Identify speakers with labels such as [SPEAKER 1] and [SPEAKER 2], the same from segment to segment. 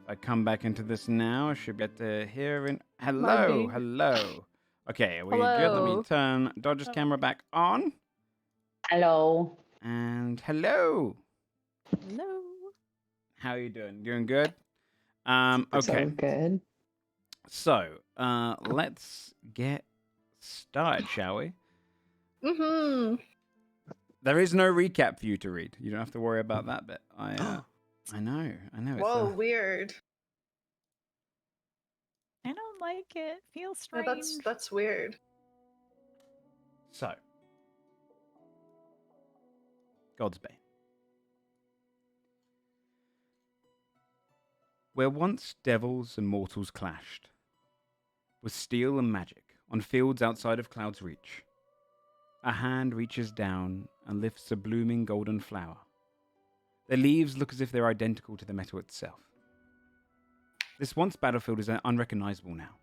[SPEAKER 1] I come back into this now, I should be able to hear in...
[SPEAKER 2] Mighty.
[SPEAKER 1] Hello. Okay, are we good? Let me
[SPEAKER 2] Hello.
[SPEAKER 1] turn Dodger's camera back on.
[SPEAKER 3] Hello.
[SPEAKER 1] And hello.
[SPEAKER 2] Hello.
[SPEAKER 1] How are you doing? Doing good?
[SPEAKER 3] So
[SPEAKER 1] Okay.
[SPEAKER 3] good.
[SPEAKER 1] So, let's get started, shall we?
[SPEAKER 2] Mm-hmm.
[SPEAKER 1] There is no recap for you to read. You don't have to worry about that bit. I know. It's
[SPEAKER 4] Whoa, weird.
[SPEAKER 2] I don't like it. Feels
[SPEAKER 4] Yeah,
[SPEAKER 2] strange.
[SPEAKER 4] that's weird.
[SPEAKER 1] So, Godsbane. Where once devils and mortals clashed, with steel and magic, on fields outside of Cloud's reach, a hand reaches down and lifts a blooming golden flower. The leaves look as if they're identical to the metal itself. This once battlefield is unrecognizable now,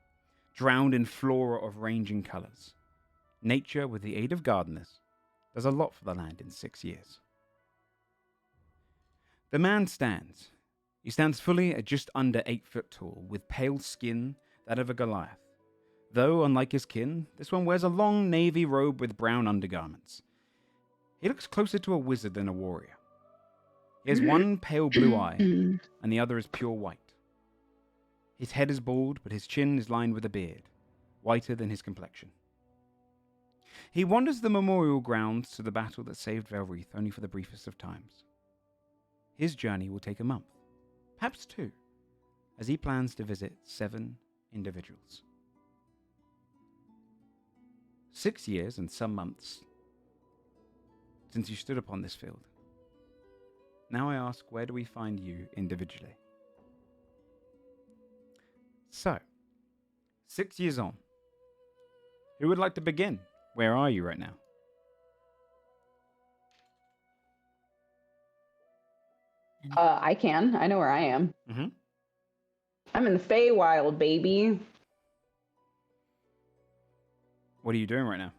[SPEAKER 1] drowned in flora of ranging colors. Nature, with the aid of gardeners, does a lot for the land in 6 years. The man stands. He stands fully at just under 8 foot tall, with pale skin, that of a Goliath. Though, unlike his kin, this one wears a long navy robe with brown undergarments. He looks closer to a wizard than a warrior. He has one pale blue eye, and the other is pure white. His head is bald, but his chin is lined with a beard, whiter than his complexion. He wanders the memorial grounds to the battle that saved Velreath only for the briefest of times. His journey will take a month, perhaps 2, as he plans to visit 7 individuals. 6 years and some months since you stood upon this field. Now I ask, where do we find you individually? So, 6 years on. Who would like to begin? Where are you right now?
[SPEAKER 3] I can. I know where I am.
[SPEAKER 1] Mm-hmm.
[SPEAKER 3] I'm in the Feywild, baby.
[SPEAKER 1] What are you doing right now?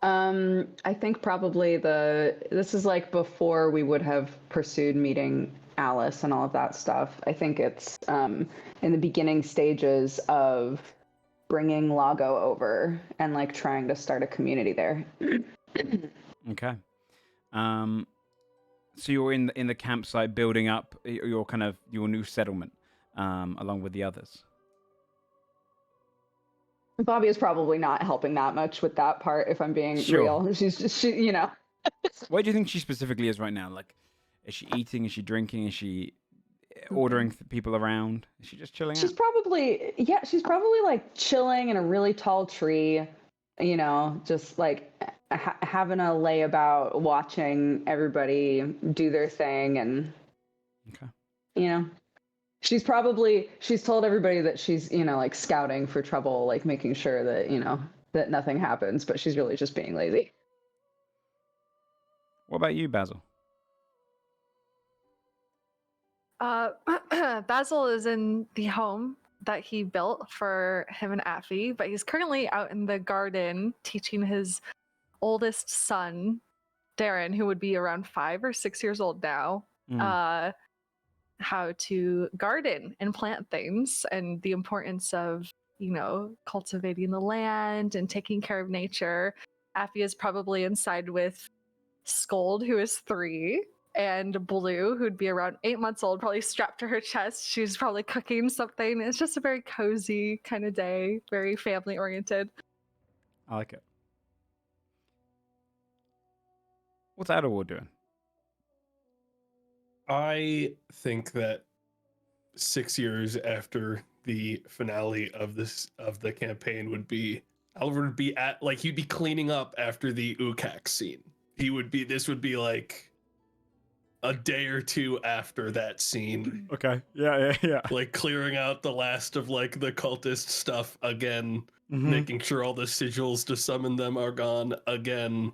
[SPEAKER 3] I think probably this is like before we would have pursued meeting Alice and all of that stuff. I think it's in the beginning stages of bringing Lago over and like trying to start a community there.
[SPEAKER 1] Okay. So you're in the campsite building up your new settlement, along with the others.
[SPEAKER 3] Bobby is probably not helping that much with that part, if I'm being
[SPEAKER 1] Sure.
[SPEAKER 3] real. She's just, you know.
[SPEAKER 1] Where do you think she specifically is right now? Like, is she eating? Is she drinking? Is she ordering people around? Is she just chilling
[SPEAKER 3] She's
[SPEAKER 1] out?
[SPEAKER 3] probably like chilling in a really tall tree, you know, just like having a layabout, watching everybody do their thing. And,
[SPEAKER 1] Okay.
[SPEAKER 3] you know, she's told everybody that she's, you know, like scouting for trouble, like making sure that, you know, that nothing happens, but she's really just being lazy.
[SPEAKER 1] What about you, Basil?
[SPEAKER 4] Basil is in the home that he built for him and Affy, but he's currently out in the garden teaching his oldest son, Darren, who would be around 5 or 6 years old now, how to garden and plant things and the importance of, you know, cultivating the land and taking care of nature. Affy is probably inside with Scold, who is 3, and Blue, who'd be around 8 months old, probably strapped to her chest. She's probably cooking something. It's just a very cozy kind of day, very family oriented.
[SPEAKER 1] I like it. What's Adderward doing?
[SPEAKER 5] I think that 6 years after the finale of the campaign Oliver would be he'd be cleaning up after the Ukak scene. This would be like a day or 2 after that scene.
[SPEAKER 1] Okay. Yeah.
[SPEAKER 5] Like clearing out the last of like the cultist stuff again,
[SPEAKER 1] Mm-hmm.
[SPEAKER 5] making sure all the sigils to summon them are gone again.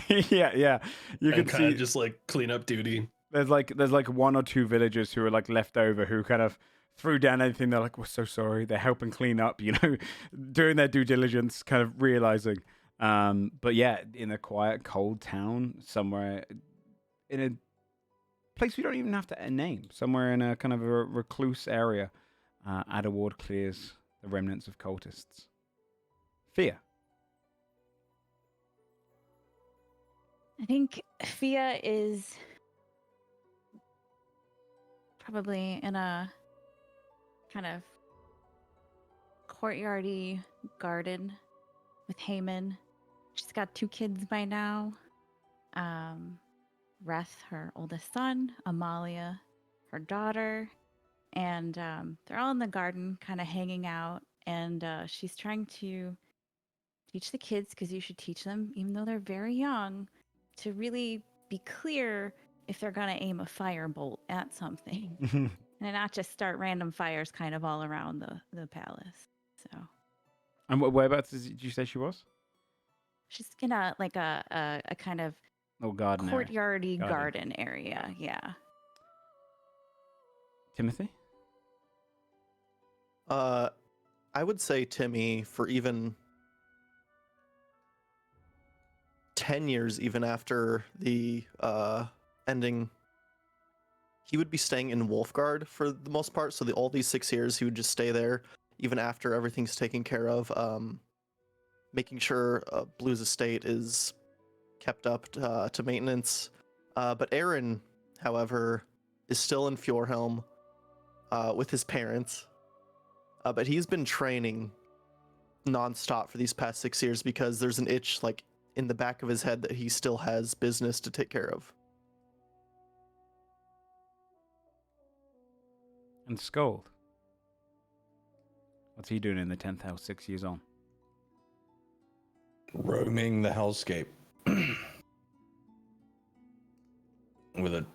[SPEAKER 1] yeah. You can
[SPEAKER 5] kind
[SPEAKER 1] see
[SPEAKER 5] of just like cleanup duty.
[SPEAKER 1] there's like 1 or 2 villagers who are like left over who kind of threw down anything. They're like, we're so sorry. They're helping clean up, you know, doing their due diligence, kind of realizing. But yeah, in a quiet, cold town somewhere in a place we don't even have to name. Somewhere in a kind of a recluse area, Adaward clears the remnants of cultists. Fear.
[SPEAKER 2] I think Fia is probably in a kind of courtyardy garden with Heyman. She's got 2 kids by now. Reth, her oldest son, Amalia, her daughter, and they're all in the garden kind of hanging out, and she's trying to teach the kids, because you should teach them, even though they're very young, to really be clear if they're going to aim a firebolt at something and not just start random fires kind of all around the palace. So,
[SPEAKER 1] And whereabouts did you say she was?
[SPEAKER 2] she's in a like a kind of
[SPEAKER 1] Oh, garden area.
[SPEAKER 2] courtyardy garden area. Yeah.
[SPEAKER 1] Timothy?
[SPEAKER 6] I would say Timmy, for even 10 years, even after the ending, he would be staying in Wolfguard for the most part. So all these 6 years, he would just stay there, even after everything's taken care of, making sure Blue's estate is kept up to maintenance. But Aaron, however, is still in Fjordhelm with his parents. But he's been training nonstop for these past 6 years because there's an itch like in the back of his head that he still has business to take care of.
[SPEAKER 1] And Scold. What's he doing in the 10th house 6 years on?
[SPEAKER 7] Roaming the hellscape with a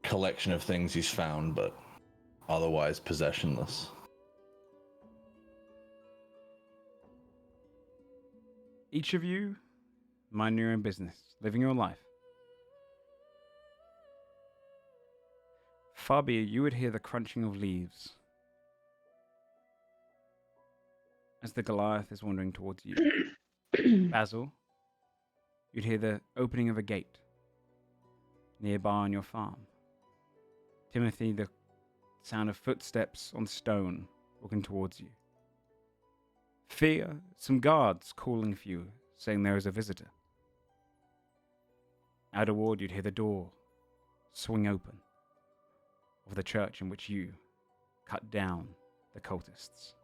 [SPEAKER 7] collection of things he's found, but otherwise possessionless.
[SPEAKER 1] Each of you, mind your own business, living your life. Fabia, you would hear the crunching of leaves as the Goliath is wandering towards you. Basil, you'd hear the opening of a gate nearby on your farm. Timothy, the sound of footsteps on stone walking towards you. Fear, some guards calling for you, saying there is a visitor. Adaward, you'd hear the door swing open of the church in which you cut down the cultists.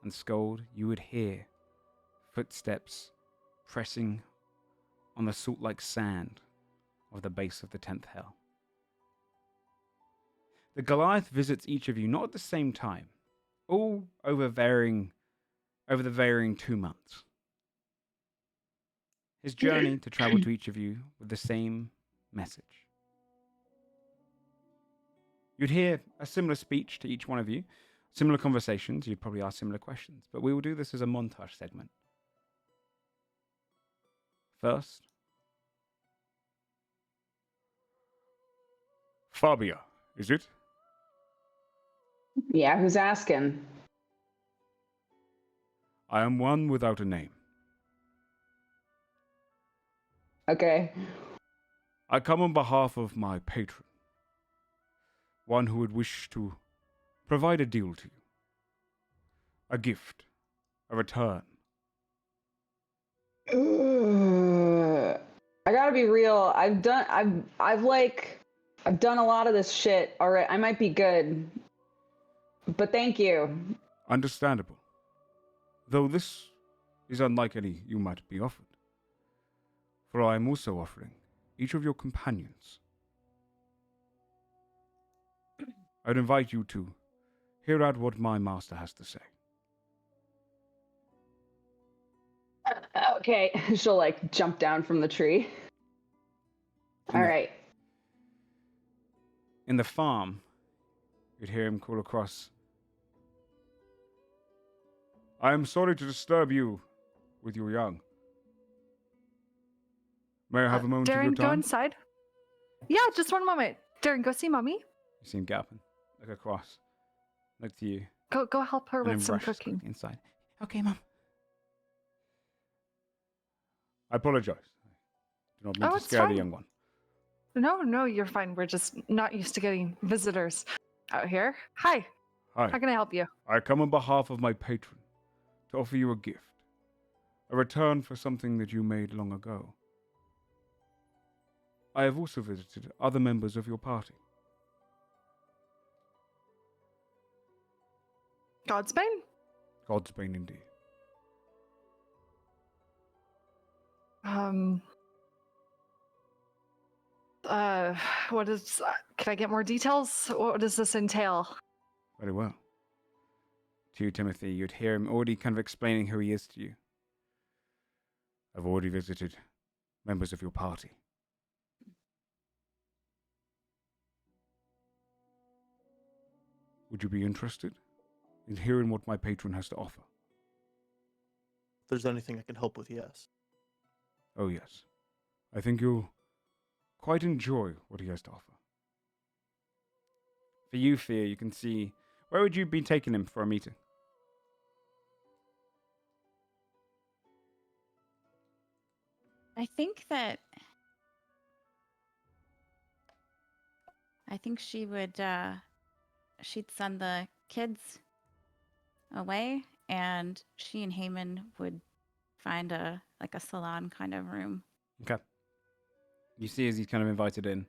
[SPEAKER 1] And Scold, you would hear footsteps pressing on the salt-like sand of the base of the 10th hell. The Goliath visits each of you not at the same time, all over the varying 2 months. His journey to travel to each of you with the same message. You'd hear a similar speech to each one of you, similar conversations, you'd probably ask similar questions, but we will do this as a montage segment. First, Fabia, is it?
[SPEAKER 3] Yeah, who's asking?
[SPEAKER 1] I am one without a name.
[SPEAKER 3] Okay.
[SPEAKER 1] I come on behalf of my patron, one who would wish to provide a deal to you. A gift, a return.
[SPEAKER 3] I gotta be real. I've done a lot of this shit already. I might be good, but thank you.
[SPEAKER 1] Understandable. Though this is unlike any you might be offered. For I am also offering each of your companions. I'd invite you to hear out what my master has to say.
[SPEAKER 3] Okay, she'll like jump down from the tree. All right.
[SPEAKER 1] In the farm, you'd hear him call across. I am sorry to disturb you with your young. May I have a moment of your
[SPEAKER 4] Darren,
[SPEAKER 1] time?
[SPEAKER 4] go inside. Yeah, just one moment. Darren, go see mommy.
[SPEAKER 1] You see him galloping. Look across. Look to you.
[SPEAKER 4] Go help her
[SPEAKER 1] And then
[SPEAKER 4] with some
[SPEAKER 1] rushes
[SPEAKER 4] cooking.
[SPEAKER 1] quickly inside. Okay, Mum. I apologize. Do not mean
[SPEAKER 4] Oh,
[SPEAKER 1] to
[SPEAKER 4] it's
[SPEAKER 1] scare the
[SPEAKER 4] fine.
[SPEAKER 1] young one.
[SPEAKER 4] No, you're fine. We're just not used to getting visitors out here. Hi,
[SPEAKER 1] Hi.
[SPEAKER 4] how can I help you?
[SPEAKER 1] I come on behalf of my patron to offer you a gift. A return for something that you made long ago. I have also visited other members of your party.
[SPEAKER 4] Godsbane?
[SPEAKER 1] Godsbane indeed.
[SPEAKER 4] What is, can I get more details? What does this entail?
[SPEAKER 1] Very well. To you, Timothy, you'd hear him already kind of explaining who he is to you. I've already visited members of your party. Would you be interested in hearing what my patron has to offer?
[SPEAKER 6] If there's anything I can help with, yes.
[SPEAKER 1] Oh, yes. I think you'll quite enjoy what he has to offer. For you, Fear, you can see... Where would you be taking him for a meeting?
[SPEAKER 2] I think that she would she'd send the kids away and she and Heyman would find a salon kind of room.
[SPEAKER 1] Okay. You see as he's kind of invited in,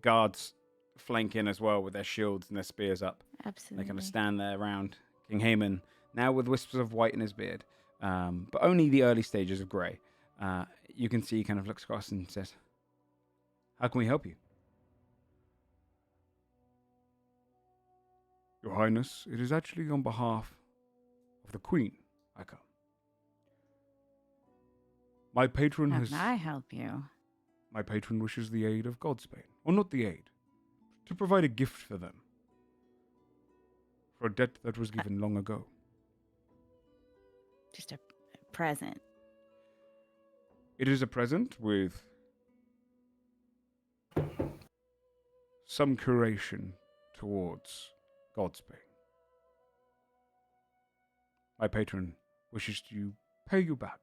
[SPEAKER 1] guards flank in as well with their shields and their spears up.
[SPEAKER 2] Absolutely.
[SPEAKER 1] They kind of stand there around King Heyman, now with wisps of white in his beard, but only the early stages of grey. You can see he kind of looks across and says, "How can we help you?" Your Highness, it is actually on behalf of the Queen I come. My patron
[SPEAKER 2] How
[SPEAKER 1] has...
[SPEAKER 2] can I help you?
[SPEAKER 1] My patron wishes the aid of Godsbane. Or not the aid. To provide a gift for them. For a debt that was given long ago.
[SPEAKER 2] Just a present.
[SPEAKER 1] It is a present with some curation towards Godsbane. My patron wishes to pay you back.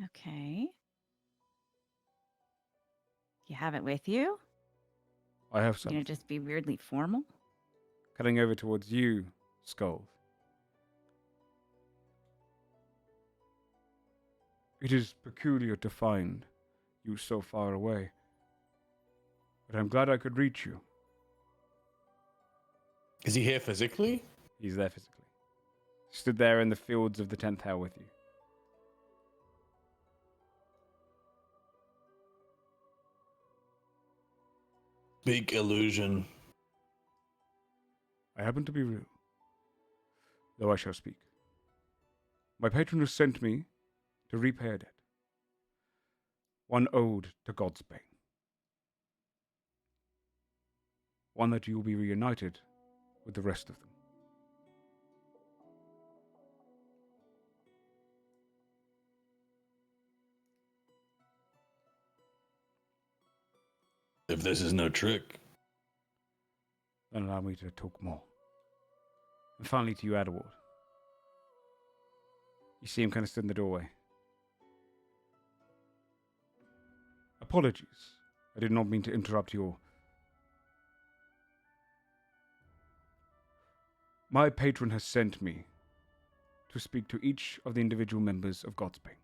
[SPEAKER 2] Okay. You have it with you?
[SPEAKER 1] I have
[SPEAKER 2] You're
[SPEAKER 1] something.
[SPEAKER 2] gonna just be weirdly formal?
[SPEAKER 1] Cutting over towards you, Skull. It is peculiar to find you so far away, but I'm glad I could reach you.
[SPEAKER 7] Is he here physically?
[SPEAKER 1] He's there physically. Stood there in the fields of the 10th Hell with you.
[SPEAKER 7] Big illusion.
[SPEAKER 1] I happen to be real, though I shall speak. My patron has sent me to repay a debt. One owed to Godsbane. One that you will be reunited with the rest of them.
[SPEAKER 7] If this is no trick.
[SPEAKER 1] Then allow me to talk more. And finally to you, Adderward. You see him kind of stood in the doorway. Apologies. I did not mean to interrupt your... My patron has sent me to speak to each of the individual members of Godsbane.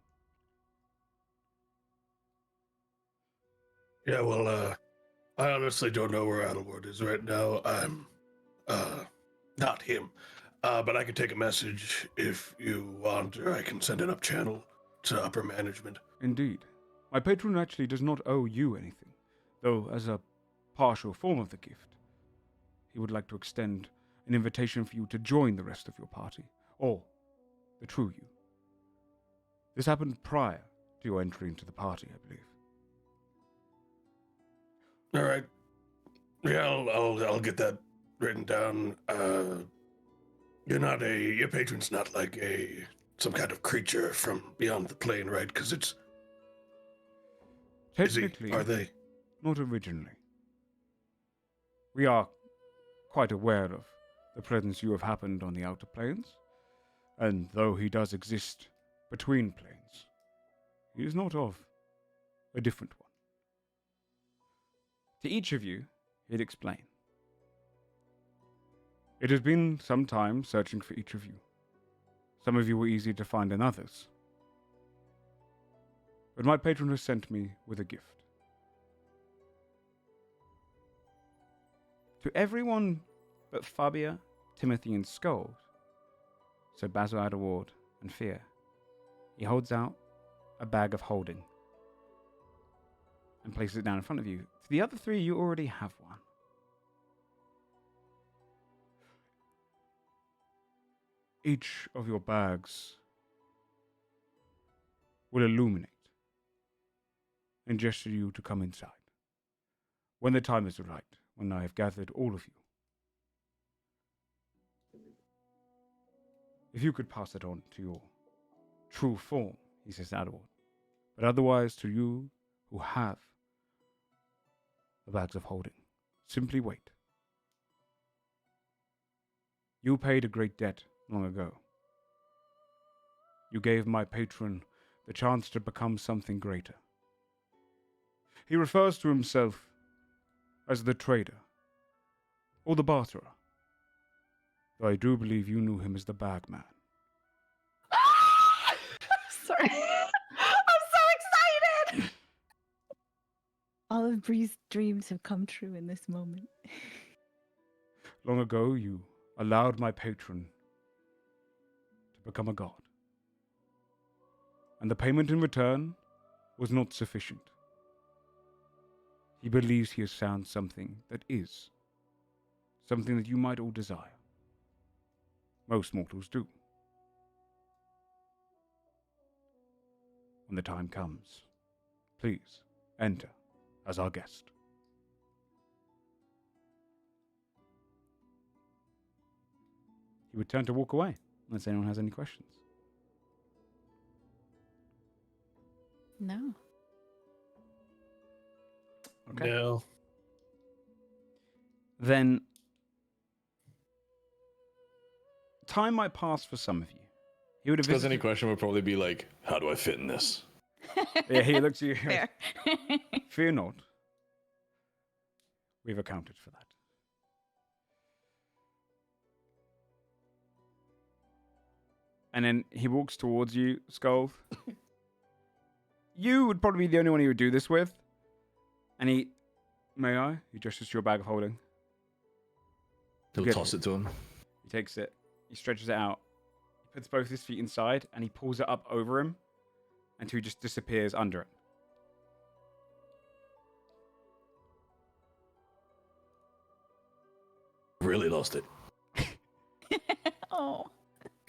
[SPEAKER 5] Yeah, well, I honestly don't know where Adelward is right now. I'm, not him. But I can take a message if you want, or I can send it up channel to upper management.
[SPEAKER 1] Indeed. My patron actually does not owe you anything, though as a partial form of the gift, he would like to extend an invitation for you to join the rest of your party, or the true you. This happened prior to your entry into the party, I believe.
[SPEAKER 5] All right. Yeah, I'll get that written down. Your patron's not like some kind of creature from beyond the plane, right? Because it's...
[SPEAKER 1] Technically,
[SPEAKER 5] Are they?
[SPEAKER 1] not originally. We are quite aware of the presence you have happened on the outer planes, and though he does exist between planes, he is not of a different one. To each of you, he'd explain. It has been some time searching for each of you. Some of you were easy to find than others. But my patron has sent me with a gift. To everyone but Fabia, Timothy, and Scold, so Basil Adderward and Fear, he holds out a bag of holding and places it down in front of you. To the other three, you already have one. Each of your bags will illuminate and gesture you to come inside. When the time is right, when I have gathered all of you. If you could pass it on to your true form, he says to Adderward. But otherwise, to you who have the bags of holding, simply wait. You paid a great debt long ago. You gave my patron the chance to become something greater. He refers to himself as the trader, or the barterer, though I do believe you knew him as the bagman.
[SPEAKER 4] Sorry. I'm so excited!
[SPEAKER 2] All of Bree's dreams have come true in this moment.
[SPEAKER 1] Long ago, you allowed my patron to become a god. And the payment in return was not sufficient. He believes he has found something that is. Something that you might all desire. Most mortals do. When the time comes, please enter as our guest. He would turn to walk away, unless anyone has any questions.
[SPEAKER 2] No.
[SPEAKER 1] Okay.
[SPEAKER 5] No.
[SPEAKER 1] Then time might pass for some of you. He would have
[SPEAKER 7] Because any
[SPEAKER 1] visited...
[SPEAKER 7] question would probably be like, how do I fit in this?
[SPEAKER 1] Yeah, he looks at you.
[SPEAKER 2] Fair.
[SPEAKER 1] Fear not. We've accounted for that. And then he walks towards you, Skull. You would probably be the only one he would do this with. And he... May I? He gestures to your bag of holding.
[SPEAKER 7] He'll
[SPEAKER 1] Good.
[SPEAKER 7] toss it to him.
[SPEAKER 1] He takes it. He stretches it out. He puts both his feet inside and he pulls it up over him until he just disappears under it.
[SPEAKER 7] Really lost it.
[SPEAKER 2] Oh.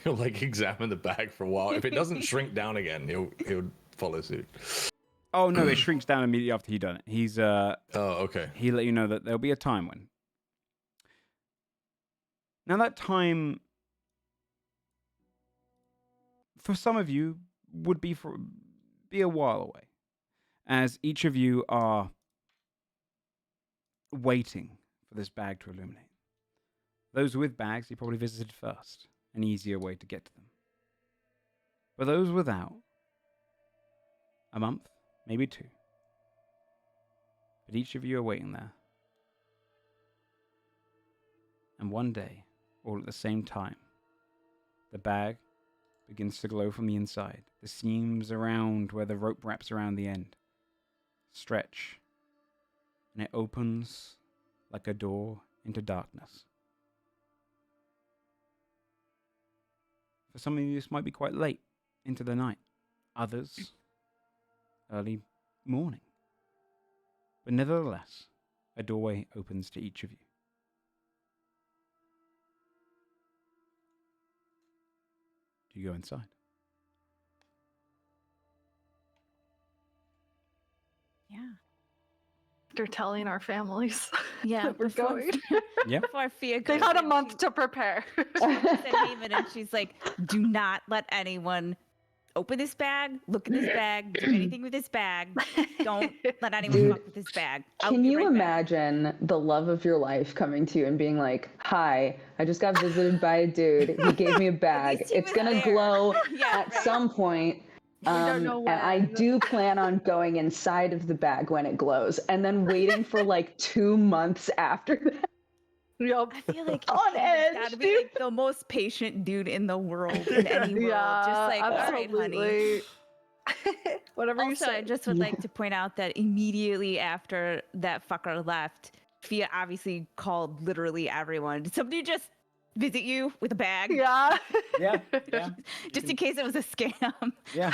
[SPEAKER 7] He'll like examine the bag for a while. If it doesn't shrink down again, he'll follow suit.
[SPEAKER 1] Oh no, it shrinks down immediately after he done it. He's
[SPEAKER 7] Oh, okay.
[SPEAKER 1] he let you know that there'll be a time when. Now that time, for some of you, would be a while away, as each of you are waiting for this bag to illuminate. Those with bags, you probably visited first, an easier way to get to them. For those without, a month, maybe 2. But each of you are waiting there. And one day, all at the same time, the bag begins to glow from the inside. The seams around where the rope wraps around the end stretch, and it opens like a door into darkness. For some of you, this might be quite late into the night. Others, early morning. But nevertheless, a doorway opens to each of you. Do you go inside?
[SPEAKER 2] Yeah.
[SPEAKER 4] After telling our families
[SPEAKER 2] Yeah.
[SPEAKER 4] that we're going.
[SPEAKER 1] Yeah.
[SPEAKER 2] Before Fia
[SPEAKER 4] They
[SPEAKER 2] goes
[SPEAKER 4] had a
[SPEAKER 2] in,
[SPEAKER 4] month
[SPEAKER 2] she
[SPEAKER 4] to prepare.
[SPEAKER 2] looks at Haven and she's like, do not let anyone open this bag, look in this bag, do anything with this bag. Don't let anyone
[SPEAKER 3] Dude,
[SPEAKER 2] fuck with this bag. I'll
[SPEAKER 3] Can
[SPEAKER 2] be
[SPEAKER 3] you
[SPEAKER 2] right back."
[SPEAKER 3] imagine the love of your life coming to you and being like, hi, I just got visited by a dude. He gave me a bag.
[SPEAKER 2] least he
[SPEAKER 3] It's
[SPEAKER 2] was
[SPEAKER 3] going to
[SPEAKER 2] there."
[SPEAKER 3] glow
[SPEAKER 2] Yeah,
[SPEAKER 3] at
[SPEAKER 2] right.
[SPEAKER 3] some point.
[SPEAKER 4] don't know
[SPEAKER 3] And I
[SPEAKER 4] when.
[SPEAKER 3] do plan on going inside of the bag when it glows, and then waiting for like 2 months after that.
[SPEAKER 4] Yup.
[SPEAKER 2] I feel like
[SPEAKER 3] On
[SPEAKER 2] David's
[SPEAKER 3] edge,
[SPEAKER 2] gotta be
[SPEAKER 3] dude.
[SPEAKER 2] like the most patient dude in the world, in any world.
[SPEAKER 4] Yeah,
[SPEAKER 2] Just like, all right, honey.
[SPEAKER 4] absolutely. Whatever you
[SPEAKER 2] Also,
[SPEAKER 4] say.
[SPEAKER 2] I just would like to point out that immediately after that fucker left, Fia obviously called literally everyone. Did somebody just visit you with a bag?
[SPEAKER 4] Yeah.
[SPEAKER 1] Yeah, yeah,
[SPEAKER 2] Just in case it was a scam.
[SPEAKER 1] yeah.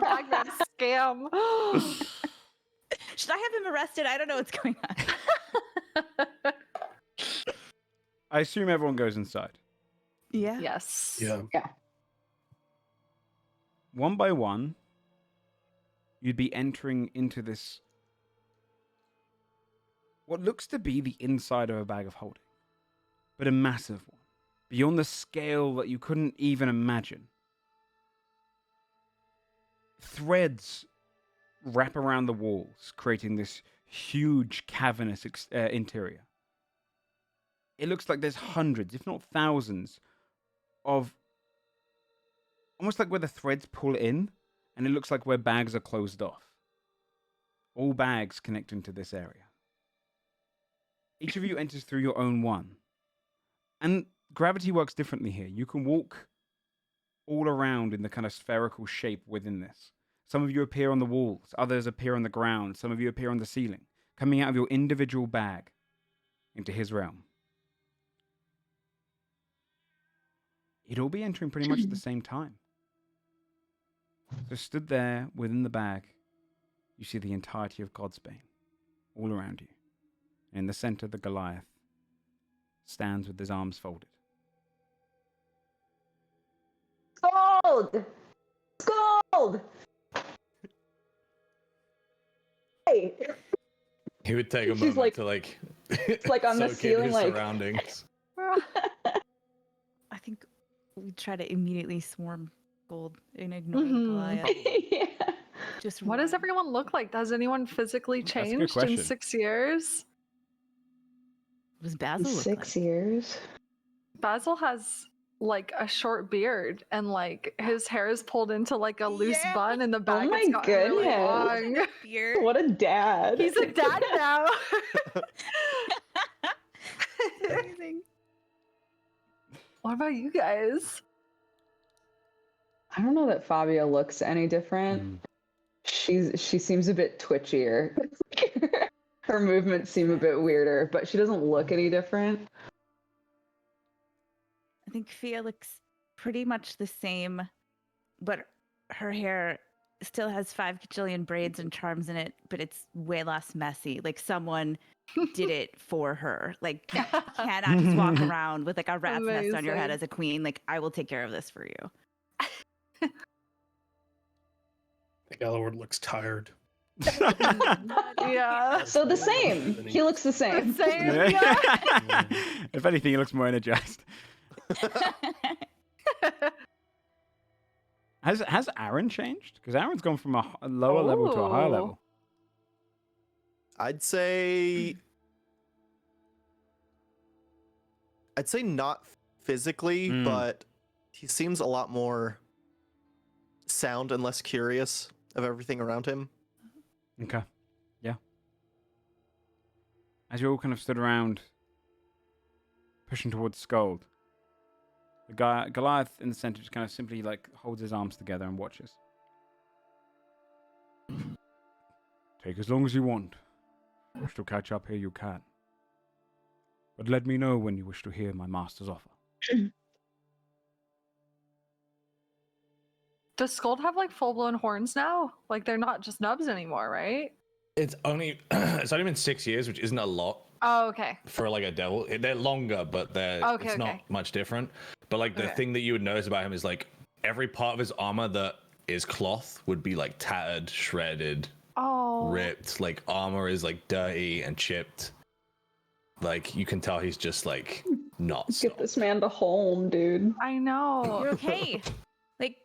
[SPEAKER 4] Bagman scam.
[SPEAKER 2] Should I have him arrested? I don't know what's going on.
[SPEAKER 1] I assume everyone goes inside.
[SPEAKER 2] Yeah.
[SPEAKER 4] Yes.
[SPEAKER 5] Yeah.
[SPEAKER 1] One by one, you'd be entering into this, what looks to be the inside of a bag of holding, but a massive one, beyond the scale that you couldn't even imagine. Threads wrap around the walls, creating this huge cavernous interior. It looks like there's hundreds, if not thousands, of almost like where the threads pull in, and it looks like where bags are closed off. All bags connecting to this area. Each of you enters through your own one. And gravity works differently here. You can walk all around in the kind of spherical shape within this. Some of you appear on the walls, others appear on the ground, some of you appear on the ceiling, coming out of your individual bag into his realm. You'd all be entering pretty much at the same time. So stood there within the bag, you see the entirety of Godsbane all around you. And in the center, the Goliath stands with his arms folded.
[SPEAKER 3] Scold! Scold! Hey!
[SPEAKER 7] He would take a
[SPEAKER 3] She's
[SPEAKER 7] moment
[SPEAKER 3] like-
[SPEAKER 7] to like,
[SPEAKER 3] It's like on the
[SPEAKER 7] soak in
[SPEAKER 3] ceiling,
[SPEAKER 7] his
[SPEAKER 3] like-
[SPEAKER 7] surroundings.
[SPEAKER 2] I think we try to immediately swarm Gold and ignore the
[SPEAKER 4] Mhm.
[SPEAKER 2] Goliath.
[SPEAKER 3] Yeah.
[SPEAKER 2] Just
[SPEAKER 4] What does
[SPEAKER 2] run.
[SPEAKER 4] everyone look like? Has anyone physically
[SPEAKER 1] That's a good
[SPEAKER 4] changed in
[SPEAKER 1] question.
[SPEAKER 4] 6 years?
[SPEAKER 2] What does Basil look
[SPEAKER 3] 6
[SPEAKER 2] like?
[SPEAKER 3] years.
[SPEAKER 4] Basil has like a short beard and like his hair is pulled into like a loose
[SPEAKER 2] Yeah.
[SPEAKER 4] bun in the back.
[SPEAKER 3] my
[SPEAKER 4] It's gotten really
[SPEAKER 3] goodness.
[SPEAKER 4] long.
[SPEAKER 2] Beard.
[SPEAKER 3] What a dad.
[SPEAKER 4] He's a dad now.
[SPEAKER 2] Amazing.
[SPEAKER 3] Oh
[SPEAKER 4] What about you guys?
[SPEAKER 3] I don't know that Fabia looks any different.
[SPEAKER 1] Mm.
[SPEAKER 3] She seems a bit twitchier. Her movements seem a bit weirder, but she doesn't look any different.
[SPEAKER 2] I think Fia looks pretty much the same, but her hair still has 5 gajillion braids and charms in it, but it's way less messy. Like someone did it for her. Like cannot just walk around with like a rat's nest on your head
[SPEAKER 4] Amazing.
[SPEAKER 2] as a queen. Like I will take care of this for you.
[SPEAKER 5] Galloward looks tired.
[SPEAKER 4] Yeah.
[SPEAKER 3] So the same. He looks the same.
[SPEAKER 4] Same.
[SPEAKER 1] Yeah. If anything, he looks more energized. Has Aaron changed? Because Aaron's gone from a lower level to a higher
[SPEAKER 4] Oh.
[SPEAKER 1] level.
[SPEAKER 6] I'd say not physically,
[SPEAKER 1] Mm.
[SPEAKER 6] but he seems a lot more sound and less curious of everything around him.
[SPEAKER 1] Okay. Yeah. As you all kind of stood around, pushing towards Scold, the guy Goliath in the center just kind of simply like holds his arms together and watches. Take as long as you want. Wish to catch up here, you can. But let me know when you wish to hear my master's offer.
[SPEAKER 4] Does Scold have like full blown horns now? Like they're not just nubs anymore, right?
[SPEAKER 7] It's only been 6 years, which isn't a lot
[SPEAKER 4] Oh, okay.
[SPEAKER 7] for like a devil. They're longer, but
[SPEAKER 4] Okay,
[SPEAKER 7] it's not
[SPEAKER 4] okay.
[SPEAKER 7] much different. But like the
[SPEAKER 4] Okay.
[SPEAKER 7] thing that you would notice about him is like every part of his armor that is cloth would be like tattered, shredded,
[SPEAKER 4] Oh.
[SPEAKER 7] ripped. Like armor is like dirty and chipped. Like you can tell he's just like not.
[SPEAKER 3] Get
[SPEAKER 7] stopped.
[SPEAKER 3] this man to home, dude.
[SPEAKER 4] I know.
[SPEAKER 2] You're okay. Like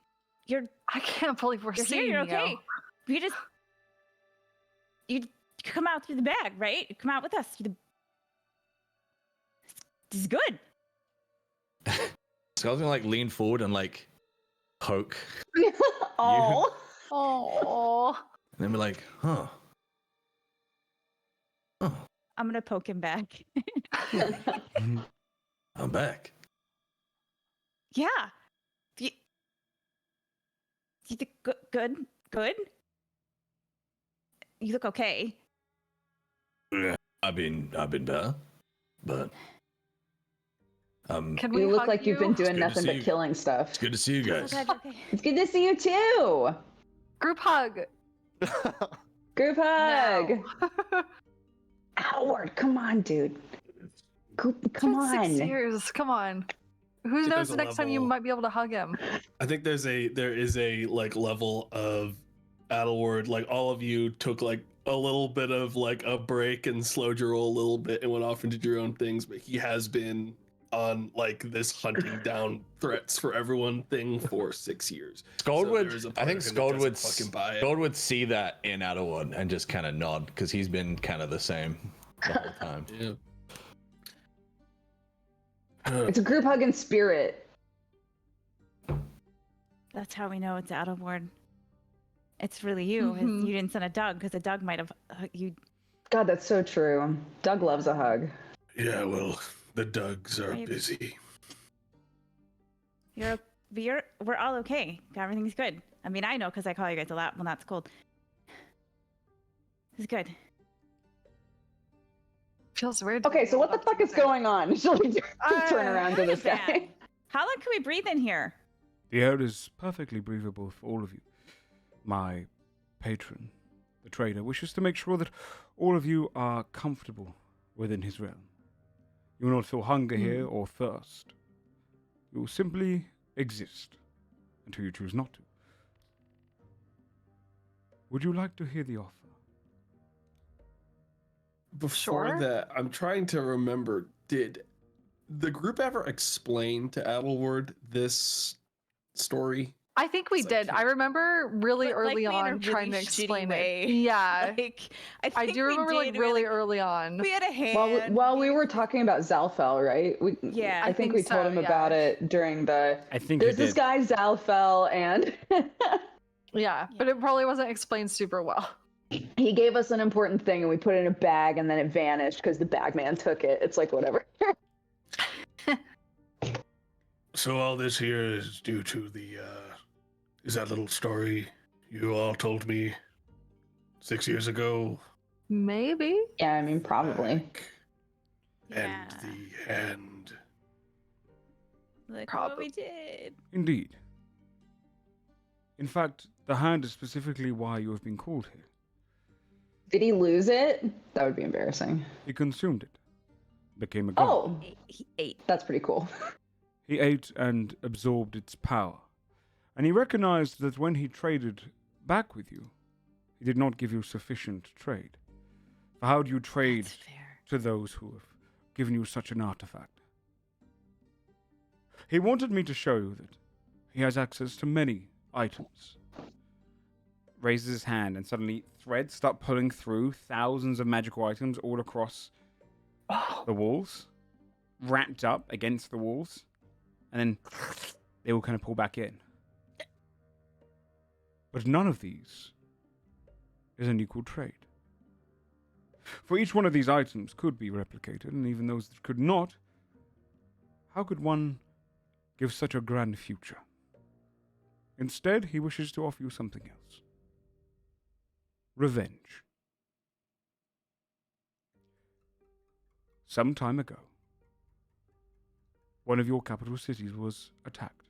[SPEAKER 2] you're
[SPEAKER 4] I can't believe we're
[SPEAKER 2] you're
[SPEAKER 4] seeing
[SPEAKER 2] here. You're
[SPEAKER 4] you.
[SPEAKER 2] okay. You come out through the bag, right? You come out with us. This is good.
[SPEAKER 7] So I was gonna like lean forward and like poke
[SPEAKER 3] Oh.
[SPEAKER 4] Oh.
[SPEAKER 7] And then be like, huh. Oh,
[SPEAKER 2] I'm gonna poke him back.
[SPEAKER 7] I'm back.
[SPEAKER 2] Yeah. You, you look good? Good? You look okay.
[SPEAKER 7] Yeah, I've been better, but
[SPEAKER 4] Can we
[SPEAKER 3] You look
[SPEAKER 4] hug
[SPEAKER 3] like you've been
[SPEAKER 4] you?
[SPEAKER 3] doing
[SPEAKER 7] good to
[SPEAKER 3] nothing
[SPEAKER 7] see
[SPEAKER 3] but
[SPEAKER 7] you.
[SPEAKER 3] killing stuff.
[SPEAKER 7] it's good to see you
[SPEAKER 2] Oh,
[SPEAKER 7] guys.
[SPEAKER 2] glad you're okay.
[SPEAKER 3] It's good to see you too.
[SPEAKER 4] Group hug.
[SPEAKER 3] Group hug.
[SPEAKER 4] Now.
[SPEAKER 3] Outward. Come on, dude. Come
[SPEAKER 4] It's been 6
[SPEAKER 3] on.
[SPEAKER 4] years. Come on. Who
[SPEAKER 5] think
[SPEAKER 4] knows
[SPEAKER 5] there's
[SPEAKER 4] the
[SPEAKER 5] a
[SPEAKER 4] next time you
[SPEAKER 5] level-
[SPEAKER 4] might be able to hug him?
[SPEAKER 5] I think there is a like level of Adelward, like all of you took like a little bit of like a break and slowed your roll a little bit and went off and did your own things, but he has been on like this hunting down threats for everyone thing for 6 years.
[SPEAKER 7] Skold
[SPEAKER 5] So
[SPEAKER 7] would,
[SPEAKER 5] there is a
[SPEAKER 7] I
[SPEAKER 5] part
[SPEAKER 7] think
[SPEAKER 5] of him that
[SPEAKER 7] Skold
[SPEAKER 5] doesn't
[SPEAKER 7] would,
[SPEAKER 5] fucking buy it.
[SPEAKER 7] Skold would see that in Adderwood and just kind of nod because he's been kind of the same the whole time.
[SPEAKER 5] Yeah.
[SPEAKER 3] It's a group hug in spirit.
[SPEAKER 2] That's how we know it's out of ward. It's really you.
[SPEAKER 4] Mhm.
[SPEAKER 2] You didn't send a Doug because a Doug might have you.
[SPEAKER 3] God, that's so true. Doug loves a hug.
[SPEAKER 5] Yeah, well, the Dougs are
[SPEAKER 2] Maybe.
[SPEAKER 5] busy.
[SPEAKER 2] We're all okay. Everything's good. I mean, I know because I call you guys a lot when that's cold. It's good.
[SPEAKER 4] Feels weird. to
[SPEAKER 3] Okay,
[SPEAKER 4] be
[SPEAKER 3] so what the
[SPEAKER 4] all
[SPEAKER 3] fuck is
[SPEAKER 4] together.
[SPEAKER 3] going on? Shall we turn around to this guy?
[SPEAKER 2] Man. How long can we breathe in here?
[SPEAKER 1] The air is perfectly breathable for all of you. My patron, the trader, wishes to make sure that all of you are comfortable within his realm. You will not feel hunger here or thirst. You will simply exist until you choose not to. Would you like to hear the offer?
[SPEAKER 5] Before
[SPEAKER 4] Sure.
[SPEAKER 5] that, I'm trying to remember, did the group ever explain to Adelward this story?
[SPEAKER 4] I think we
[SPEAKER 5] It's like,
[SPEAKER 4] did. I remember really
[SPEAKER 2] But, like,
[SPEAKER 4] early
[SPEAKER 2] in a
[SPEAKER 4] on trying to
[SPEAKER 2] really shitty
[SPEAKER 4] explain
[SPEAKER 2] way.
[SPEAKER 4] it. Yeah.
[SPEAKER 2] Like,
[SPEAKER 4] I
[SPEAKER 2] think
[SPEAKER 4] do
[SPEAKER 2] we
[SPEAKER 4] remember like
[SPEAKER 2] did.
[SPEAKER 4] really early on.
[SPEAKER 2] We had a hand.
[SPEAKER 3] While we were talking about Zalfel, right?
[SPEAKER 2] Yeah.
[SPEAKER 3] I
[SPEAKER 2] I
[SPEAKER 3] think
[SPEAKER 4] think
[SPEAKER 3] we told
[SPEAKER 4] so,
[SPEAKER 3] him about
[SPEAKER 4] yeah.
[SPEAKER 3] it during the.
[SPEAKER 1] I think
[SPEAKER 3] There's
[SPEAKER 1] you
[SPEAKER 3] this
[SPEAKER 1] did.
[SPEAKER 3] guy Zalfel, and
[SPEAKER 4] Yeah, but it probably wasn't explained super well.
[SPEAKER 3] he gave us an important thing, and we put it in a bag, and then it vanished because the bag man took it. It's like whatever.
[SPEAKER 5] So all this here is due to the is that little story you all told me 6 years ago?
[SPEAKER 4] Maybe.
[SPEAKER 3] Yeah, I mean probably.
[SPEAKER 5] Back, and the hand.
[SPEAKER 2] Look what we did.
[SPEAKER 1] Indeed. In fact, the hand is specifically why you have been called here.
[SPEAKER 3] Did he lose it? That would be embarrassing.
[SPEAKER 1] He consumed it, became a god.
[SPEAKER 3] Oh,
[SPEAKER 2] He ate.
[SPEAKER 3] that's pretty cool.
[SPEAKER 1] He ate and absorbed its power, and he recognized that when he traded back with you, he did not give you sufficient trade. For how do you trade
[SPEAKER 2] That's fair.
[SPEAKER 1] to those who have given you such an artifact? He wanted me to show you that he has access to many items. Raises his hand, and suddenly threads start pulling through thousands of magical items all across the walls, wrapped up against the walls, and then they all kind of pull back in. But none of these is an equal trade. For each one of these items could be replicated, and even those that could not, how could one give such a grand future? Instead, he wishes to offer you something else. Revenge. Some time ago, one of your capital cities was attacked.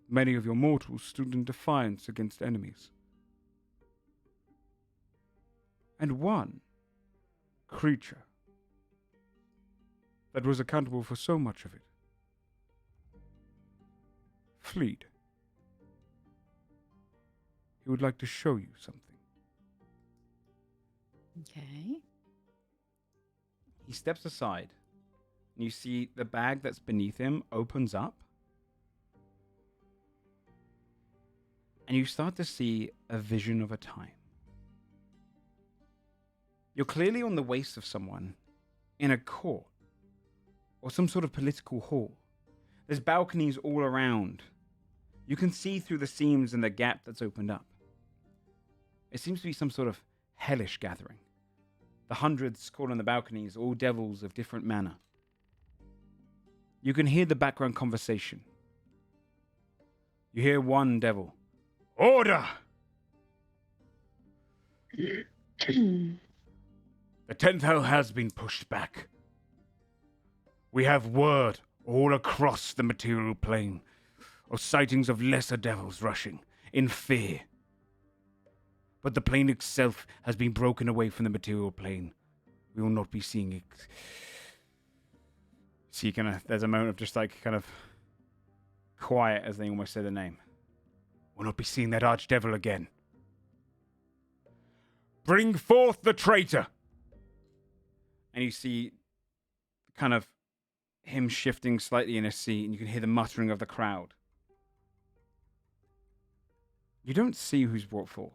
[SPEAKER 1] Many of your mortals stood in defiance against enemies. And one creature that was accountable for so much of it fled. He would like to show you something.
[SPEAKER 2] Okay.
[SPEAKER 1] He steps aside, and you see the bag that's beneath him opens up, and you start to see a vision of a time. You're clearly on the waist of someone in a court or some sort of political hall. There's balconies all around. You can see through the seams in the gap that's opened up. It seems to be some sort of hellish gathering. The hundreds caught on the balconies, all devils of different manner. You can hear the background conversation. You hear one devil. Order! The 10th hell has been pushed back. We have word all across the material plane of sightings of lesser devils rushing in fear. But the plane itself has been broken away from the material plane. We will not be seeing it. See, there's a moment of just like kind of quiet as they almost say the name. We'll not be seeing that archdevil again. Bring forth the traitor! And you see kind of him shifting slightly in his seat, and you can hear the muttering of the crowd. You don't see who's brought forth.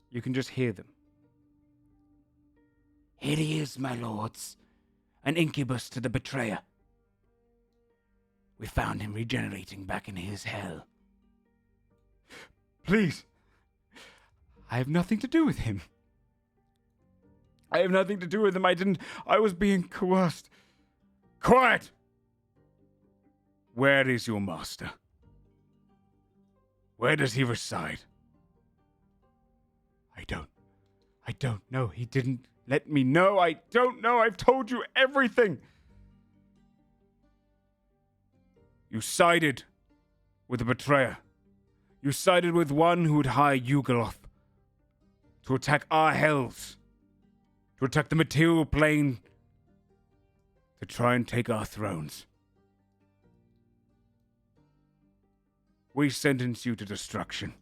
[SPEAKER 1] You can just hear them. Here he is, my lords. An incubus to the betrayer. We found him regenerating back in his hell. Please. I have nothing to do with him. I have nothing to do with him. I was being coerced. Quiet! Where is your master? Where does he reside? I don't know. He didn't let me know. I don't know. I've told you everything. You sided with a betrayer. You sided with one who would hire Yugoloth to attack our hells, to attack the material plane, to try and take our thrones. We sentence you to destruction.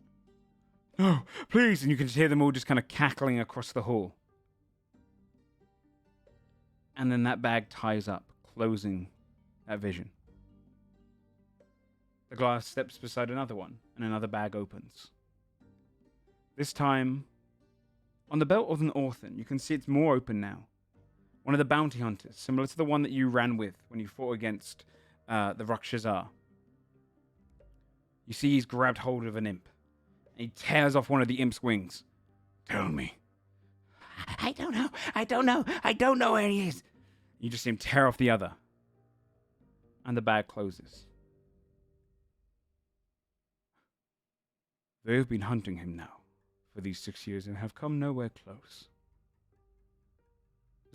[SPEAKER 1] No, please. And you can just hear them all just kind of cackling across the hall. And then that bag ties up, closing that vision. The glass steps beside another one, and another bag opens. This time, on the belt of an orphan, you can see it's more open now. One of the bounty hunters, similar to the one that you ran with when you fought against the Rakshasar. You see he's grabbed hold of an imp. And he tears off one of the imp's wings. Tell me. I don't know where he is. You just see him tear off the other. And the bag closes. They have been hunting him now for these 6 years and have come nowhere close.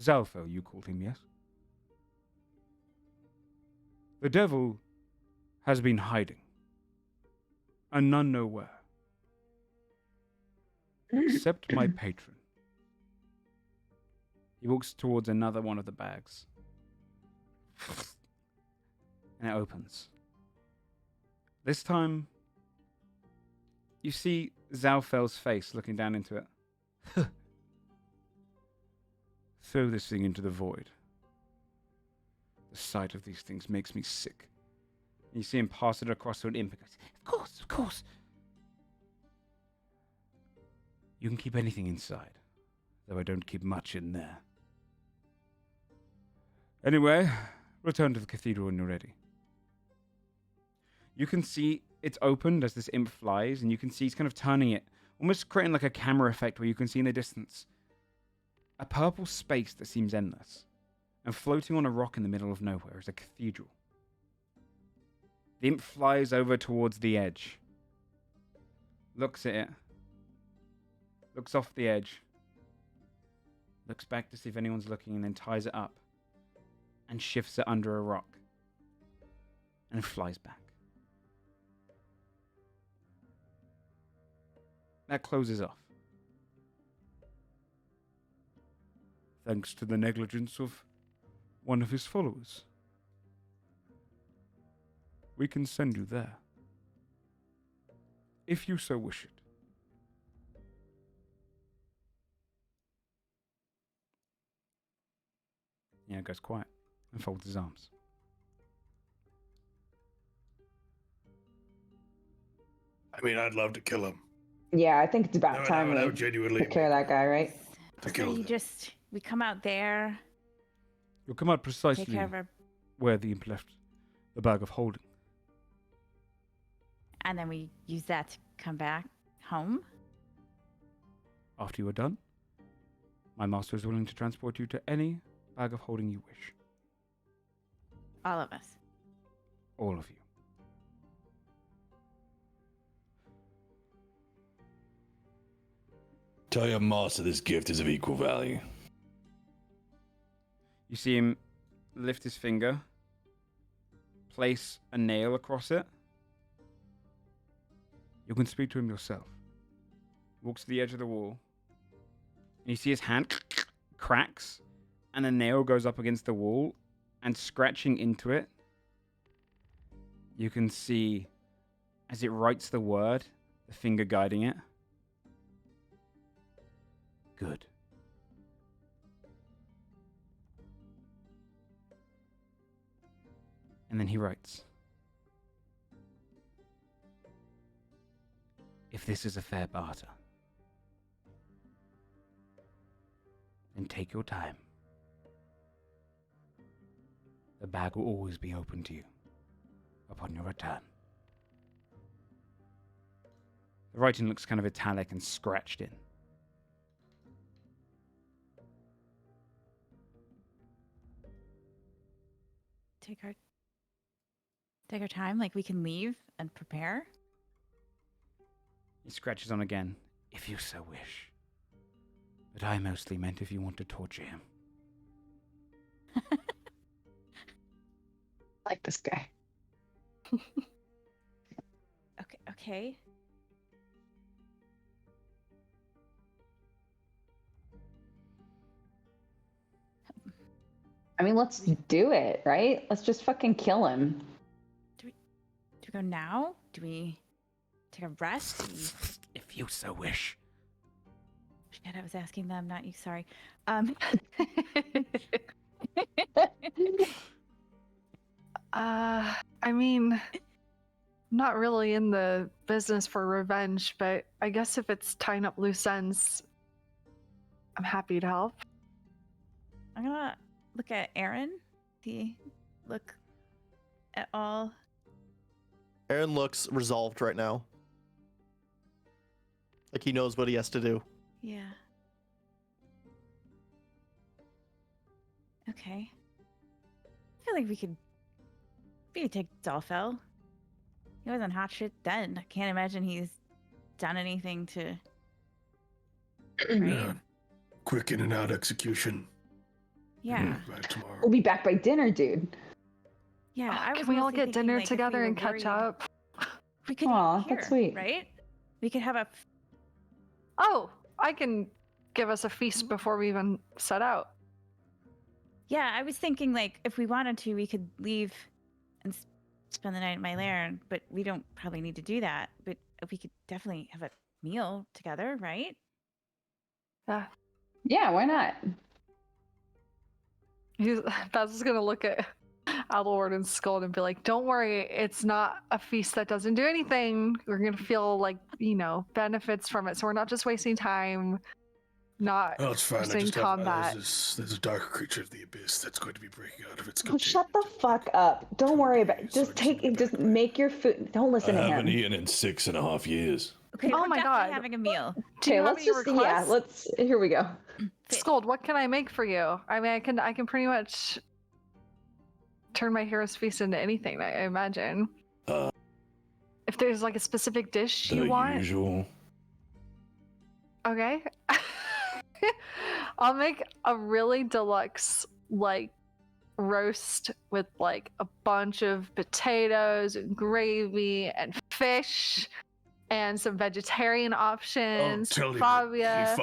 [SPEAKER 1] Zalfo, you called him, yes? The devil has been hiding, and none know where. Except my patron. He walks towards another one of the bags. And it opens. This time, you see Zalfel's face looking down into it. Throw this thing into the void. The sight of these things makes me sick. And you see him pass it across to an imp. Of course. You can keep anything inside, though I don't keep much in there. Anyway, return to the cathedral when you're ready. You can see it's opened as this imp flies, and you can see he's kind of turning it, almost creating like a camera effect where you can see in the distance a purple space that seems endless, and floating on a rock in the middle of nowhere is a cathedral. The imp flies over towards the edge, looks at it, looks off the edge, looks back to see if anyone's looking, and then ties it up and shifts it under a rock and flies back. That closes off. Thanks to the negligence of one of his followers. We can send you there, if you so wish it. Yeah, it goes quiet and folds his arms.
[SPEAKER 5] I mean, I'd love to kill him.
[SPEAKER 3] Yeah, I think it's about time
[SPEAKER 5] I
[SPEAKER 3] we
[SPEAKER 5] would genuinely
[SPEAKER 3] take care of that guy, right?
[SPEAKER 5] to
[SPEAKER 2] So
[SPEAKER 5] kill him.
[SPEAKER 2] we come out there,
[SPEAKER 1] You'll come out
[SPEAKER 2] take
[SPEAKER 1] precisely
[SPEAKER 2] care of our...
[SPEAKER 1] where the imp left the bag of holding.
[SPEAKER 2] and then we use that to come back home.
[SPEAKER 1] After you are done, my master is willing to transport you to any bag of holding you wish.
[SPEAKER 2] All of us.
[SPEAKER 1] All of you.
[SPEAKER 7] Tell your master this gift is of equal value.
[SPEAKER 1] You see him lift his finger, place a nail across it. You can speak to him yourself. Walks to the edge of the wall, and you see his hand cracks, and the nail goes up against the wall, and scratching into it, you can see, as it writes the word, the finger guiding it. Good. And then he writes, if this is a fair barter, then take your time. The bag will always be open to you upon your return. The writing looks kind of italic and scratched in.
[SPEAKER 2] Take our time, like we can leave and prepare.
[SPEAKER 1] He scratches on again, if you so wish. But I mostly meant if you want to torture him.
[SPEAKER 3] I like this guy.
[SPEAKER 2] Okay.
[SPEAKER 3] I mean, let's do it, right? Let's just fucking kill him.
[SPEAKER 2] Do we go now? Do we take a rest? Do we...
[SPEAKER 1] If you so wish.
[SPEAKER 2] Shit, I was asking them, not you. Sorry.
[SPEAKER 4] I mean, I'm not really in the business for revenge, but I guess if it's tying up loose ends, I'm happy to help.
[SPEAKER 2] I'm gonna look at Aaron. Look at all.
[SPEAKER 6] Aaron looks resolved right now. Like he knows what he has to do.
[SPEAKER 2] Yeah. Okay. I feel like we could take Dolfel. He wasn't hot shit then. I can't imagine he's done anything to. Right?
[SPEAKER 5] Quick in and out execution.
[SPEAKER 2] Yeah.
[SPEAKER 5] Back tomorrow.
[SPEAKER 3] We'll be back by dinner, dude.
[SPEAKER 2] Yeah.
[SPEAKER 4] Oh,
[SPEAKER 2] I was
[SPEAKER 4] can we all
[SPEAKER 2] mostly
[SPEAKER 4] get
[SPEAKER 2] thinking,
[SPEAKER 4] dinner
[SPEAKER 2] like, if we
[SPEAKER 4] together
[SPEAKER 2] were
[SPEAKER 4] and catch
[SPEAKER 2] worried,
[SPEAKER 4] up?
[SPEAKER 2] We could
[SPEAKER 3] Aw,
[SPEAKER 2] eat here,
[SPEAKER 3] that's sweet.
[SPEAKER 2] right? We could have a.
[SPEAKER 4] Oh, I can give us a feast before we even set out.
[SPEAKER 2] Yeah, I was thinking like if we wanted to, we could leave and spend the night at my lair, but we don't probably need to do that. But we could definitely have a meal together, right?
[SPEAKER 4] Yeah.
[SPEAKER 3] Yeah, why not?
[SPEAKER 4] Baz is gonna look at Adelward and scold and be like, "Don't worry, it's not a feast that doesn't do anything. We're gonna feel like benefits from it. So we're not just wasting time. Not
[SPEAKER 5] Oh, it's fine. I
[SPEAKER 4] pursuing
[SPEAKER 5] just
[SPEAKER 4] combat."
[SPEAKER 5] there's a dark creature of the abyss that's going to be breaking out of its
[SPEAKER 3] Oh,
[SPEAKER 5] containment.
[SPEAKER 3] shut the fuck up. Don't worry about it.
[SPEAKER 5] So
[SPEAKER 3] Just take it.
[SPEAKER 5] need
[SPEAKER 3] Just
[SPEAKER 5] back.
[SPEAKER 3] make your food. Don't listen
[SPEAKER 7] I
[SPEAKER 3] to
[SPEAKER 7] haven't
[SPEAKER 3] him.
[SPEAKER 7] eaten in 6.5 years.
[SPEAKER 2] Okay,
[SPEAKER 4] Oh
[SPEAKER 2] we're
[SPEAKER 4] my
[SPEAKER 2] definitely
[SPEAKER 4] God.
[SPEAKER 2] having a meal.
[SPEAKER 4] Do you
[SPEAKER 3] Okay,
[SPEAKER 4] have
[SPEAKER 3] let's
[SPEAKER 4] any
[SPEAKER 3] just
[SPEAKER 4] requests?
[SPEAKER 3] here we go.
[SPEAKER 4] Scold, what can I make for you? I mean, I can pretty much turn my hero's feast into anything, I imagine.
[SPEAKER 7] Uh,
[SPEAKER 4] If there's like a specific dish
[SPEAKER 7] The
[SPEAKER 4] you want,
[SPEAKER 7] usual.
[SPEAKER 4] okay. I'll make a really deluxe like roast with like a bunch of potatoes and gravy and fish and some vegetarian
[SPEAKER 5] Oh,
[SPEAKER 4] options.
[SPEAKER 5] tell him
[SPEAKER 4] Fabia.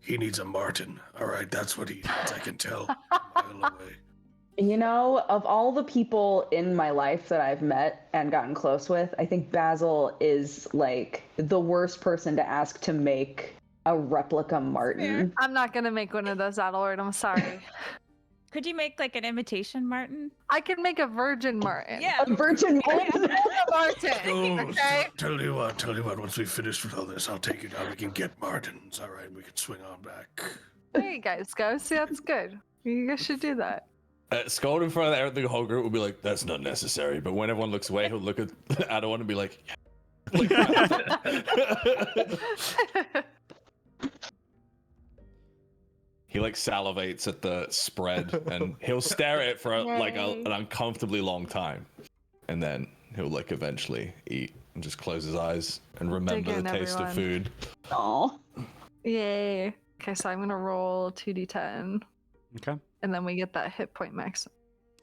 [SPEAKER 5] he needs a marten. All right, that's what he needs. I can tell. A mile away.
[SPEAKER 3] You know, of all the people in my life that I've met and gotten close with, I think Basil is like the worst person to ask to make a replica Martin.
[SPEAKER 4] I'm not gonna make one of those, Adelord. I'm sorry.
[SPEAKER 2] Could you make like an imitation Martin?
[SPEAKER 4] I can make a virgin Martin.
[SPEAKER 2] Yeah.
[SPEAKER 3] A virgin Martin.
[SPEAKER 4] Martin.
[SPEAKER 5] Oh,
[SPEAKER 4] Okay.
[SPEAKER 5] tell you what. Once we've finished with all this, I'll take you down. We can get martens. All right, we can swing on back.
[SPEAKER 4] There you guys go. See, that's good. You guys should do that.
[SPEAKER 7] Scold in front of the whole group will be like, that's not necessary. But when everyone looks away, he'll look at Adawan and be like, He like salivates at the spread, and he'll stare at it for an uncomfortably long time, and then he'll like eventually eat and just close his eyes and remember the
[SPEAKER 4] in,
[SPEAKER 7] taste of food.
[SPEAKER 3] Oh.
[SPEAKER 4] Yay. Okay, so I'm gonna roll 2d10,
[SPEAKER 1] Okay.
[SPEAKER 4] and then we get that hit point max.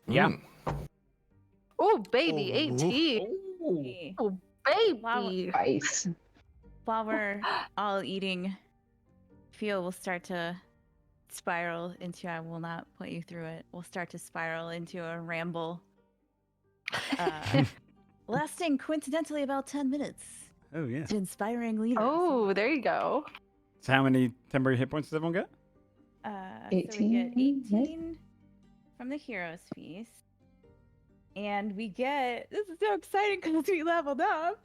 [SPEAKER 1] Yeah.
[SPEAKER 4] Oh, baby,
[SPEAKER 6] Oh.
[SPEAKER 4] 18.
[SPEAKER 2] Hey,
[SPEAKER 4] Oh,
[SPEAKER 2] Wow.
[SPEAKER 4] baby.
[SPEAKER 3] Ice.
[SPEAKER 2] while we're all eating, Fio will start to spiral into, I will not put you through it, we'll start to spiral into a ramble. Lasting coincidentally about 10 minutes.
[SPEAKER 1] Oh, yeah.
[SPEAKER 2] Inspiring leaders.
[SPEAKER 4] Oh, there you go.
[SPEAKER 1] So how many temporary hit points does everyone get?
[SPEAKER 2] So we get
[SPEAKER 3] 18, right?
[SPEAKER 2] 18 from the hero's feast. And we get, this is so exciting because we leveled up.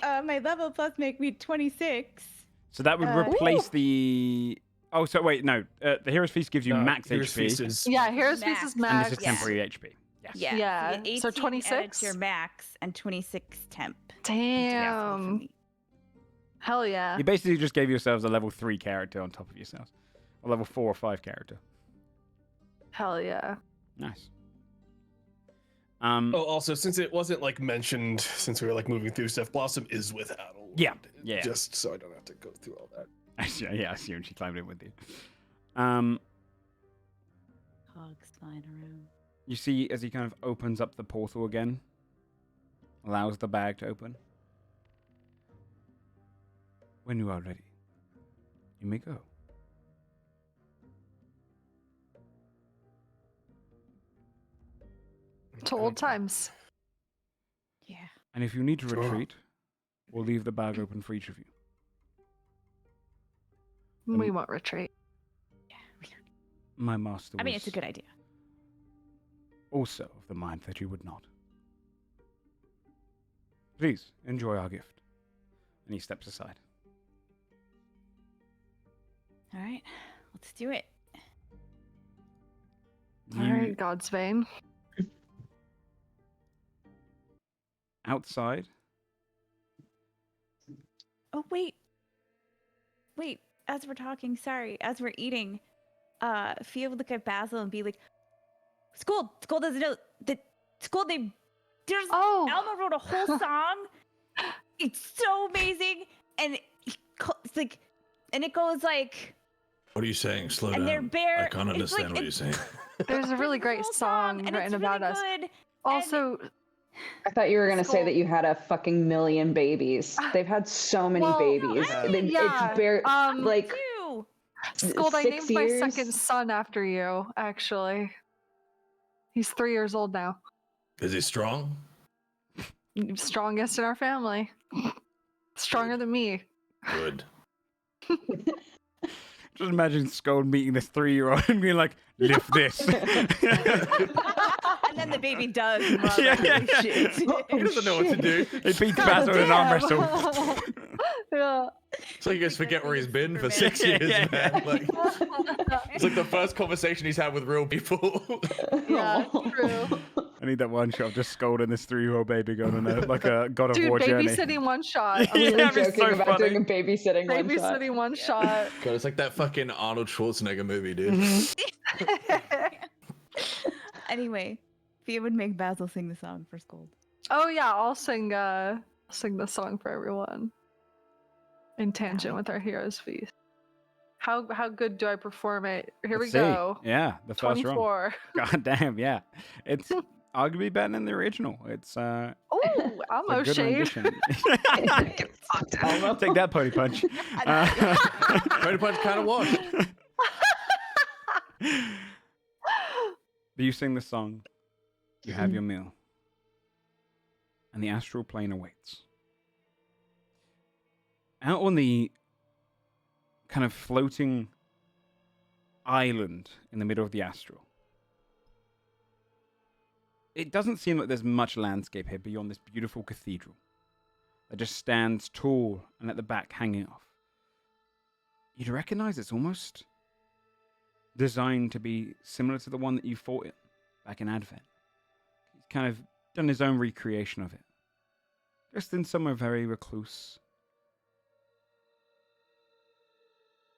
[SPEAKER 2] My level plus make me 26.
[SPEAKER 1] So that would replace the... Oh, so wait, no. The Hero's Feast gives you max
[SPEAKER 5] Hero's
[SPEAKER 1] HP.
[SPEAKER 5] Feast is-
[SPEAKER 4] Yeah, Hero's Feast
[SPEAKER 2] Max.
[SPEAKER 4] is max.
[SPEAKER 1] And this is
[SPEAKER 2] Yeah.
[SPEAKER 1] temporary HP. Yes.
[SPEAKER 2] Yeah.
[SPEAKER 4] Yeah,
[SPEAKER 2] You get
[SPEAKER 4] so
[SPEAKER 2] 18 added
[SPEAKER 4] 26?
[SPEAKER 2] to your max and 26 temp.
[SPEAKER 4] Damn. Hell yeah.
[SPEAKER 1] You basically just gave yourselves a level 3 character on top of yourselves. A level 4 or 5 character.
[SPEAKER 4] Hell yeah.
[SPEAKER 1] Nice.
[SPEAKER 5] Oh, also, since it wasn't like mentioned, since we were like moving through stuff, Blossom is with Adel.
[SPEAKER 1] Yeah, yeah.
[SPEAKER 5] Just so I don't have to go through all that.
[SPEAKER 1] Yeah, I assume she climbed in with you.
[SPEAKER 2] Hogs flying around.
[SPEAKER 1] You see as he kind of opens up the portal again, allows the bag to open. When you are ready, you may go.
[SPEAKER 4] To old times.
[SPEAKER 2] Yeah.
[SPEAKER 1] And if you need to
[SPEAKER 5] Sure.
[SPEAKER 1] retreat, we'll leave the bag open for each of you.
[SPEAKER 4] We won't retreat.
[SPEAKER 1] My master was
[SPEAKER 2] I mean, it's a good idea.
[SPEAKER 1] also of the mind that you would not. Please, enjoy our gift. And he steps aside.
[SPEAKER 2] All right, let's do it.
[SPEAKER 4] All right, Godsbane.
[SPEAKER 1] Outside,
[SPEAKER 2] Oh, wait. As we're talking, sorry, as we're eating, Fia would look at Basil and be like, School doesn't know that school they there's
[SPEAKER 4] Oh.
[SPEAKER 2] Alma wrote a whole song. It's so amazing. And it's like, and it goes like,
[SPEAKER 8] What are you saying? Slow
[SPEAKER 2] and they're
[SPEAKER 8] down.
[SPEAKER 2] bare.
[SPEAKER 8] I can't
[SPEAKER 2] it's
[SPEAKER 8] understand
[SPEAKER 2] like,
[SPEAKER 8] what you're saying.
[SPEAKER 4] There's a really
[SPEAKER 2] there's
[SPEAKER 4] great
[SPEAKER 2] whole
[SPEAKER 4] song
[SPEAKER 2] and
[SPEAKER 4] written
[SPEAKER 2] it's
[SPEAKER 4] about
[SPEAKER 2] really
[SPEAKER 4] us.
[SPEAKER 2] good.
[SPEAKER 4] Also,
[SPEAKER 3] I thought you were gonna say
[SPEAKER 4] Skull-
[SPEAKER 3] that you had a fucking million babies. They've had so many
[SPEAKER 4] Well,
[SPEAKER 3] babies.
[SPEAKER 1] I
[SPEAKER 3] They-
[SPEAKER 4] yeah,
[SPEAKER 3] It's bare, like
[SPEAKER 2] Two.
[SPEAKER 4] Scold, I
[SPEAKER 3] 6
[SPEAKER 4] named my
[SPEAKER 3] years?
[SPEAKER 4] second son after you, actually. He's 3 years old now.
[SPEAKER 8] Is he strong?
[SPEAKER 4] Strongest in our family. Stronger than me.
[SPEAKER 8] Good.
[SPEAKER 1] just imagine Skull meeting this 3-year-old and being like, lift this.
[SPEAKER 2] And then the baby does. and we're all
[SPEAKER 1] Yeah,
[SPEAKER 2] like,
[SPEAKER 1] yeah,
[SPEAKER 2] "Holy
[SPEAKER 1] yeah.
[SPEAKER 2] shit."
[SPEAKER 1] He doesn't know what to do. He beats Basil in an arm wrestle.
[SPEAKER 4] Yeah.
[SPEAKER 7] So you guys forget where he's been for
[SPEAKER 2] Superman.
[SPEAKER 7] 6 years,
[SPEAKER 1] Yeah, yeah.
[SPEAKER 7] man. Like, it's like the first conversation he's had with real people.
[SPEAKER 4] Yeah, true.
[SPEAKER 1] I need that one shot of just Skull and this 3-year-old baby going on a, like a God of
[SPEAKER 4] Dude,
[SPEAKER 1] War journey.
[SPEAKER 4] babysitting one shot.
[SPEAKER 3] We
[SPEAKER 1] Yeah,
[SPEAKER 3] were
[SPEAKER 1] it'd be
[SPEAKER 3] joking
[SPEAKER 1] so
[SPEAKER 3] about
[SPEAKER 1] funny.
[SPEAKER 3] doing a babysitting one shot.
[SPEAKER 4] Babysitting one shot.
[SPEAKER 7] God, it's like that fucking Arnold Schwarzenegger movie, dude.
[SPEAKER 2] Anyway, Fia would make Basil sing the song for Scold.
[SPEAKER 4] Oh yeah, I'll sing the song for everyone. In tangent with our hero's feast. How good do I perform it? Here
[SPEAKER 1] Let's
[SPEAKER 4] we
[SPEAKER 1] see.
[SPEAKER 4] go.
[SPEAKER 1] Yeah, the first run.
[SPEAKER 4] 24.
[SPEAKER 1] God damn, yeah. It's arguably better than the original. It's
[SPEAKER 4] Oh,
[SPEAKER 1] a
[SPEAKER 4] almost
[SPEAKER 1] good
[SPEAKER 4] shade.
[SPEAKER 1] rendition.
[SPEAKER 3] Get fucked, Alma.
[SPEAKER 1] Take that, Pony Punch.
[SPEAKER 7] Pony Punch kind of washed.
[SPEAKER 1] But you sing the song, you have your meal, and the astral plane awaits. Out on the kind of floating island in the middle of the astral, it doesn't seem like there's much landscape here beyond this beautiful cathedral that just stands tall and at the back hanging off. You'd recognize it's almost designed to be similar to the one that you fought in back in Advent. He's kind of done his own recreation of it. Just in somewhere very recluse.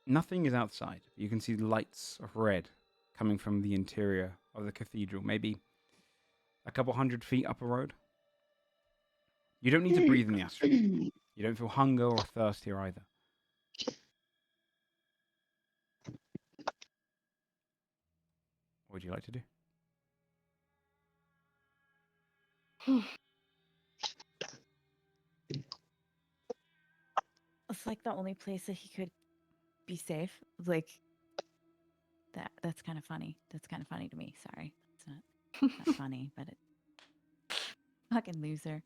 [SPEAKER 1] Nothing is outside. You can see lights of red coming from the interior of the cathedral, maybe a couple 100 feet up a road. You don't need to breathe in the astral. You don't feel hunger or thirst here either. What would you like to do?
[SPEAKER 2] It's like the only place that he could be safe. Like that's kind of funny. That's kind of funny to me. Sorry. It's not funny, but it fucking loser.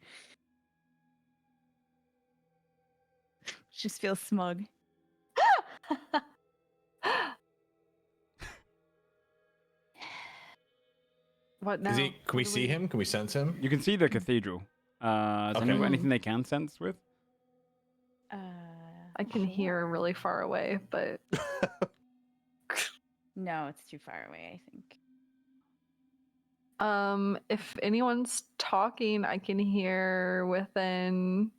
[SPEAKER 2] Just feels smug.
[SPEAKER 4] What now?
[SPEAKER 7] Is he? Can we
[SPEAKER 4] What do
[SPEAKER 7] see him? Can we sense him?
[SPEAKER 1] You can see the cathedral. Is
[SPEAKER 7] Okay.
[SPEAKER 1] anything they can sense with?
[SPEAKER 4] I can hear really far away, but
[SPEAKER 2] No, it's too far away, I think.
[SPEAKER 4] if anyone's talking, I can hear within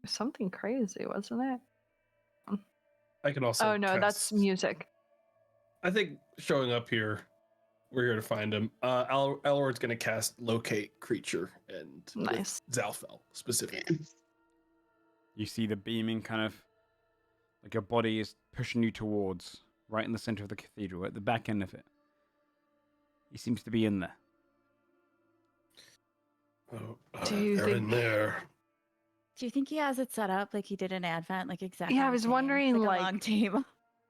[SPEAKER 4] something crazy, wasn't it?
[SPEAKER 5] I can also.
[SPEAKER 4] Oh no, that's
[SPEAKER 5] cast-
[SPEAKER 4] music.
[SPEAKER 5] I think showing up here, we're here to find him. Elrod's gonna cast locate creature and with
[SPEAKER 4] Nice.
[SPEAKER 5] Zalfel specifically.
[SPEAKER 1] You see the beaming kind of like your body is pushing you towards right in the center of the cathedral, at the back end of it. He seems to be in there.
[SPEAKER 5] Oh,
[SPEAKER 4] Do you
[SPEAKER 5] they're in
[SPEAKER 4] think-
[SPEAKER 5] there.
[SPEAKER 2] Do you think he has it set up like he did in Advent, like exactly?
[SPEAKER 4] Yeah, I
[SPEAKER 2] the
[SPEAKER 4] was
[SPEAKER 2] same?
[SPEAKER 4] wondering,
[SPEAKER 2] like
[SPEAKER 4] like-
[SPEAKER 2] a long table.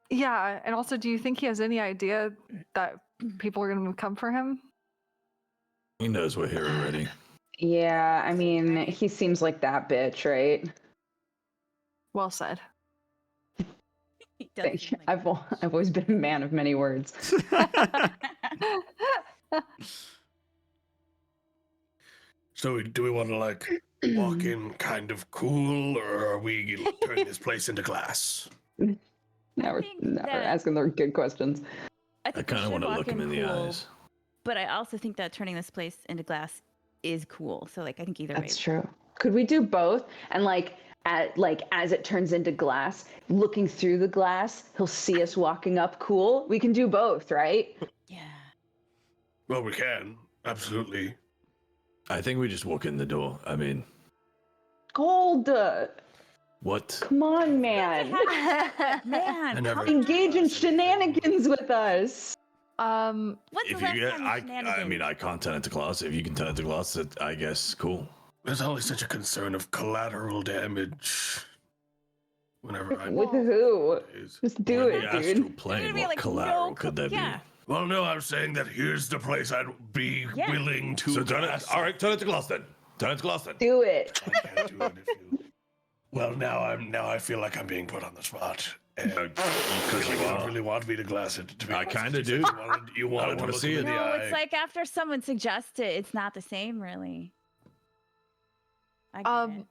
[SPEAKER 4] Yeah, and also, do you think he has any idea that people are going to come for him?
[SPEAKER 8] He knows we're here already.
[SPEAKER 3] Yeah, I mean, he seems like that bitch, right?
[SPEAKER 4] Well said.
[SPEAKER 2] He does
[SPEAKER 3] Thank
[SPEAKER 2] seem
[SPEAKER 3] you.
[SPEAKER 2] like
[SPEAKER 3] I've always been a man of many words.
[SPEAKER 5] So do we want to like walk in kind of cool, or are we turning this place into glass?
[SPEAKER 3] Now we're
[SPEAKER 2] think
[SPEAKER 3] now we're
[SPEAKER 2] that-
[SPEAKER 3] asking the good questions.
[SPEAKER 8] I
[SPEAKER 2] think we
[SPEAKER 8] kind of
[SPEAKER 2] should
[SPEAKER 8] want to
[SPEAKER 2] walk
[SPEAKER 8] look him in the
[SPEAKER 2] cool,
[SPEAKER 8] eyes.
[SPEAKER 2] But I also think that turning this place into glass is cool. So like I think either
[SPEAKER 3] That's
[SPEAKER 2] way.
[SPEAKER 3] true. Could we do both? And as it turns into glass, looking through the glass, he'll see us walking up cool. We can do both, right?
[SPEAKER 2] Yeah.
[SPEAKER 5] Well, we can absolutely.
[SPEAKER 8] I think we just walk in the door. I mean,
[SPEAKER 3] Gold.
[SPEAKER 8] what?
[SPEAKER 3] Come on, man.
[SPEAKER 2] Man,
[SPEAKER 5] never-
[SPEAKER 2] come on.
[SPEAKER 3] Engage in shenanigans with us.
[SPEAKER 2] When's
[SPEAKER 8] If
[SPEAKER 2] the
[SPEAKER 8] you
[SPEAKER 2] last
[SPEAKER 8] get,
[SPEAKER 2] time
[SPEAKER 8] I
[SPEAKER 2] shenanigans?
[SPEAKER 8] mean, I can't turn it to glass. If you can turn it to glass, I guess cool.
[SPEAKER 5] There's always such a concern of collateral damage. Whenever I'm
[SPEAKER 3] With who?
[SPEAKER 5] days.
[SPEAKER 3] Just do
[SPEAKER 8] We're in
[SPEAKER 3] it,
[SPEAKER 8] the astral
[SPEAKER 3] dude.
[SPEAKER 8] plane.
[SPEAKER 2] There'd be,
[SPEAKER 8] What
[SPEAKER 2] like,
[SPEAKER 8] collateral
[SPEAKER 2] no
[SPEAKER 8] could there
[SPEAKER 2] yeah.
[SPEAKER 8] be?
[SPEAKER 5] Well, no, I'm saying that here's the place I'd be
[SPEAKER 2] Yeah.
[SPEAKER 5] willing to.
[SPEAKER 8] So turn
[SPEAKER 5] glass.
[SPEAKER 8] it. All right, turn it to glass then. Turn it to glass then.
[SPEAKER 3] Do it.
[SPEAKER 5] I can't do it if you. Well, now I feel like I'm being put on the spot. Because you don't really want me to glass it. To be
[SPEAKER 8] I
[SPEAKER 5] honest.
[SPEAKER 8] kinda
[SPEAKER 5] You
[SPEAKER 8] do.
[SPEAKER 5] said You wanted to
[SPEAKER 8] wanna
[SPEAKER 5] look
[SPEAKER 8] see
[SPEAKER 5] him in
[SPEAKER 8] it.
[SPEAKER 5] the
[SPEAKER 2] No,
[SPEAKER 5] eye.
[SPEAKER 2] it's like after someone suggests it, it's not the same, really. I get it.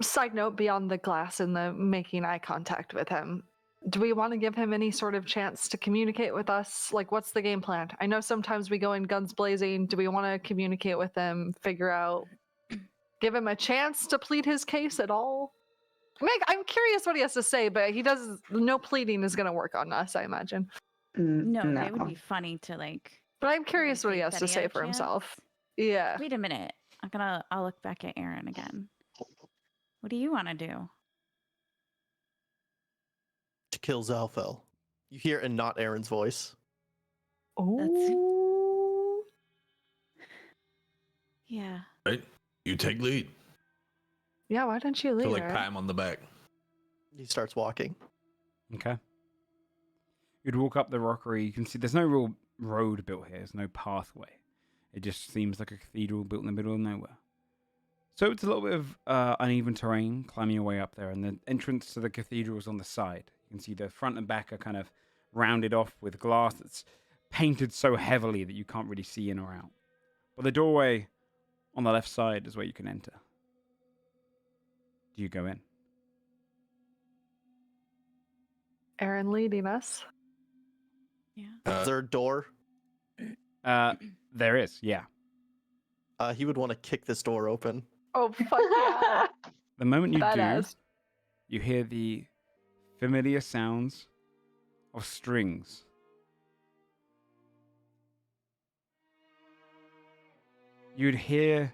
[SPEAKER 4] Side note, beyond the glass and the making eye contact with him, do we want to give him any sort of chance to communicate with us? Like, what's the game plan? I know sometimes we go in guns blazing. Do we want to communicate with him, figure out, give him a chance to plead his case at all? I mean, I'm curious what he has to say, but he does. No pleading is going to work on us, I imagine.
[SPEAKER 2] No, it would be funny to like.
[SPEAKER 4] But I'm curious what he
[SPEAKER 2] think
[SPEAKER 4] has
[SPEAKER 2] that
[SPEAKER 4] to
[SPEAKER 2] had
[SPEAKER 4] say
[SPEAKER 2] a
[SPEAKER 4] for
[SPEAKER 2] chance.
[SPEAKER 4] himself. Yeah.
[SPEAKER 2] Wait a minute. I'll look back at Aaron again. What do you want to do?
[SPEAKER 6] To kill Zalfel. You hear it in not Aaron's voice.
[SPEAKER 4] Oh.
[SPEAKER 2] Yeah.
[SPEAKER 8] Right? You take lead.
[SPEAKER 4] Yeah, why don't you lead
[SPEAKER 7] To like
[SPEAKER 4] her?
[SPEAKER 7] pat him on the back.
[SPEAKER 6] He starts walking.
[SPEAKER 1] Okay. You'd walk up the rockery. You can see there's no real road built here. There's no pathway. It just seems like a cathedral built in the middle of nowhere. So it's a little bit of uneven terrain, climbing your way up there, and the entrance to the cathedral is on the side. You can see the front and back are kind of rounded off with glass that's painted so heavily that you can't really see in or out. But the doorway on the left side is where you can enter. Do you go in?
[SPEAKER 4] Aaron leading us.
[SPEAKER 2] Yeah.
[SPEAKER 6] Is there a door?
[SPEAKER 1] There is, yeah.
[SPEAKER 6] he would want to kick this door open.
[SPEAKER 4] Oh, fuck yeah.
[SPEAKER 1] The moment you do,
[SPEAKER 4] Badass.
[SPEAKER 1] you hear the familiar sounds of strings. You'd hear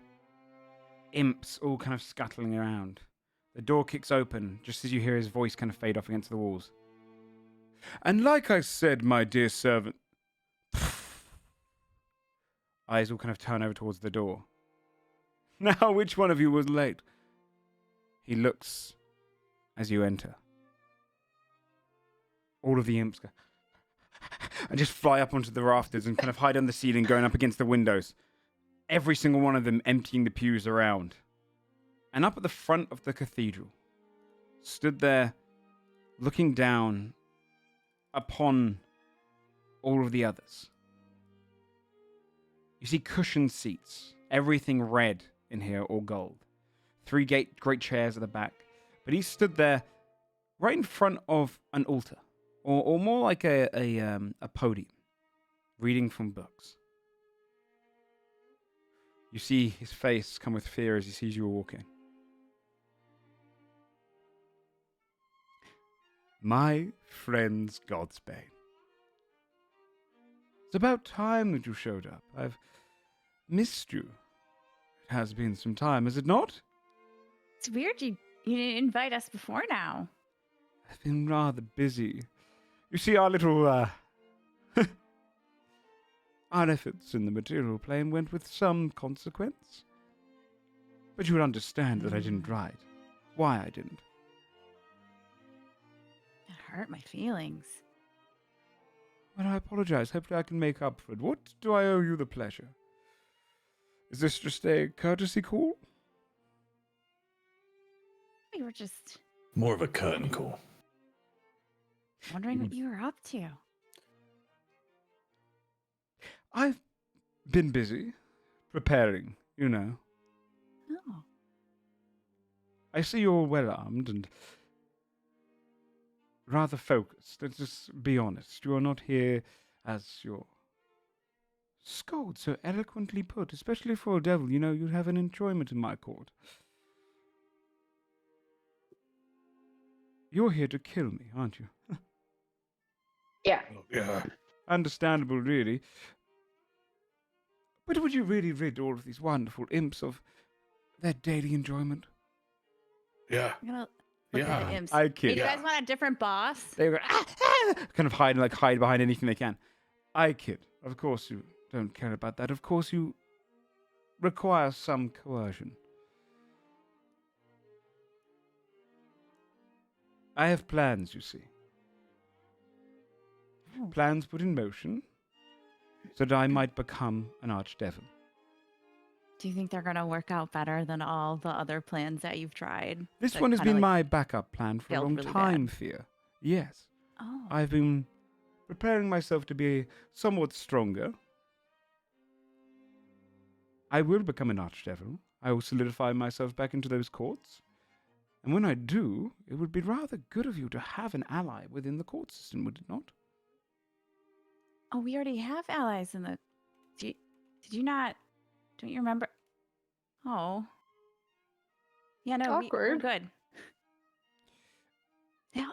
[SPEAKER 1] imps all kind of scuttling around. The door kicks open just as you hear his voice kind of fade off against the walls. And like I said, my dear servant... Eyes all kind of turn over towards the door. Now, which one of you was late? He looks as you enter. All of the imps go and just fly up onto the rafters and kind of hide on the ceiling, going up against the windows. Every single one of them emptying the pews around. And up at the front of the cathedral, stood there, looking down upon all of the others. You see cushioned seats, everything red in here, or gold. 3 great chairs at the back. But he stood there right in front of an altar, or more like a podium, reading from books. You see his face come with fear as he sees you walk in. My friends Godsbane. It's about time that you showed up. I've missed you. It has been some time, is it not?
[SPEAKER 2] It's weird you didn't invite us before now.
[SPEAKER 1] I've been rather busy. You see, our little, our efforts in the material plane went with some consequence. But you would understand that I didn't write. Why I didn't.
[SPEAKER 2] It hurt my feelings.
[SPEAKER 1] Well, I apologize. Hopefully I can make up for it. What do I owe you the pleasure? Is this just a courtesy call?
[SPEAKER 2] We were just
[SPEAKER 8] More of a curtain call.
[SPEAKER 2] wondering what you were up to.
[SPEAKER 1] I've been busy preparing, you know.
[SPEAKER 2] Oh.
[SPEAKER 1] I see you're well armed and rather focused. Let's just be honest. You are not here as your scold so eloquently put, especially for a devil. You know, you'd have an enjoyment in my court. You're here to kill me, aren't you?
[SPEAKER 3] Yeah.
[SPEAKER 5] Yeah.
[SPEAKER 1] Understandable, really. But would you really rid all of these wonderful imps of their daily enjoyment?
[SPEAKER 5] Yeah.
[SPEAKER 2] I'm gonna look at the
[SPEAKER 5] Yeah.
[SPEAKER 2] imps.
[SPEAKER 1] I
[SPEAKER 2] Hey,
[SPEAKER 1] kid.
[SPEAKER 2] you guys want a different boss?
[SPEAKER 1] They were kind of hide behind anything they can. I kid. Of course you don't care about that. Of course you require some coercion. I have plans, you see.
[SPEAKER 2] Oh.
[SPEAKER 1] Plans put in motion so that I might become an archdevil.
[SPEAKER 2] Do you think they're gonna work out better than all the other plans that you've tried?
[SPEAKER 1] This
[SPEAKER 2] that
[SPEAKER 1] one has
[SPEAKER 2] kinda,
[SPEAKER 1] been
[SPEAKER 2] like,
[SPEAKER 1] my backup plan for a
[SPEAKER 2] failed
[SPEAKER 1] long
[SPEAKER 2] really
[SPEAKER 1] time,
[SPEAKER 2] bad?
[SPEAKER 1] Fear. Yes.
[SPEAKER 2] Oh.
[SPEAKER 1] I've been preparing myself to be somewhat stronger. I will become an archdevil. I will solidify myself back into those courts. And when I do, it would be rather good of you to have an ally within the court system, would it not?
[SPEAKER 2] Oh, we already have allies in the. Did you not? Don't you remember? Oh. Yeah, no, we're
[SPEAKER 4] Awkward.
[SPEAKER 2] good. Yeah,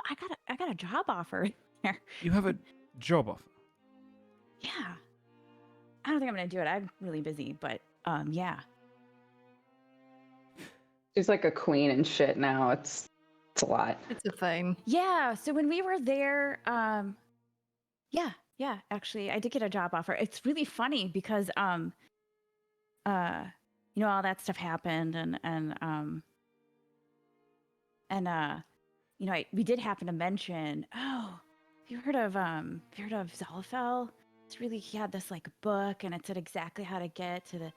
[SPEAKER 2] I got a job offer here.
[SPEAKER 1] You have a job offer.
[SPEAKER 2] Yeah. I don't think I'm gonna do it. I'm really busy, but yeah.
[SPEAKER 3] She's like a queen and shit now. It's a lot.
[SPEAKER 4] It's a thing.
[SPEAKER 2] Yeah. So when we were there, yeah, actually, I did get a job offer. It's really funny because you know, all that stuff happened, and you know, we did happen to mention. Oh, have you heard of Zalafel? It's really, he had this like book, and it said exactly how to get to the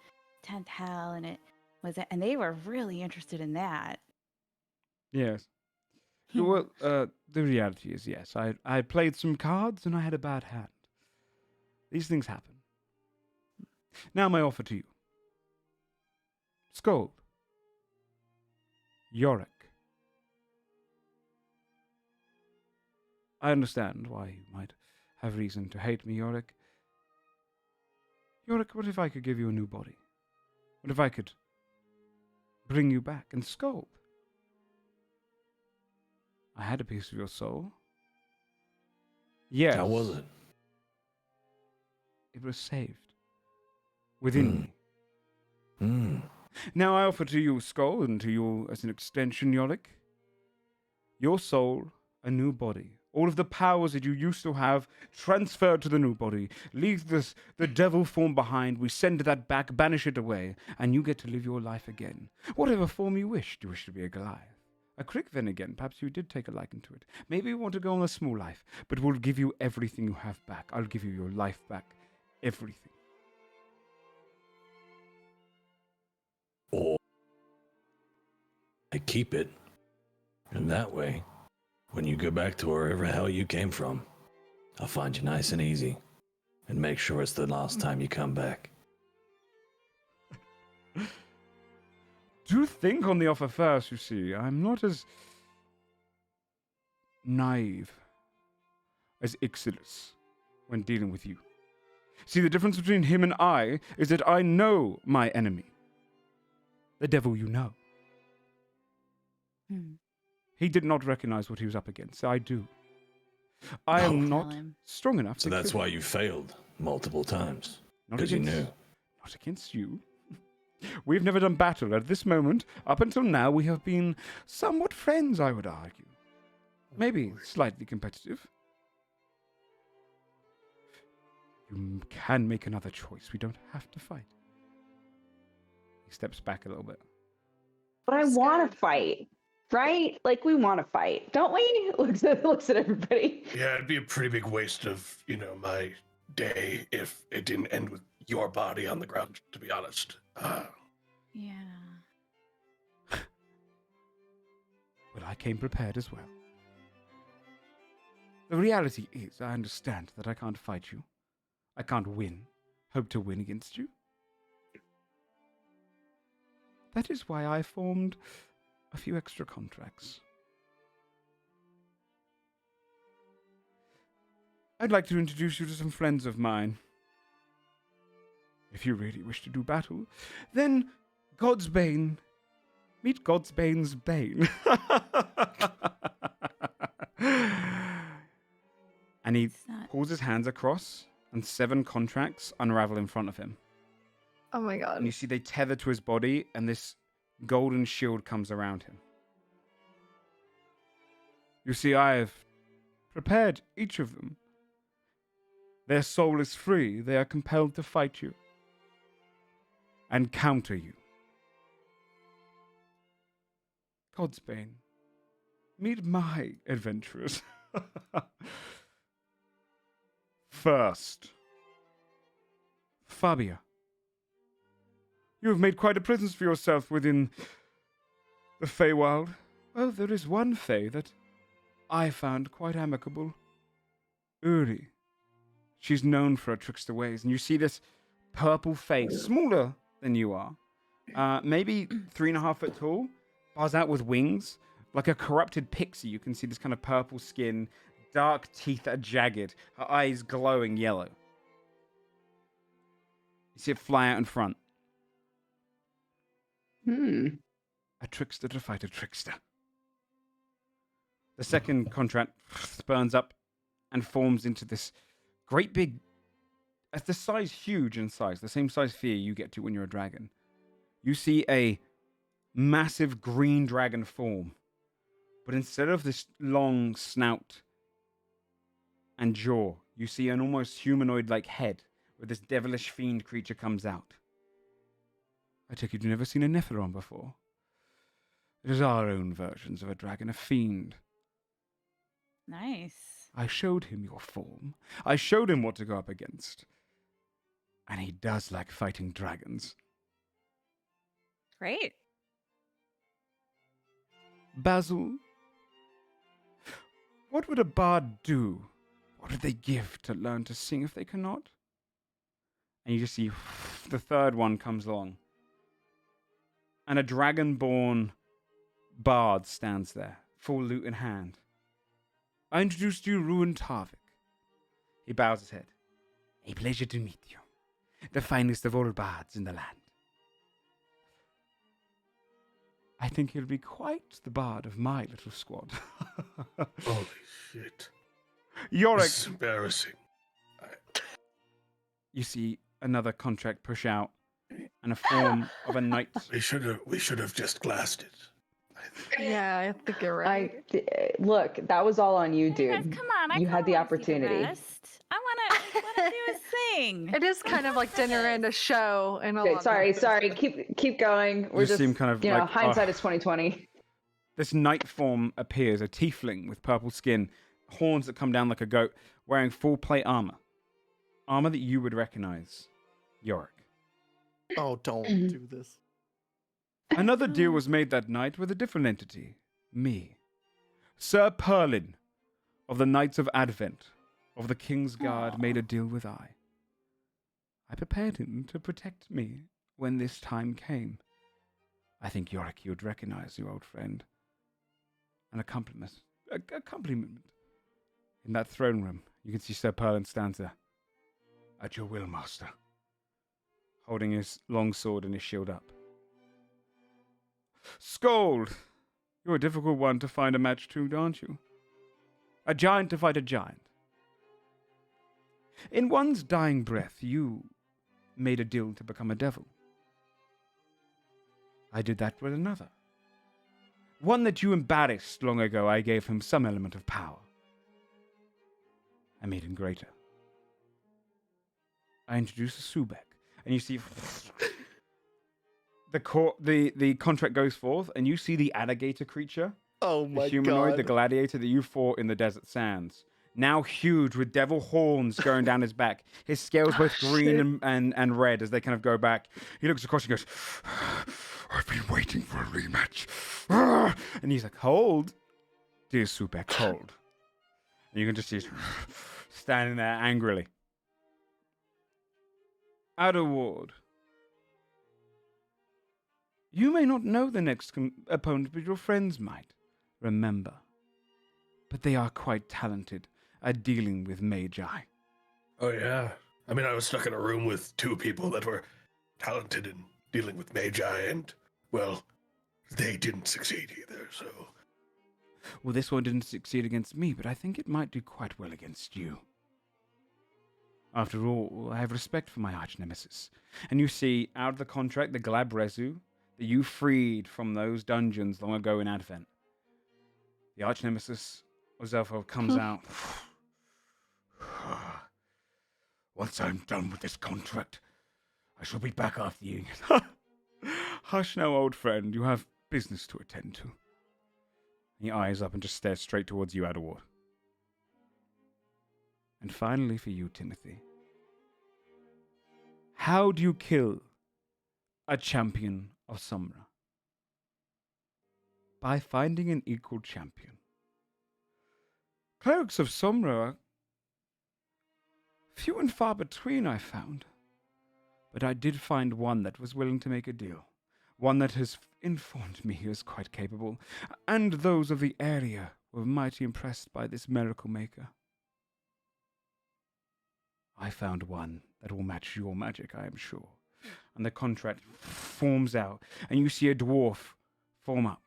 [SPEAKER 2] 10th hell, and it was, and they were really interested in that.
[SPEAKER 1] Yes. Well, the reality is, yes, I played some cards and I had a bad hand. These things happen. Now my offer to you. Skold. Yorick. I understand why you might have reason to hate me, Yorick. Yorick, what if I could give you a new body? What if I could bring you back and sculpt? I had a piece of your soul. Yes.
[SPEAKER 8] How was it?
[SPEAKER 1] It was saved. Within me.
[SPEAKER 8] Hmm.
[SPEAKER 1] Now I offer to you, Skull, and to you as an extension, Yorick, your soul, a new body. All of the powers that you used to have transferred to the new body. Leave the devil form behind. We send that back, banish it away, and you get to live your life again. Whatever form you wish. Do you wish to be a Goliath? A crick, then again. Perhaps you did take a liking to it. Maybe you want to go on a small life, but we'll give you everything you have back. I'll give you your life back. Everything.
[SPEAKER 8] Or I keep it. And that way, when you go back to wherever hell you came from, I'll find you nice and easy. And make sure it's the last time you come back.
[SPEAKER 1] Do think on the offer first, you see. I'm not as naive as Ixilus when dealing with you. See, the difference between him and I is that I know my enemy. The devil you know. He did not recognize what he was up against. I do. I am not strong enough
[SPEAKER 8] So
[SPEAKER 1] to
[SPEAKER 8] that's
[SPEAKER 1] kill
[SPEAKER 8] why
[SPEAKER 1] him.
[SPEAKER 8] you failed multiple times.
[SPEAKER 1] Not
[SPEAKER 8] Because you
[SPEAKER 1] against-
[SPEAKER 8] knew.
[SPEAKER 1] Not against you. We've never done battle. At this moment, up until now, we have been somewhat friends, I would argue. Maybe slightly competitive. You can make another choice. We don't have to fight. He steps back a little bit.
[SPEAKER 3] But I want to fight, right? Like, we want to fight, don't we? Looks at everybody.
[SPEAKER 5] Yeah, it'd be a pretty big waste of, my day if it didn't end with your body on the ground, to be honest.
[SPEAKER 2] Yeah.
[SPEAKER 1] But I came prepared as well. The reality is, I understand that I can't fight you. I can't hope to win against you. That is why I formed a few extra contracts. I'd like to introduce you to some friends of mine. If you really wish to do battle, then Godsbane. Meet Godsbane's Bane. And he pulls his hands across, and 7 contracts unravel in front of him.
[SPEAKER 4] Oh my god.
[SPEAKER 1] And you see they tether to his body, and this golden shield comes around him. You see, I have prepared each of them. Their soul is free. They are compelled to fight you and counter you. Godsbane, meet my adventurers. First, Fabia. You have made quite a presence for yourself within the Feywild. Well, there is one Fey that I found quite amicable. Uri. She's known for her trickster ways, and you see this purple face, smaller than you are, maybe 3.5 foot tall, bars out with wings, like a corrupted pixie. You can see this kind of purple skin, dark teeth that are jagged, her eyes glowing yellow. You see it fly out in front. A trickster to fight a trickster. The second contract burns up and forms into this great big, the size huge in size, the same size fear you get to when you're a dragon. You see a massive green dragon form, but instead of this long snout and jaw, you see an almost humanoid-like head where this devilish fiend creature comes out. I take it you've never seen a Netheron before. It is our own versions of a dragon, a fiend.
[SPEAKER 2] Nice.
[SPEAKER 1] I showed him your form. I showed him what to go up against. And he does like fighting dragons.
[SPEAKER 2] Great.
[SPEAKER 1] Basil, what would a bard do? What would they give to learn to sing if they cannot? And you just see the third one comes along. And a dragon-born bard stands there, full lute in hand. I introduced you Ruin Tarvik. He bows his head. A pleasure to meet you. The finest of all bards in the land. I think he'll be quite the bard of my little squad.
[SPEAKER 5] Holy shit.
[SPEAKER 1] Yorick,
[SPEAKER 5] This is embarrassing.
[SPEAKER 1] you see another contract push out, and a form of a knight.
[SPEAKER 5] We should have just glassed it.
[SPEAKER 4] Yeah, I think you're right.
[SPEAKER 3] Look, that was all on you,
[SPEAKER 2] Hey
[SPEAKER 3] dude.
[SPEAKER 2] guys, come on! I
[SPEAKER 3] You
[SPEAKER 2] kinda
[SPEAKER 3] had the
[SPEAKER 2] wanna see
[SPEAKER 3] opportunity.
[SPEAKER 2] rest. I wanna do a thing.
[SPEAKER 4] It is kind of like dinner and a show and a
[SPEAKER 3] Okay,
[SPEAKER 4] lot
[SPEAKER 3] sorry. Keep going. We're
[SPEAKER 1] You
[SPEAKER 3] just
[SPEAKER 1] seem kind of like,
[SPEAKER 3] hindsight is 2020.
[SPEAKER 1] This knight form appears, a tiefling with purple skin, horns that come down like a goat, wearing full plate armor. Armor that you would recognize. Yorick.
[SPEAKER 6] Oh, don't do this.
[SPEAKER 1] Another deal was made that night with a different entity. Me. Sir Perlin, of the Knights of Advent, of the King's Guard, made a deal with I. I prepared him to protect me when this time came. I think Yorick, you would recognize your old friend. An accompaniment. In that throne room, you can see Sir Perlin stands there. At your will, master. Holding his long sword and his shield up. Scold! You're a difficult one to find a match to, aren't you? A giant to fight a giant. In one's dying breath, you made a deal to become a devil. I did that with another. One that you embarrassed long ago, I gave him some element of power. I made him greater. I introduced a Subek, and you see the contract goes forth, and you see the alligator creature,
[SPEAKER 6] Oh
[SPEAKER 1] the
[SPEAKER 6] my
[SPEAKER 1] humanoid,
[SPEAKER 6] god.
[SPEAKER 1] the gladiator that you fought in the desert sands. Now huge with devil horns going down his back. His scales both green and red as they kind of go back. He looks across and goes, I've been waiting for a rematch. And he's like, hold. Dear Subek, hold. And you can just see him standing there angrily. Outer Ward. You may not know the next opponent, but your friends might. Remember. But they are quite talented at dealing with magi.
[SPEAKER 5] Oh yeah. I mean, I was stuck in a room with two people that were talented in dealing with magi, and well, they didn't succeed either. So.
[SPEAKER 1] Well, this one didn't succeed against me, but I think it might do quite well against you. After all, I have respect for my arch-nemesis. And you see, out of the contract, the Glabrezu that you freed from those dungeons long ago in Advent. The arch-nemesis, Ozelfo, comes out. Once I'm done with this contract, I shall be back after you. Hush now, old friend. You have business to attend to. He eyes up and just stares straight towards you, Adderward. And finally for you, Timothy. How do you kill a champion of Sumra? By finding an equal champion. Clerics of Sumra are few and far between, I found. But I did find one that was willing to make a deal. One that has informed me he is quite capable. And those of the area were mighty impressed by this miracle maker. I found one that will match your magic, I am sure. And the contract forms out, and you see a dwarf form up.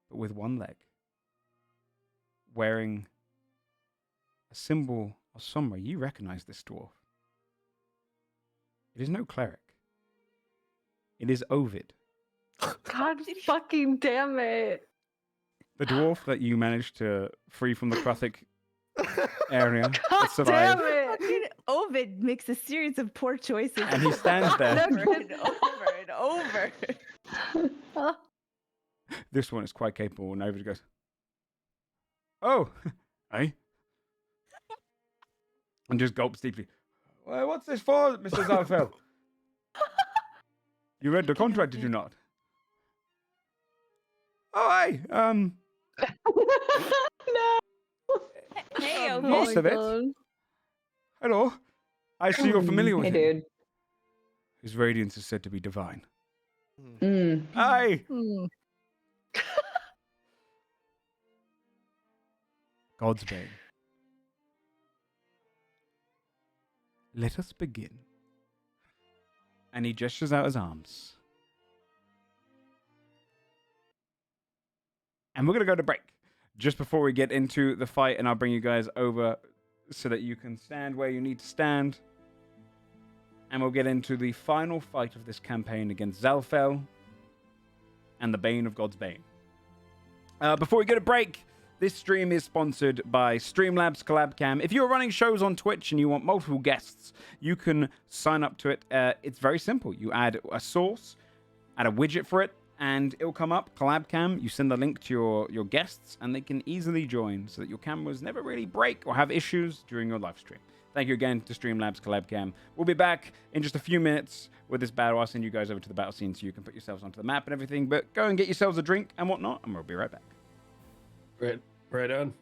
[SPEAKER 1] But with one leg. Wearing a symbol of Somra. You recognize this dwarf. It is no cleric. It is Ovid.
[SPEAKER 4] God fucking damn it.
[SPEAKER 1] The dwarf that you managed to free from the Kruthic area that
[SPEAKER 4] God
[SPEAKER 1] survived.
[SPEAKER 4] damn it.
[SPEAKER 2] Fucking Ovid makes a series of poor choices.
[SPEAKER 1] And he stands there.
[SPEAKER 2] over and over and over.
[SPEAKER 1] This one is quite capable, and Ovid goes, oh, eh? And just gulps deeply. Well, what's this for, Mr. Zalfel? You read the contract, did you not? Oh, hey,
[SPEAKER 3] No.
[SPEAKER 2] Hey, Ovid.
[SPEAKER 1] Most of it.
[SPEAKER 4] God.
[SPEAKER 1] Hello. I see you're familiar with
[SPEAKER 3] Hey,
[SPEAKER 1] him.
[SPEAKER 3] dude.
[SPEAKER 1] His radiance is said to be divine.
[SPEAKER 3] Mm.
[SPEAKER 1] Aye.
[SPEAKER 4] Hmm.
[SPEAKER 1] Godsbane. Let us begin. And he gestures out his arms. And we're going to go to break just before we get into the fight, and I'll bring you guys over so that you can stand where you need to stand. And we'll get into the final fight of this campaign against Zalfel and the Bane of Godsbane. Before we get a break, this stream is sponsored by Streamlabs CollabCam. If you're running shows on Twitch and you want multiple guests, you can sign up to it. It's very simple. You add a source, add a widget for it, and it'll come up, CollabCam. You send the link to your guests, and they can easily join so that your cameras never really break or have issues during your live stream. Thank you again to Streamlabs CollabCam. We'll be back in just a few minutes with this battle. I'll send you guys over to the battle scene so you can put yourselves onto the map and everything. But go and get yourselves a drink and whatnot, and we'll be right back.
[SPEAKER 5] Right on.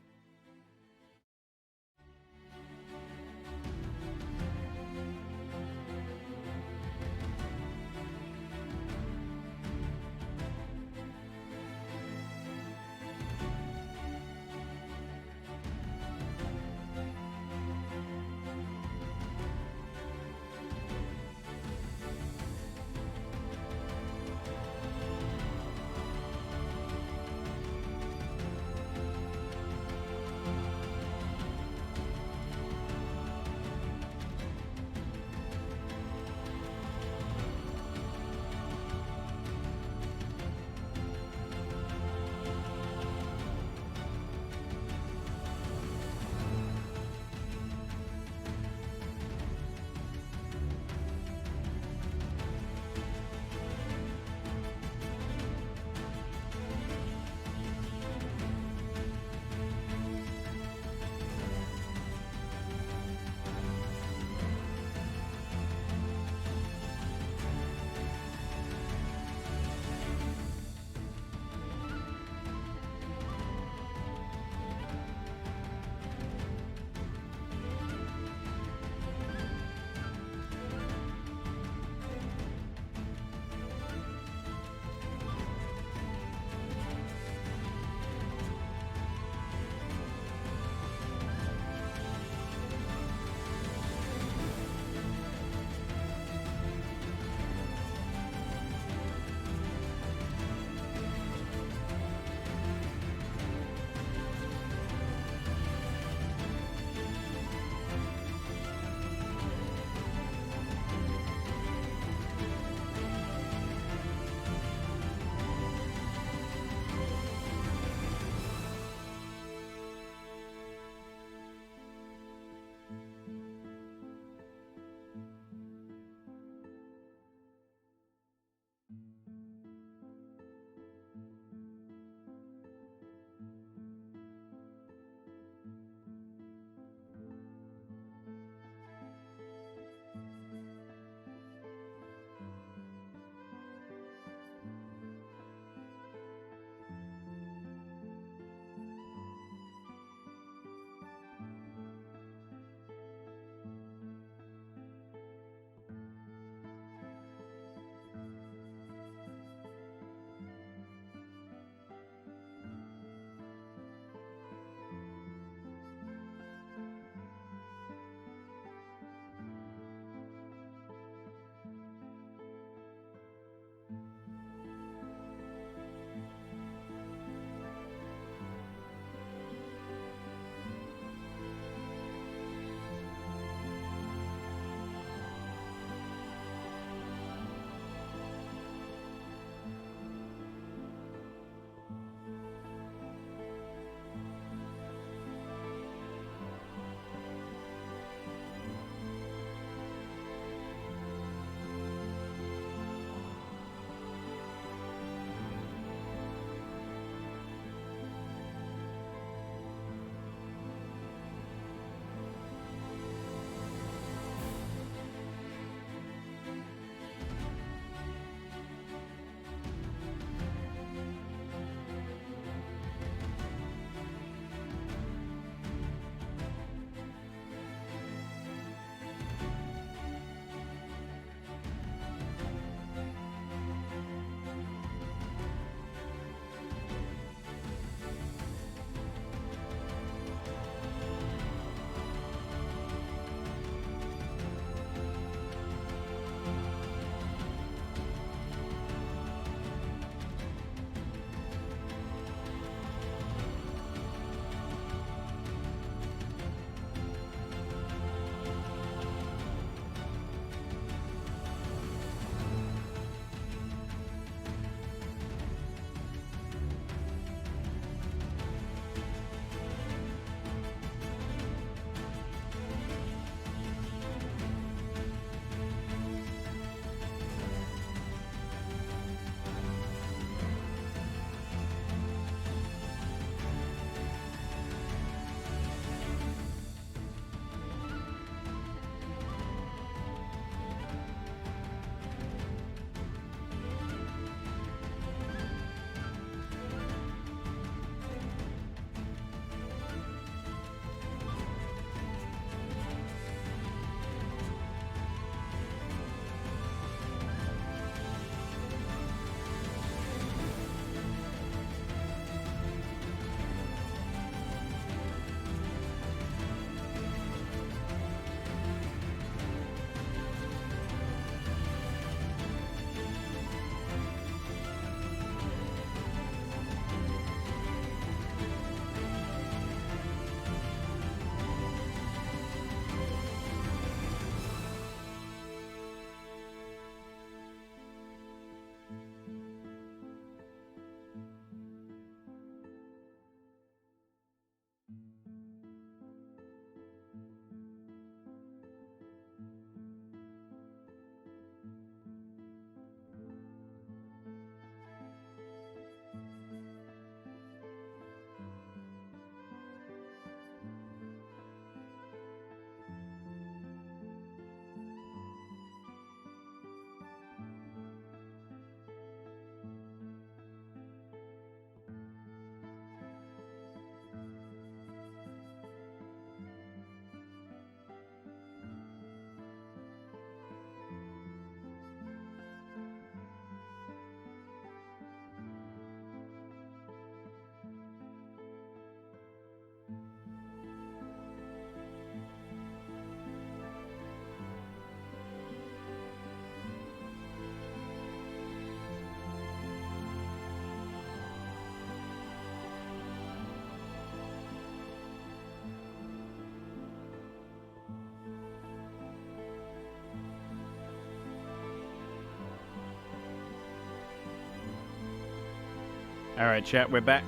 [SPEAKER 1] All right, chat, we're back.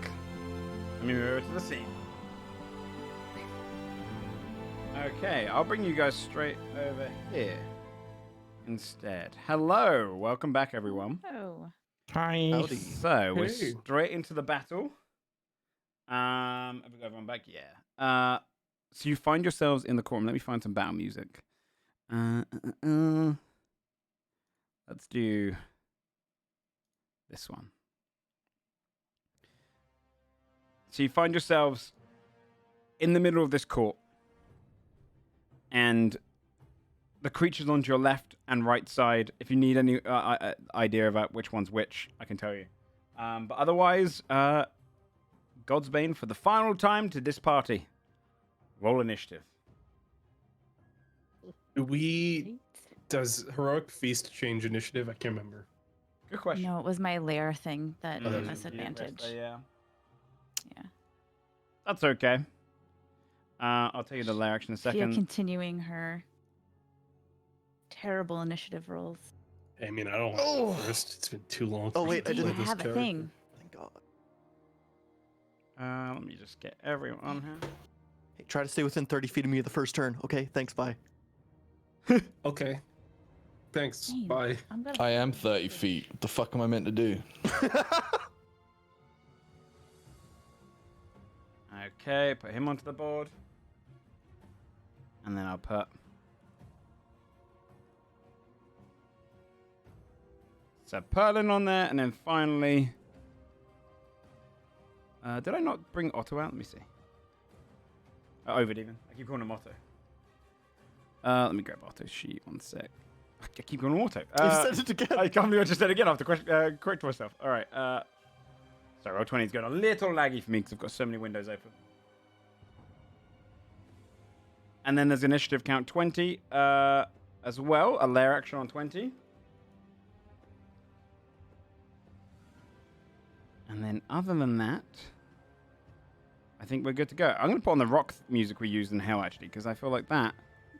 [SPEAKER 1] Let me move over to the scene. Okay, I'll bring you guys straight over here instead. Hello, welcome back, everyone.
[SPEAKER 2] Oh.
[SPEAKER 8] Hi.
[SPEAKER 6] Howdy.
[SPEAKER 1] So we're
[SPEAKER 5] Hey.
[SPEAKER 1] straight into the battle. Have we got everyone back? Yeah. So you find yourselves in the courtroom. Let me find some battle music. Let's do this one. So you find yourselves in the middle of this court, and the creatures on your left and right side. If you need any idea about which one's which, I can tell you. But otherwise, Godsbane for the final time to this party. Roll initiative.
[SPEAKER 5] Does Heroic Feast change initiative? I can't remember.
[SPEAKER 1] Good question.
[SPEAKER 2] No, it was my lair thing that
[SPEAKER 5] Oh, that
[SPEAKER 2] gave
[SPEAKER 5] was
[SPEAKER 2] us
[SPEAKER 5] it.
[SPEAKER 2] advantage.
[SPEAKER 1] Yeah.
[SPEAKER 2] Yeah.
[SPEAKER 1] That's okay. I'll tell you the lair action in a
[SPEAKER 2] Fia
[SPEAKER 1] second.
[SPEAKER 2] continuing her terrible initiative rolls.
[SPEAKER 5] I mean, I don't want to go first. It's been too long.
[SPEAKER 6] Oh,
[SPEAKER 5] since
[SPEAKER 6] wait,
[SPEAKER 5] I
[SPEAKER 6] I
[SPEAKER 2] Do you
[SPEAKER 5] played
[SPEAKER 6] didn't
[SPEAKER 5] this
[SPEAKER 2] have a
[SPEAKER 5] character.
[SPEAKER 2] thing?
[SPEAKER 6] Thank God.
[SPEAKER 1] Let me just get everyone on here.
[SPEAKER 6] Hey, try to stay within 30 feet of me the first turn. Okay, thanks, bye.
[SPEAKER 5] Okay. Thanks.
[SPEAKER 2] Same.
[SPEAKER 5] Bye.
[SPEAKER 2] I'm gonna
[SPEAKER 7] I am 30 feet. What the fuck am I meant to do?
[SPEAKER 1] Okay, put him onto the board. And then I'll put... So Perlin on there, and then finally... did I not bring Otto out? Let me see. Ovid even. I keep calling him Otto. Let me grab Otto's sheet. One sec. I keep calling him Otto.
[SPEAKER 6] You said it again.
[SPEAKER 1] I can't believe I just said it again. I have to correct myself. All right. Sorry, Roll20 is going a little laggy for me because I've got so many windows open. And then there's initiative count 20 as well. A lair action on 20. And then other than that, I think we're good to go. I'm going to put on the rock music we used in Hell, actually, because I feel like that.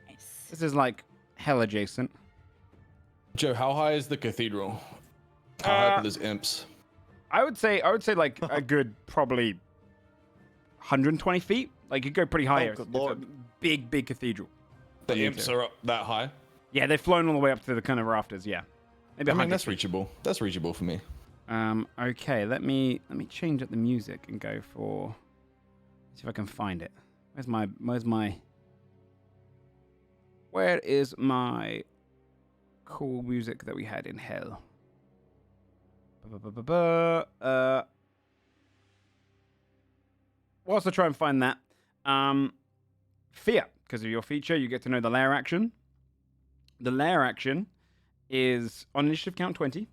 [SPEAKER 2] Nice.
[SPEAKER 1] This is like Hell adjacent.
[SPEAKER 7] Joe, how high is the cathedral? How high up are those imps?
[SPEAKER 1] I would say like a good probably 120 feet. Like you go pretty high.
[SPEAKER 6] Oh,
[SPEAKER 1] here.
[SPEAKER 6] good
[SPEAKER 1] It's a
[SPEAKER 6] lord.
[SPEAKER 1] big cathedral.
[SPEAKER 7] The
[SPEAKER 1] Me
[SPEAKER 7] imps
[SPEAKER 1] too.
[SPEAKER 7] are up that high?
[SPEAKER 1] Yeah, they've flown all the way up to the kind of rafters. Yeah, maybe
[SPEAKER 7] I mean,
[SPEAKER 1] 100
[SPEAKER 7] that's
[SPEAKER 1] feet.
[SPEAKER 7] reachable. That's reachable for me.
[SPEAKER 1] Okay, let me change up the music and go for. See if I can find it. Where is my cool music that we had in Hell? Whilst I try and find that, Fear, because of your feature, you get to know the lair action. The lair action is on initiative count 20.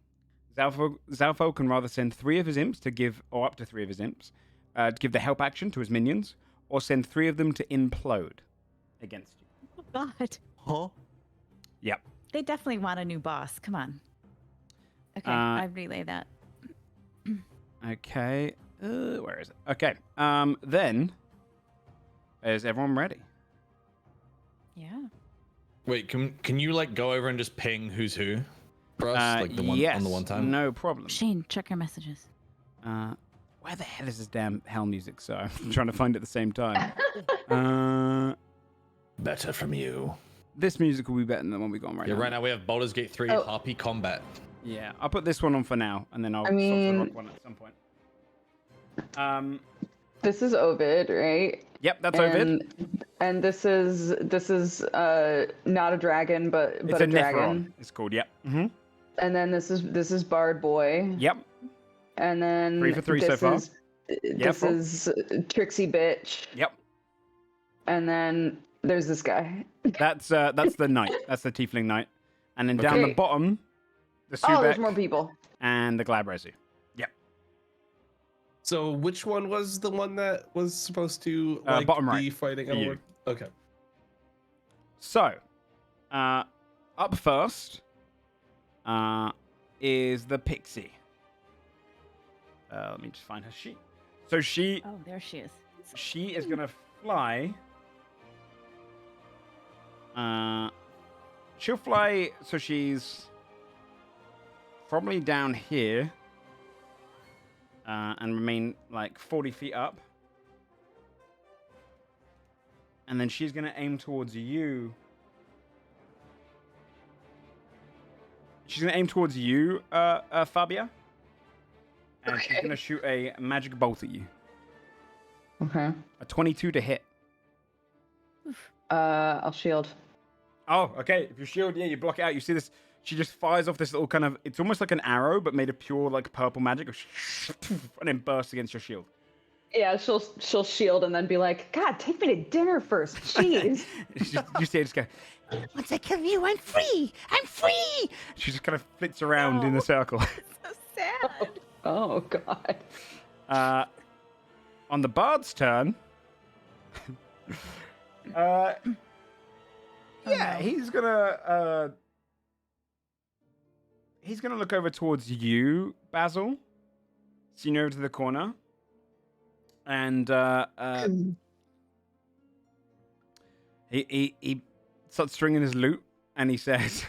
[SPEAKER 1] Zalfo can rather send 3 of his imps to give, or up to 3 of his imps, to give the help action to his minions, or send 3 of them to implode against you.
[SPEAKER 2] Oh, God.
[SPEAKER 6] Huh?
[SPEAKER 1] Yep.
[SPEAKER 2] They definitely want a new boss. Come on. Okay, I relay that.
[SPEAKER 1] Okay. Where is it? Okay. Then, is everyone ready?
[SPEAKER 2] Yeah.
[SPEAKER 7] Wait, can you like go over and just ping who's who for us? Like the one
[SPEAKER 1] yes,
[SPEAKER 7] on the one time?
[SPEAKER 1] no problem.
[SPEAKER 2] Shane, check your messages.
[SPEAKER 1] Where the hell is this damn Hell music? So I'm trying to find it at the same time.
[SPEAKER 8] Better from you.
[SPEAKER 1] This music will be better than the one we got on right
[SPEAKER 7] Yeah,
[SPEAKER 1] now.
[SPEAKER 7] right now we have Baldur's Gate 3
[SPEAKER 3] Oh.
[SPEAKER 7] Harpy Combat.
[SPEAKER 1] Yeah, I'll put this one on for now, and then I'll
[SPEAKER 3] I
[SPEAKER 1] swap to the
[SPEAKER 3] mean-
[SPEAKER 1] rock one at some point.
[SPEAKER 3] This is Ovid, right?
[SPEAKER 1] Yep, that's Ovid.
[SPEAKER 3] And this is not a dragon, but
[SPEAKER 1] It's
[SPEAKER 3] a
[SPEAKER 1] a
[SPEAKER 3] dragon.
[SPEAKER 1] Nephron. It's called. Yep. Mm-hmm.
[SPEAKER 3] And then this is Bard Boy.
[SPEAKER 1] Yep.
[SPEAKER 3] And then
[SPEAKER 1] 3 for 3 so
[SPEAKER 3] this
[SPEAKER 1] far.
[SPEAKER 3] is
[SPEAKER 1] Yeah,
[SPEAKER 3] this is Trixie Bitch.
[SPEAKER 1] Yep.
[SPEAKER 3] And then there's this guy.
[SPEAKER 1] That's the knight. That's the tiefling knight. And then down the
[SPEAKER 3] Okay.
[SPEAKER 1] bottom, the
[SPEAKER 3] Oh, there's
[SPEAKER 1] Subek
[SPEAKER 3] more people.
[SPEAKER 1] and the Glabrezu. Yep.
[SPEAKER 5] So which one was the one that was supposed to
[SPEAKER 1] bottom
[SPEAKER 5] be
[SPEAKER 1] right
[SPEAKER 5] fighting
[SPEAKER 1] for you.
[SPEAKER 5] Elwood? Okay.
[SPEAKER 1] So, up first is the pixie. Let me just find her sheet. So
[SPEAKER 2] Oh, there she is.
[SPEAKER 1] she is gonna fly. She'll fly. So she's probably down here. and remain like 40 feet up. And then she's going to aim towards you. She's going to aim towards you, Fabia. And she's going to shoot a magic bolt at you.
[SPEAKER 3] Okay.
[SPEAKER 1] A 22 to hit.
[SPEAKER 3] I'll shield.
[SPEAKER 1] Oh, okay. If you shield, yeah, you block it out. You see this. She just fires off this little kind of. It's almost like an arrow, but made of pure like purple magic, and then bursts against your shield.
[SPEAKER 3] Yeah, she'll shield and then be like, "God, take me to dinner first, jeez."
[SPEAKER 1] You see her just go. Once I kill you, I'm free. I'm free. She just kind of flits around in a circle.
[SPEAKER 2] So sad.
[SPEAKER 3] Oh God.
[SPEAKER 1] On the bard's turn. Yeah, he's gonna look over towards you, Basil. So you know to the corner. And he starts stringing his lute and he says,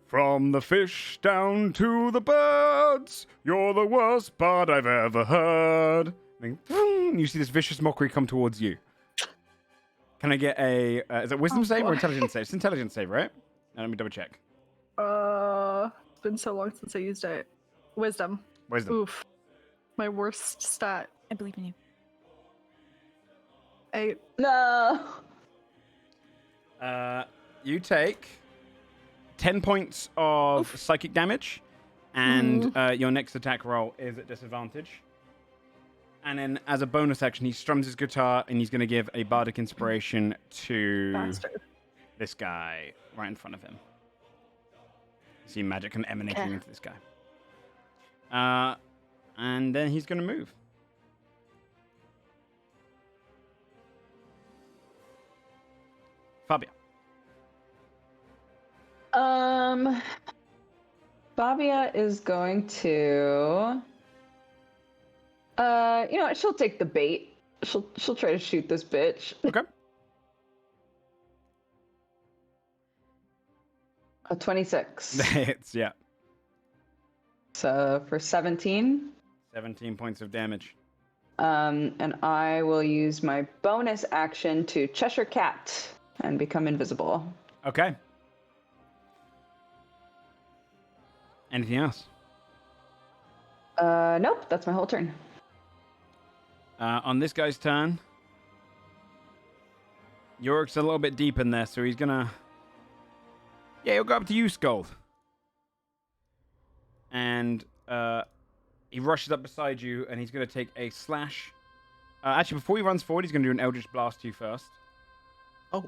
[SPEAKER 1] "From the fish down to the birds, you're the worst bard I've ever heard." And you see this vicious mockery come towards you. Can I get a... is it wisdom save or intelligence save? It's intelligence save, right? Let me double check.
[SPEAKER 4] It's been so long since I used it. Wisdom. Oof. My worst stat.
[SPEAKER 2] I believe in you.
[SPEAKER 4] 8.
[SPEAKER 3] No.
[SPEAKER 1] You take 10 points of psychic damage, and your next attack roll is at disadvantage. And then, as a bonus action, he strums his guitar, and he's going to give a bardic inspiration to this guy right in front of him. You see magic kind of emanating into this guy. And then he's going to move. Fabia.
[SPEAKER 3] Fabia is going to. You know what? She'll take the bait. She'll try to shoot this bitch.
[SPEAKER 1] Okay.
[SPEAKER 3] A 26.
[SPEAKER 1] Hits, yeah.
[SPEAKER 3] So for 17.
[SPEAKER 1] 17 points of damage.
[SPEAKER 3] And I will use my bonus action to Cheshire Cat and become invisible.
[SPEAKER 1] Okay. Anything else?
[SPEAKER 3] Nope. That's my whole turn.
[SPEAKER 1] On this guy's turn, Yorick's a little bit deep in there, so he's gonna... Yeah, he'll go up to you, Scold. And he rushes up beside you, and he's gonna take a slash. Actually, before he runs forward, he's gonna do an Eldritch Blast to you first.
[SPEAKER 6] Oh.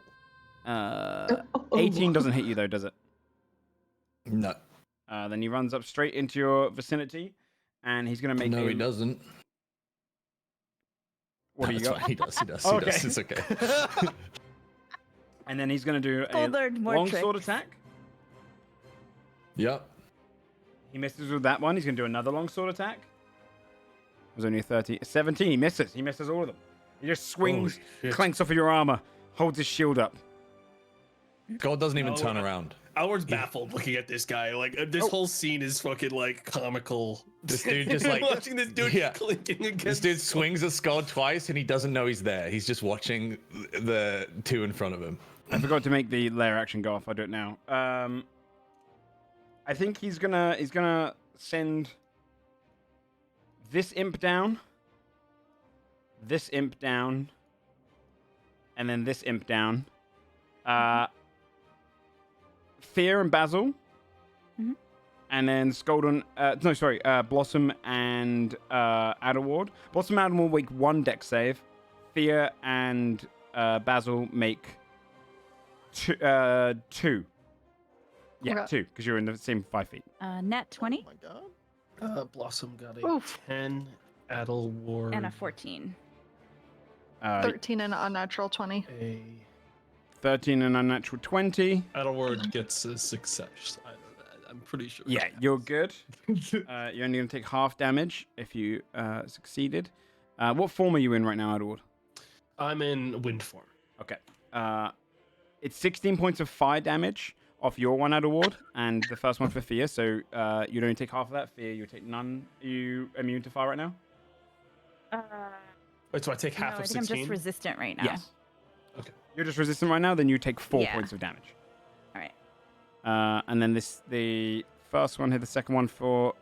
[SPEAKER 1] 18 doesn't hit you, though, does it?
[SPEAKER 7] No.
[SPEAKER 1] Then he runs up straight into your vicinity, and he's gonna make
[SPEAKER 7] No, he doesn't.
[SPEAKER 1] What do you got?
[SPEAKER 7] Fine. He does.
[SPEAKER 1] Okay.
[SPEAKER 7] He does. It's okay.
[SPEAKER 1] And then he's going to do a
[SPEAKER 2] more
[SPEAKER 1] longsword
[SPEAKER 2] tricks.
[SPEAKER 1] attack.
[SPEAKER 7] Yep.
[SPEAKER 1] He misses with that one. He's going to do another longsword attack. It was only a 30. 17. He misses. He misses all of them. He just swings,
[SPEAKER 5] Holy shit.
[SPEAKER 1] clanks off of your armor, holds his shield up.
[SPEAKER 7] God doesn't even
[SPEAKER 5] No,
[SPEAKER 7] turn around.
[SPEAKER 5] Alward's baffled looking at this guy. Like this whole scene is fucking like comical.
[SPEAKER 7] This dude just like
[SPEAKER 5] watching this dude clinking against.
[SPEAKER 7] This dude swings at Skull twice and he doesn't know he's there. He's just watching the two in front of him.
[SPEAKER 1] I forgot to make the layer action go off. I do it now. I think he's gonna send this imp down, and then this imp down. Fear and Basil.
[SPEAKER 2] Mhm.
[SPEAKER 1] And then Scoldon, Blossom and Adderward. Blossom and Adderward make 1 dex save. Fear and Basil make 2. Yeah,
[SPEAKER 4] Okay.
[SPEAKER 1] 2, because you're in the same 5 feet.
[SPEAKER 2] Net 20
[SPEAKER 6] Oh my god.
[SPEAKER 5] Blossom got a
[SPEAKER 4] Oof.
[SPEAKER 5] 10. Adelward
[SPEAKER 2] and a 14.
[SPEAKER 4] 13 and an unnatural 20.
[SPEAKER 5] a
[SPEAKER 1] 13 and unnatural 20.
[SPEAKER 5] Adelward gets a success. I'm pretty sure.
[SPEAKER 1] Yeah, you're good. You're only going to take half damage if you succeeded. What form are you in right now, Adderward?
[SPEAKER 5] I'm in wind form.
[SPEAKER 1] Okay. It's 16 points of fire damage off your 1 out award, and the first one for fear. So you'd only take half of that. Fear, you take none. Are you immune to fire right now?
[SPEAKER 5] Wait, so I take half
[SPEAKER 2] no,
[SPEAKER 5] of
[SPEAKER 2] I think I'm
[SPEAKER 5] 16?
[SPEAKER 2] just resistant right now.
[SPEAKER 1] Yes.
[SPEAKER 5] Okay.
[SPEAKER 1] You're just resistant right now. Then you take 4
[SPEAKER 2] Yeah.
[SPEAKER 1] points of damage.
[SPEAKER 2] All right.
[SPEAKER 1] And then the first one hit the second one for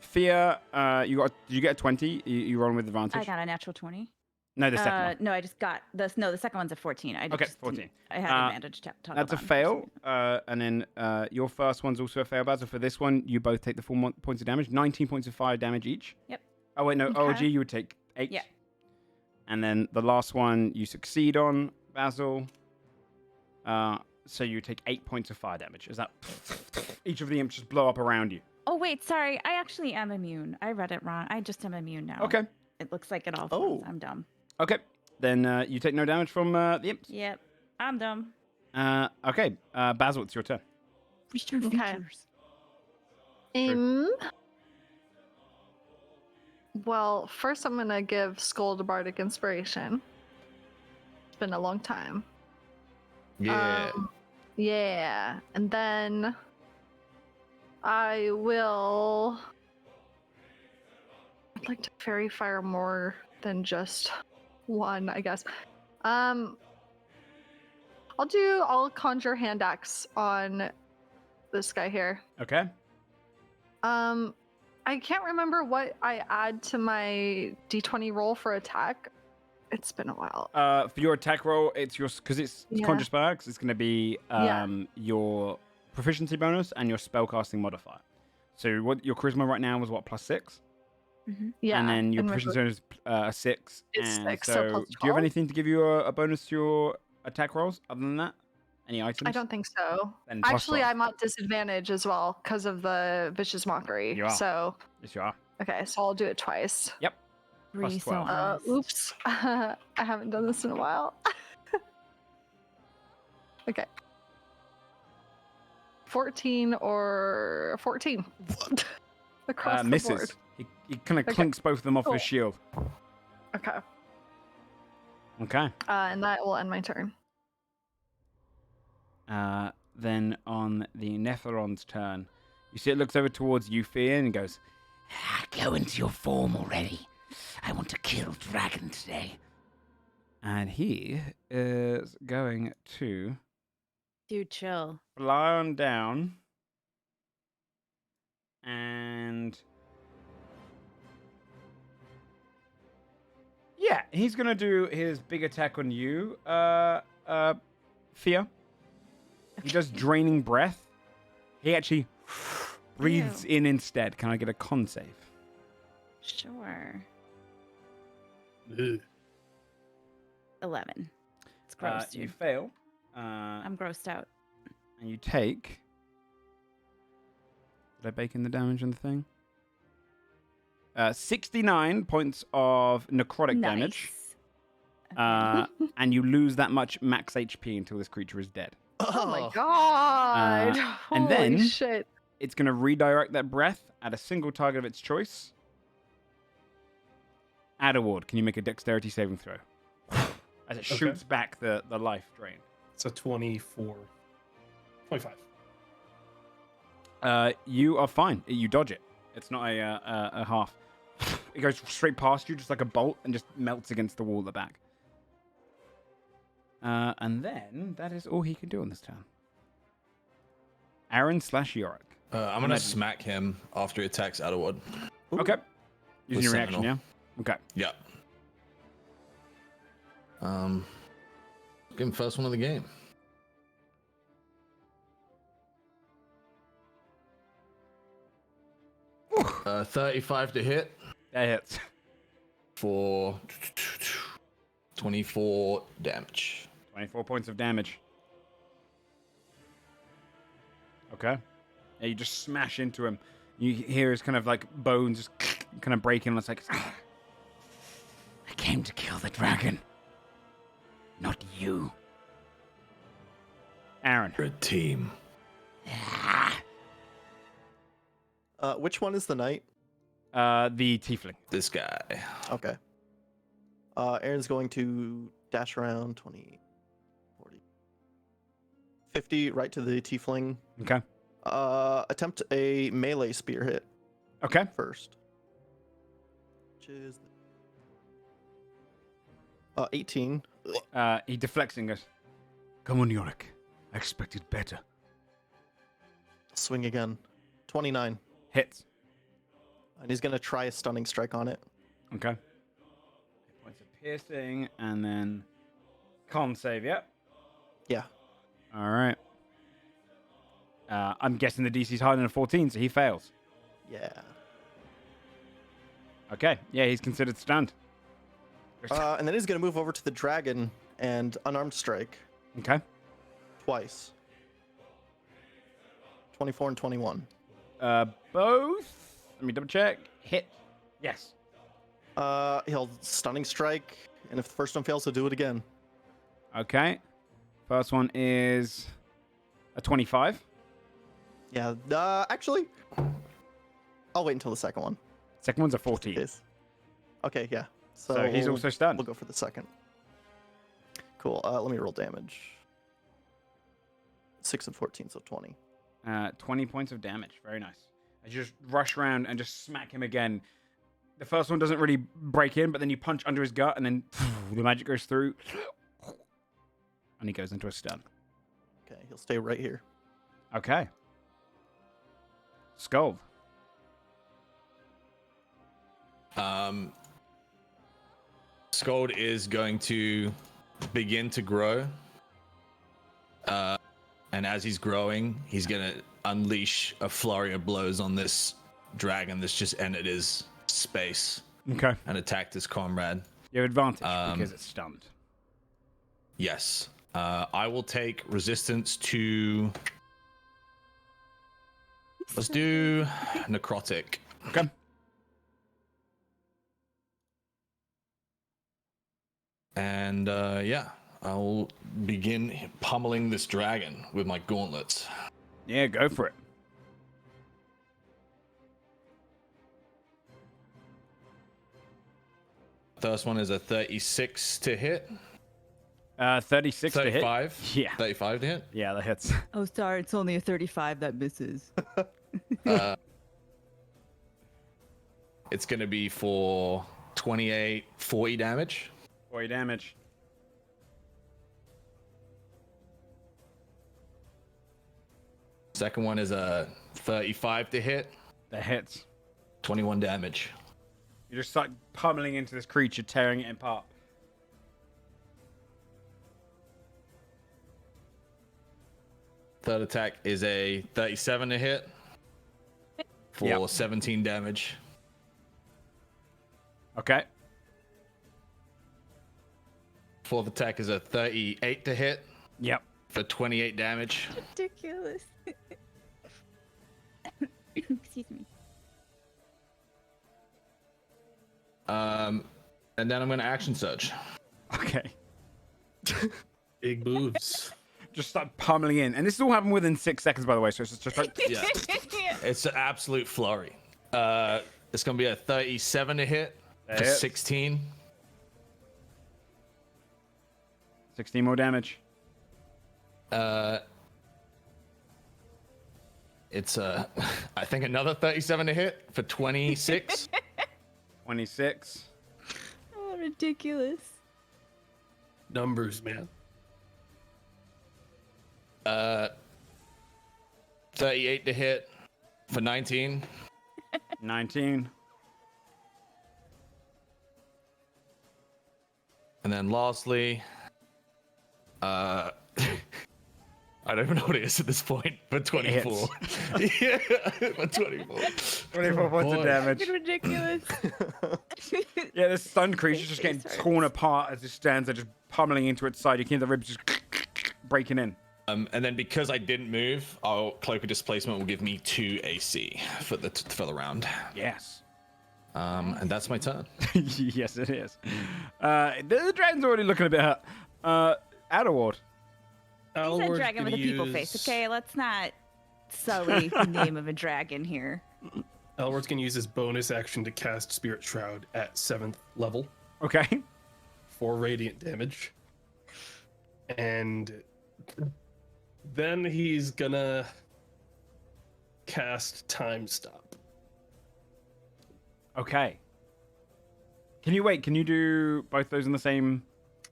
[SPEAKER 1] fear. Did you get a 20? You roll with advantage.
[SPEAKER 2] I got a natural 20.
[SPEAKER 1] No, the second one.
[SPEAKER 2] No, I just got this. No, the second one's a 14. I
[SPEAKER 1] Okay,
[SPEAKER 2] just
[SPEAKER 1] 14.
[SPEAKER 2] I had advantage.
[SPEAKER 1] That's a fail. And then your first one's also a fail, Basil. For this one, you both take the full points of damage. 19 points of fire damage each.
[SPEAKER 2] Yep.
[SPEAKER 1] Oh, wait, no.
[SPEAKER 2] Okay.
[SPEAKER 1] OG, you would take 8.
[SPEAKER 2] Yeah.
[SPEAKER 1] And then the last one you succeed on, Basil. So you take 8 points of fire damage. Is that each of the imps just blow up around you?
[SPEAKER 2] Oh wait, sorry. I actually am immune. I read it wrong. I just am immune now.
[SPEAKER 1] Okay.
[SPEAKER 2] It looks like it all.
[SPEAKER 6] Oh.
[SPEAKER 2] I'm dumb.
[SPEAKER 1] Okay. Then you take no damage from the imps.
[SPEAKER 2] Yep. I'm dumb.
[SPEAKER 1] Okay. Basil, it's your turn.
[SPEAKER 4] Okay. Well, first I'm gonna give Scold a bardic inspiration. It's been a long time.
[SPEAKER 7] Yeah.
[SPEAKER 4] Yeah, and then I will. I'd like to fairy fire more than just one, I guess. I'll conjure hand axe on this guy here.
[SPEAKER 1] Okay.
[SPEAKER 4] I can't remember what I add to my d20 roll for attack. It's been a while.
[SPEAKER 1] For your attack roll, it's your because it's
[SPEAKER 4] Yeah.
[SPEAKER 1] conjure sparks. It's going to be
[SPEAKER 4] Yeah.
[SPEAKER 1] your proficiency bonus and your spellcasting modifier. So what your charisma right now was what +6,
[SPEAKER 4] Yeah,
[SPEAKER 1] and then your
[SPEAKER 4] and my
[SPEAKER 1] proficiency bonus is 6.
[SPEAKER 4] Is
[SPEAKER 1] and
[SPEAKER 4] 6, so
[SPEAKER 1] so
[SPEAKER 4] plus
[SPEAKER 1] do you have
[SPEAKER 4] 12?
[SPEAKER 1] anything to give you a bonus to your attack rolls other than that? Any items?
[SPEAKER 4] I don't think so.
[SPEAKER 1] Then plus
[SPEAKER 4] Actually,
[SPEAKER 1] 12.
[SPEAKER 4] I'm at disadvantage as well because of the vicious mockery.
[SPEAKER 1] You are.
[SPEAKER 4] So,
[SPEAKER 1] Yes, you are.
[SPEAKER 4] okay, so I'll do it twice.
[SPEAKER 1] Yep.
[SPEAKER 2] Three so
[SPEAKER 1] 12.
[SPEAKER 2] honest.
[SPEAKER 4] Oops. I haven't done this in a while. Okay. 14 or 14. Across the
[SPEAKER 1] Misses.
[SPEAKER 4] board.
[SPEAKER 1] He kind of
[SPEAKER 4] Okay.
[SPEAKER 1] clinks both of them off
[SPEAKER 4] Cool.
[SPEAKER 1] his shield.
[SPEAKER 4] Okay.
[SPEAKER 1] Okay.
[SPEAKER 4] And that will end my turn.
[SPEAKER 1] Then on the Netheron's turn, you see it looks over towards Euphian and goes,
[SPEAKER 9] Go into your form already. I want to kill dragon today.
[SPEAKER 1] and he is going to
[SPEAKER 2] Dude, chill.
[SPEAKER 1] fly on down and yeah, he's gonna do his big attack on you, Fia. He does draining breath. He actually breathes in instead. Can I get a con save?
[SPEAKER 2] Sure.
[SPEAKER 5] Ugh.
[SPEAKER 2] 11. It's gross,
[SPEAKER 1] You
[SPEAKER 2] dude.
[SPEAKER 1] fail.
[SPEAKER 2] I'm grossed out.
[SPEAKER 1] And you take. Did I bake in the damage on the thing? 69 points of necrotic damage.
[SPEAKER 2] Nice.
[SPEAKER 1] And you lose that much max HP until this creature is dead.
[SPEAKER 4] Oh my god.
[SPEAKER 1] and
[SPEAKER 4] Holy
[SPEAKER 1] then-
[SPEAKER 4] shit.
[SPEAKER 1] It's going to redirect that breath at a single target of its choice. Add a ward. Can you make a dexterity saving throw? As it shoots back the life drain.
[SPEAKER 5] It's a 24. 25.
[SPEAKER 1] You are fine. You dodge it. It's not a half. It goes straight past you, just like a bolt, and just melts against the wall at the back. And then that is all he can do on this turn. Aaron/Yorick.
[SPEAKER 7] I'm gonna smack him after he attacks Adderwood.
[SPEAKER 1] Okay. Using
[SPEAKER 7] With
[SPEAKER 1] your reaction, yeah?
[SPEAKER 7] Sentinel.
[SPEAKER 1] Okay.
[SPEAKER 7] Yep. Give him first one of the game.
[SPEAKER 1] Whew.
[SPEAKER 7] 35 to hit
[SPEAKER 1] That hits.
[SPEAKER 7] for 24 damage.
[SPEAKER 1] 24 points of damage. Okay. Yeah, you just smash into him. You hear his kind of like bones just kind of breaking. And it's like,
[SPEAKER 9] I came to kill the dragon. Not you.
[SPEAKER 1] Aaron.
[SPEAKER 8] You're a team.
[SPEAKER 9] Ah,
[SPEAKER 6] Which one is the knight?
[SPEAKER 1] The tiefling.
[SPEAKER 7] This guy.
[SPEAKER 6] Okay. Aaron's going to dash around 20, 40, 50 right to the tiefling.
[SPEAKER 1] Okay.
[SPEAKER 6] Attempt a melee spear hit
[SPEAKER 1] Okay.
[SPEAKER 6] first. Which is 18.
[SPEAKER 1] He deflects and goes, "Come on, Yorick. I expected better."
[SPEAKER 6] Swing again. 29.
[SPEAKER 1] Hits.
[SPEAKER 6] And he's gonna try a stunning strike on it.
[SPEAKER 1] Okay. Points of piercing, and then con save, yep.
[SPEAKER 6] Yeah.
[SPEAKER 1] All right. I'm guessing the DC's higher than a 14, so he fails.
[SPEAKER 6] Yeah.
[SPEAKER 1] Okay. Yeah, he's considered stunned.
[SPEAKER 6] And then he's gonna move over to the dragon and unarmed strike
[SPEAKER 1] Okay.
[SPEAKER 6] twice. 24 and 21.
[SPEAKER 1] Both. Let me double check. Hit. Yes.
[SPEAKER 6] He'll stunning strike, and if the first one fails, he'll do it again.
[SPEAKER 1] Okay. First one is a 25.
[SPEAKER 6] Yeah. Actually, I'll wait until the second one.
[SPEAKER 1] Second one's a 14.
[SPEAKER 6] Is. Okay. Yeah.
[SPEAKER 1] So he's also stunned.
[SPEAKER 6] We'll go for the second. Cool. Let me roll damage. 6 and 14, so 20.
[SPEAKER 1] 20 points of damage. Very nice. I just rush around and just smack him again. The first one doesn't really break in, but then you punch under his gut, and then the magic goes through, and he goes into a stun.
[SPEAKER 6] Okay, he'll stay right here.
[SPEAKER 1] Okay. Skull.
[SPEAKER 7] Scold is going to begin to grow. And as he's growing, he's going to unleash a flurry of blows on this dragon that's just entered his space
[SPEAKER 1] Okay.
[SPEAKER 7] and attacked his comrade.
[SPEAKER 1] You have advantage because it's stunned.
[SPEAKER 7] Yes. I will take resistance to... Let's do necrotic.
[SPEAKER 1] Okay.
[SPEAKER 7] And yeah, I'll begin pummeling this dragon with my gauntlets.
[SPEAKER 1] Yeah, go for it.
[SPEAKER 7] First one is a 36 to hit.
[SPEAKER 1] 36 to hit.
[SPEAKER 7] 35.
[SPEAKER 1] Yeah.
[SPEAKER 7] 35 to hit.
[SPEAKER 1] Yeah, that hits.
[SPEAKER 2] Oh, sorry, it's only a 35 that misses.
[SPEAKER 7] It's going to be for 28, 40 damage.
[SPEAKER 1] 40 damage.
[SPEAKER 7] Second one is a 35 to hit.
[SPEAKER 1] That hits.
[SPEAKER 7] 21 damage.
[SPEAKER 1] You just start pummeling into this creature, tearing it apart.
[SPEAKER 7] Third attack is a 37 to hit for
[SPEAKER 1] Yep.
[SPEAKER 7] 17 damage.
[SPEAKER 1] Okay.
[SPEAKER 7] Fourth attack is a 38 to hit
[SPEAKER 1] Yep.
[SPEAKER 7] for 28 damage.
[SPEAKER 2] Ridiculous. Excuse me.
[SPEAKER 7] And then I'm going to action surge.
[SPEAKER 1] Okay.
[SPEAKER 5] Big moves.
[SPEAKER 1] Just start pummeling in. And this all happened within 6 seconds, by the way, so it's just like...
[SPEAKER 7] Yeah. It's an absolute flurry. It's going to be a 37 to hit
[SPEAKER 1] That
[SPEAKER 7] for
[SPEAKER 1] hits.
[SPEAKER 7] 16.
[SPEAKER 1] 16 more damage.
[SPEAKER 7] It's I think another 37 to hit for 26.
[SPEAKER 1] 26.
[SPEAKER 2] Oh, ridiculous.
[SPEAKER 5] Numbers, man.
[SPEAKER 7] 38 to hit for 19.
[SPEAKER 1] 19.
[SPEAKER 7] And then lastly, I don't even know what it is at this point, but 24. Yeah, but 24.
[SPEAKER 1] 24 points of
[SPEAKER 7] Boy.
[SPEAKER 1] damage.
[SPEAKER 2] Fucking ridiculous.
[SPEAKER 1] Yeah, this stunned creature's just getting
[SPEAKER 2] Sorry.
[SPEAKER 1] torn apart as it stands there, just pummeling into its side. You can hear the ribs just breaking in.
[SPEAKER 7] And then because I didn't move, our cloak of displacement will give me 2 AC for the round.
[SPEAKER 1] Yes.
[SPEAKER 7] And that's my turn.
[SPEAKER 1] Yes, it is. The dragon's already looking a bit hurt. Adderward.
[SPEAKER 2] He's a
[SPEAKER 5] Alward's
[SPEAKER 2] dragon with a
[SPEAKER 5] gonna
[SPEAKER 2] people face, okay? Let's not sully the name of a dragon here.
[SPEAKER 5] Elward's gonna use his bonus action to cast Spirit Shroud at 7th level
[SPEAKER 1] Okay.
[SPEAKER 5] for radiant damage. And Then he's gonna cast Time Stop.
[SPEAKER 1] Okay. Can you do both those in the same?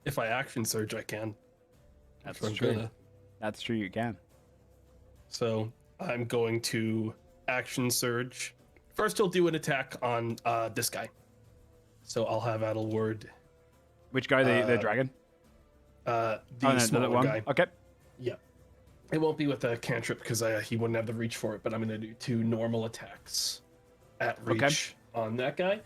[SPEAKER 5] If I action surge, I can.
[SPEAKER 1] That's
[SPEAKER 5] So I'm
[SPEAKER 1] true.
[SPEAKER 5] gonna-
[SPEAKER 1] That's true. You can.
[SPEAKER 5] So I'm going to action surge. First, he'll do an attack on this guy. So I'll have Adelward.
[SPEAKER 1] Which guy? The dragon.
[SPEAKER 5] The
[SPEAKER 1] no,
[SPEAKER 5] smaller
[SPEAKER 1] one.
[SPEAKER 5] guy.
[SPEAKER 1] Okay.
[SPEAKER 5] Yeah. It won't be with a cantrip because he wouldn't have the reach for it, but I'm going to do 2 normal attacks at reach on that guy.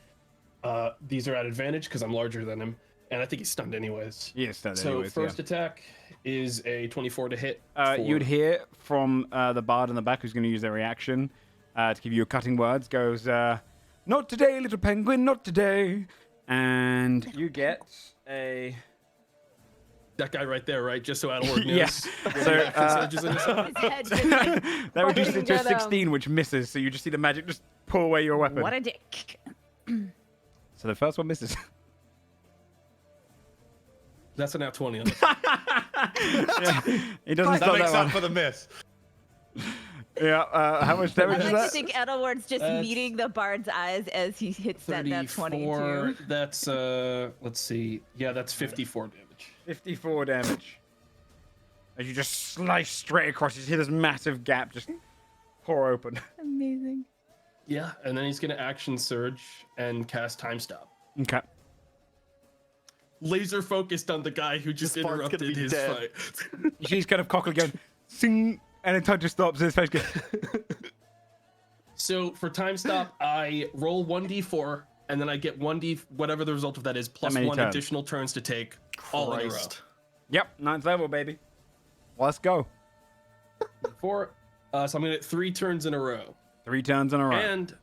[SPEAKER 5] These are at advantage because I'm larger than him, and I think he's stunned anyways.
[SPEAKER 1] He is stunned
[SPEAKER 5] So
[SPEAKER 1] anyways,
[SPEAKER 5] first attack is a 24 to hit.
[SPEAKER 1] You'd hear from the bard in the back who's going to use their reaction to give you a cutting words. Goes, not today, little penguin, not today. And you get a...
[SPEAKER 5] That guy right there, right? Just so Adelward knows.
[SPEAKER 1] Yeah. So,
[SPEAKER 5] Surges in his head.
[SPEAKER 2] His head just like,
[SPEAKER 1] that reduces it to a
[SPEAKER 4] Get him.
[SPEAKER 1] 16, which misses. So you just see the magic just pull away your weapon.
[SPEAKER 2] what a dick.
[SPEAKER 1] So the first one misses.
[SPEAKER 5] That's a nat 20 on this.
[SPEAKER 1] Yeah, he doesn't
[SPEAKER 7] That
[SPEAKER 1] stop
[SPEAKER 7] makes
[SPEAKER 1] that
[SPEAKER 7] up
[SPEAKER 1] one.
[SPEAKER 7] for the miss.
[SPEAKER 1] Yeah, how much damage
[SPEAKER 2] I
[SPEAKER 1] is
[SPEAKER 2] like to
[SPEAKER 1] that?
[SPEAKER 2] think Edelward's just
[SPEAKER 5] That's
[SPEAKER 2] meeting the bard's eyes as he hits that
[SPEAKER 5] 34.
[SPEAKER 2] 22.
[SPEAKER 5] That's, let's see. Yeah, that's 54 damage.
[SPEAKER 1] 54 damage. As you just slice straight across, you see this massive gap just pour open.
[SPEAKER 2] Amazing.
[SPEAKER 5] Yeah, and then he's going to action surge and cast Time Stop.
[SPEAKER 1] Okay.
[SPEAKER 5] Laser focused on the guy who just
[SPEAKER 6] This bard's gonna
[SPEAKER 5] interrupted
[SPEAKER 6] be
[SPEAKER 5] his
[SPEAKER 6] dead.
[SPEAKER 5] fight.
[SPEAKER 1] You see he's kind of cockily going, sing, and then time just stops, and his face goes,
[SPEAKER 5] So for Time Stop, I roll 1d4, and then I get 1d, whatever the result of that is, plus
[SPEAKER 1] many
[SPEAKER 5] 1
[SPEAKER 1] turns?
[SPEAKER 5] additional turns to take all in a row.
[SPEAKER 6] Christ.
[SPEAKER 1] yep, 9th level, baby. Let's go.
[SPEAKER 5] 4, so I'm going to get 3 turns in a row.
[SPEAKER 1] 3 turns in a row.
[SPEAKER 5] And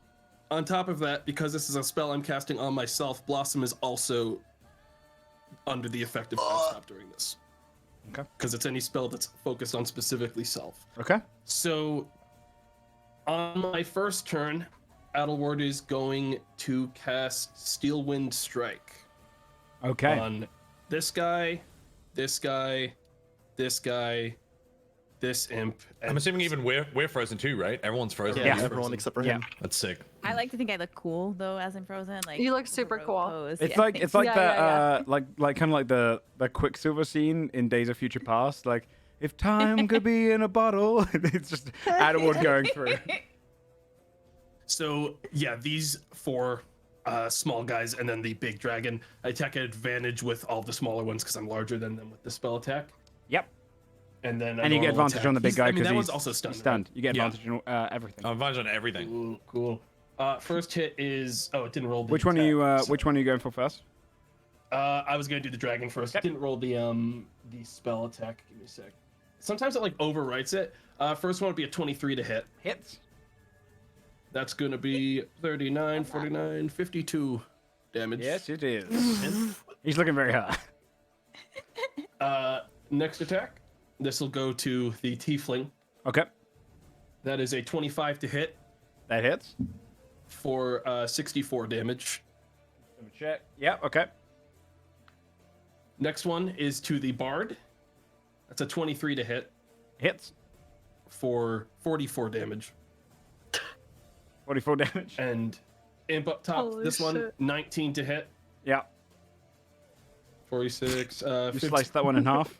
[SPEAKER 5] on top of that, because this is a spell I'm casting on myself, Blossom is also under the effect of Time Stop during this.
[SPEAKER 1] Okay.
[SPEAKER 5] Because it's any spell that's focused on specifically self.
[SPEAKER 1] Okay.
[SPEAKER 5] So on my first turn, Adelward is going to cast Steel Wind Strike
[SPEAKER 1] Okay.
[SPEAKER 5] on this guy, this guy, this guy, this imp. And
[SPEAKER 7] I'm assuming even we're frozen too, right? Everyone's frozen.
[SPEAKER 6] Yeah,
[SPEAKER 1] Yeah.
[SPEAKER 6] everyone except for
[SPEAKER 1] Yeah.
[SPEAKER 6] him.
[SPEAKER 7] That's sick.
[SPEAKER 2] I like to think I look cool though as I'm frozen. Like
[SPEAKER 4] You look super
[SPEAKER 2] robe
[SPEAKER 4] cool.
[SPEAKER 2] pose.
[SPEAKER 1] It's
[SPEAKER 2] Yeah,
[SPEAKER 1] like
[SPEAKER 2] thanks.
[SPEAKER 1] it's like
[SPEAKER 4] Yeah,
[SPEAKER 1] that
[SPEAKER 4] yeah,
[SPEAKER 1] like kind of like the Quicksilver scene in Days of Future Past. Like if time could be in a bottle, it's just Adelward going through.
[SPEAKER 5] So yeah, these 4 small guys and then the big dragon. I attack at advantage with all the smaller ones because I'm larger than them with the spell attack.
[SPEAKER 1] Yep.
[SPEAKER 5] And then
[SPEAKER 1] And you get advantage on the big guy
[SPEAKER 5] I mean,
[SPEAKER 1] because
[SPEAKER 5] that
[SPEAKER 1] he's
[SPEAKER 5] one's also stunned.
[SPEAKER 1] he's stunned. You get
[SPEAKER 5] Yeah.
[SPEAKER 1] advantage on everything.
[SPEAKER 7] Advantage on everything.
[SPEAKER 5] Ooh, cool. First hit is it didn't roll. The
[SPEAKER 1] Which one are you?
[SPEAKER 5] attack, so-
[SPEAKER 1] Which one are you going for first?
[SPEAKER 5] I was gonna do the dragon first.
[SPEAKER 1] Yep.
[SPEAKER 5] Didn't roll the spell attack. Give me a sec. Sometimes it like overwrites it. First one would be a 23 to hit.
[SPEAKER 1] Hits.
[SPEAKER 5] That's gonna be 39, 49, 52 damage.
[SPEAKER 1] Yes, it is. He's looking very hard.
[SPEAKER 5] Next attack. This will go to the tiefling.
[SPEAKER 1] Okay,
[SPEAKER 5] That is a 25 to hit
[SPEAKER 1] that hits.
[SPEAKER 5] for 64 damage.
[SPEAKER 1] Let me check. Yep. Okay.
[SPEAKER 5] Next one is to the bard. That's a 23 to hit
[SPEAKER 1] Hits.
[SPEAKER 5] for 44 damage.
[SPEAKER 1] 44 damage.
[SPEAKER 5] And imp up top,
[SPEAKER 4] Holy
[SPEAKER 5] this one,
[SPEAKER 4] shit.
[SPEAKER 5] 19 to hit.
[SPEAKER 1] Yeah.
[SPEAKER 5] 46.
[SPEAKER 1] You
[SPEAKER 5] 50
[SPEAKER 1] sliced that one in half.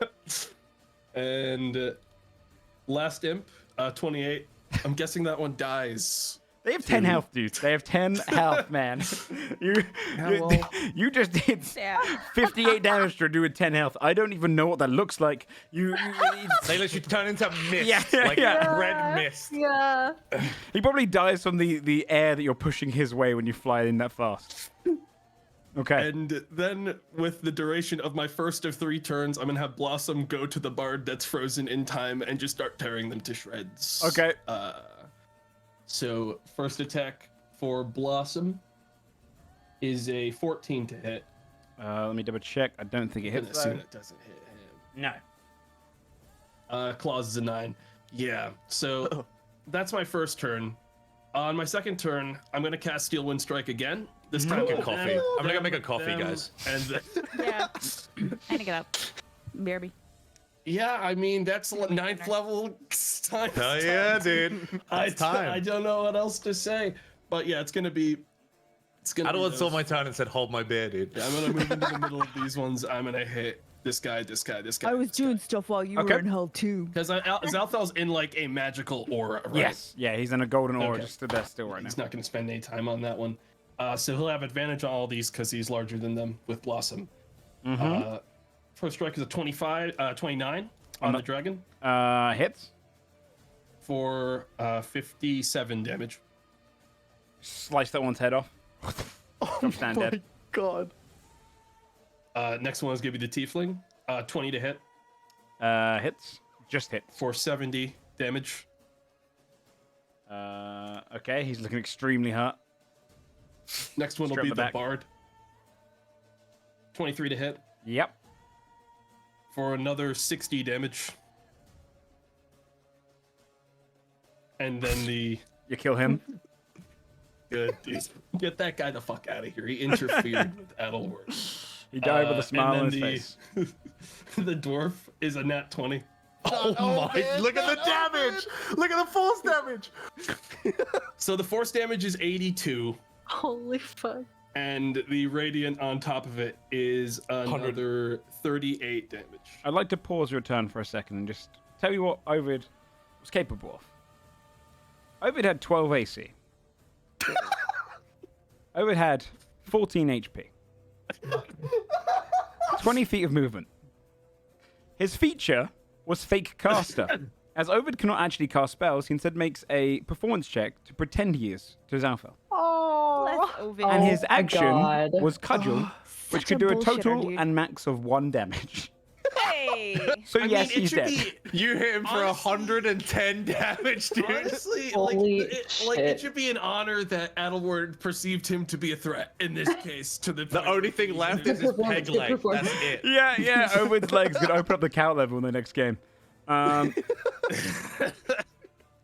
[SPEAKER 5] And last imp, 28. I'm guessing that one dies.
[SPEAKER 1] They have 10 health, dude. They have 10 health, man. You,
[SPEAKER 5] Yeah,
[SPEAKER 1] you,
[SPEAKER 5] well-
[SPEAKER 1] you just did
[SPEAKER 2] Yeah.
[SPEAKER 1] 58 damage to do with 10 health. I don't even know what that looks like.
[SPEAKER 7] They literally turn into mist,
[SPEAKER 1] Yeah,
[SPEAKER 7] like
[SPEAKER 1] yeah.
[SPEAKER 7] red mist.
[SPEAKER 4] Yeah.
[SPEAKER 1] He probably dies from the air that you're pushing his way when you fly in that fast. Okay.
[SPEAKER 5] And then, with the duration of my first of 3 turns, I'm gonna have Blossom go to the bard that's frozen in time and just start tearing them to shreds.
[SPEAKER 1] Okay.
[SPEAKER 5] So first attack for Blossom is a 14 to hit.
[SPEAKER 1] Let me double check. I don't think it
[SPEAKER 5] I'm
[SPEAKER 1] hits.
[SPEAKER 5] gonna assume
[SPEAKER 1] Though.
[SPEAKER 5] it doesn't hit him.
[SPEAKER 1] No.
[SPEAKER 5] Claws is a 9. Yeah. So that's my first turn. On my second turn, I'm gonna cast Steel Wind Strike again. This time
[SPEAKER 7] Get
[SPEAKER 5] with
[SPEAKER 7] coffee.
[SPEAKER 5] them,
[SPEAKER 7] I'm gonna go
[SPEAKER 5] them,
[SPEAKER 7] make a coffee,
[SPEAKER 5] them,
[SPEAKER 7] guys.
[SPEAKER 5] And then,
[SPEAKER 2] Yeah. I need to get up. BRB.
[SPEAKER 5] Yeah, I mean that's 9th level time.
[SPEAKER 7] Hell yeah, dude.
[SPEAKER 5] I
[SPEAKER 7] It's time.
[SPEAKER 5] don't know what else to say, but yeah, it's gonna be.
[SPEAKER 7] I don't want to my turn and said, "Hold my beer, dude."
[SPEAKER 5] Yeah, I'm gonna move into the middle of these ones. I'm gonna hit this guy, this guy, this guy.
[SPEAKER 2] I was doing stuff while you were in hell too.
[SPEAKER 5] Because Zalthal's in like a magical aura, right?
[SPEAKER 1] Yes. Yeah, he's in a golden aura,
[SPEAKER 5] Okay.
[SPEAKER 1] just stood there still right now.
[SPEAKER 5] He's not gonna spend any time on that one. So he'll have advantage on all these because he's larger than them with Blossom.
[SPEAKER 1] Mm-hmm.
[SPEAKER 5] First strike is a 29 on the dragon
[SPEAKER 1] Hits.
[SPEAKER 5] for 57 damage.
[SPEAKER 1] Slice that one's head off. Drops down dead.
[SPEAKER 6] God.
[SPEAKER 5] Next one is gonna be the Tiefling. 20 to hit
[SPEAKER 1] Hits. Just hits.
[SPEAKER 5] for 70 damage.
[SPEAKER 1] Okay, he's looking extremely hurt.
[SPEAKER 5] Next one will
[SPEAKER 1] Strip
[SPEAKER 5] be
[SPEAKER 1] the
[SPEAKER 5] the
[SPEAKER 1] back.
[SPEAKER 5] Bard. 23 to hit
[SPEAKER 1] Yep.
[SPEAKER 5] for another 60 damage. And then the
[SPEAKER 1] You kill him.
[SPEAKER 5] good dude. Get that guy the fuck out of here. He interfered with Adelward.
[SPEAKER 1] He died with a smile on his face.
[SPEAKER 5] The dwarf is a nat 20.
[SPEAKER 7] Oh my! Look at the damage! Look at the force damage!
[SPEAKER 5] So the force damage is 82,
[SPEAKER 4] Holy fuck.
[SPEAKER 5] and the radiant on top of it is another 38 damage.
[SPEAKER 1] I'd like to pause your turn for a second and just tell you what Ovid was capable of. Ovid had 12 AC. Ovid had 14 HP. 20 feet of movement. His feature was Fake Caster. As Ovid cannot actually cast spells, he instead makes a performance check to pretend he is to Zalfel.
[SPEAKER 4] Oh.
[SPEAKER 2] Ovid.
[SPEAKER 1] And his
[SPEAKER 3] my
[SPEAKER 1] action
[SPEAKER 3] God.
[SPEAKER 1] was Cudgel, which
[SPEAKER 2] Such
[SPEAKER 1] could
[SPEAKER 2] a
[SPEAKER 1] do a
[SPEAKER 2] bullshitter,
[SPEAKER 1] total
[SPEAKER 2] dude.
[SPEAKER 1] and max of 1 damage.
[SPEAKER 2] Hey!
[SPEAKER 1] So
[SPEAKER 5] I
[SPEAKER 1] yes,
[SPEAKER 5] mean, it
[SPEAKER 1] he's
[SPEAKER 5] should
[SPEAKER 1] dead.
[SPEAKER 5] be
[SPEAKER 7] You hit him for
[SPEAKER 5] Honestly-
[SPEAKER 7] 110 damage, dude.
[SPEAKER 5] honestly
[SPEAKER 3] Holy
[SPEAKER 5] it
[SPEAKER 3] shit.
[SPEAKER 5] should be an honor that Adelward perceived him to be a threat in this case. To the
[SPEAKER 7] The only thing left is his peg
[SPEAKER 3] Good
[SPEAKER 7] leg.
[SPEAKER 3] performance.
[SPEAKER 7] That's it.
[SPEAKER 1] Yeah, Ovid's legs could open up the count level in the next game.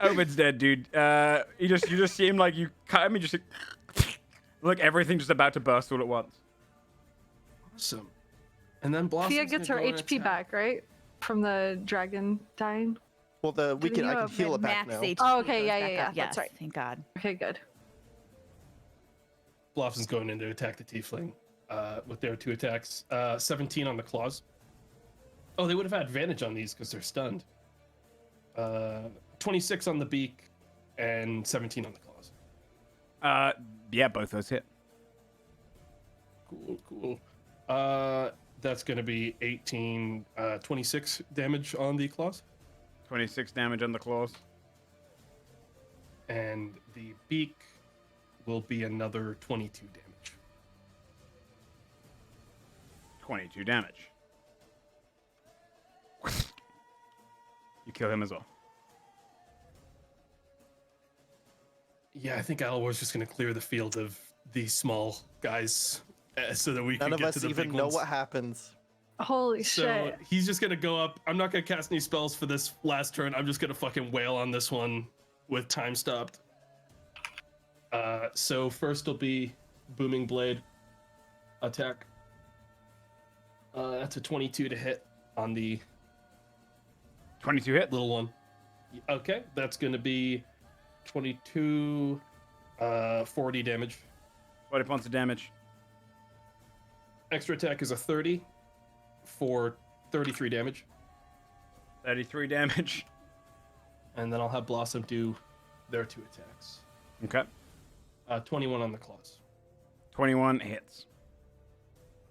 [SPEAKER 1] Ovid's dead, dude. You just see him like you cut him and just like everything just about to burst all at once.
[SPEAKER 5] Awesome. And then Blossom
[SPEAKER 4] Fia gets her HP back, right? From the dragon dying.
[SPEAKER 6] Well, I
[SPEAKER 4] Didn't
[SPEAKER 6] can
[SPEAKER 4] you have
[SPEAKER 6] heal it back
[SPEAKER 2] Max
[SPEAKER 6] now.
[SPEAKER 2] HP
[SPEAKER 4] Oh, okay,
[SPEAKER 2] goes
[SPEAKER 4] yeah,
[SPEAKER 2] back
[SPEAKER 4] yeah,
[SPEAKER 2] up.
[SPEAKER 4] yeah,
[SPEAKER 2] Yes,
[SPEAKER 4] that's right.
[SPEAKER 2] thank God.
[SPEAKER 4] Okay, good.
[SPEAKER 5] Blossom's going in to attack the Tiefling with their 2 attacks. 17 on the claws. Oh, they would have had advantage on these because they're stunned. 26 on the beak and 17 on the claws.
[SPEAKER 1] Yeah, both those hit.
[SPEAKER 5] Cool. That's going to be 26 damage on the claws.
[SPEAKER 1] 26 damage on the claws.
[SPEAKER 5] And the beak will be another 22 damage.
[SPEAKER 1] 22 damage. You kill him as well.
[SPEAKER 5] Yeah, I think Adelward's just going to clear the field of these small guys so that we
[SPEAKER 6] None
[SPEAKER 5] can
[SPEAKER 6] of
[SPEAKER 5] get
[SPEAKER 6] us
[SPEAKER 5] to the
[SPEAKER 6] even
[SPEAKER 5] big
[SPEAKER 6] know
[SPEAKER 5] ones.
[SPEAKER 6] what happens.
[SPEAKER 4] Holy
[SPEAKER 5] So
[SPEAKER 4] shit.
[SPEAKER 5] he's just gonna go up. I'm not gonna cast any spells for this last turn. I'm just gonna fucking wail on this one with time stopped. So first will be Booming Blade attack. That's a 22 to hit on the
[SPEAKER 1] 22 hit.
[SPEAKER 5] little one. Okay, that's gonna be 22, 40 damage.
[SPEAKER 1] 40 points of damage.
[SPEAKER 5] Extra attack is a 30 for 33 damage.
[SPEAKER 1] 33 damage.
[SPEAKER 5] And then I'll have Blossom do their 2 attacks.
[SPEAKER 1] Okay.
[SPEAKER 5] 21 on the claws
[SPEAKER 1] 21 hits.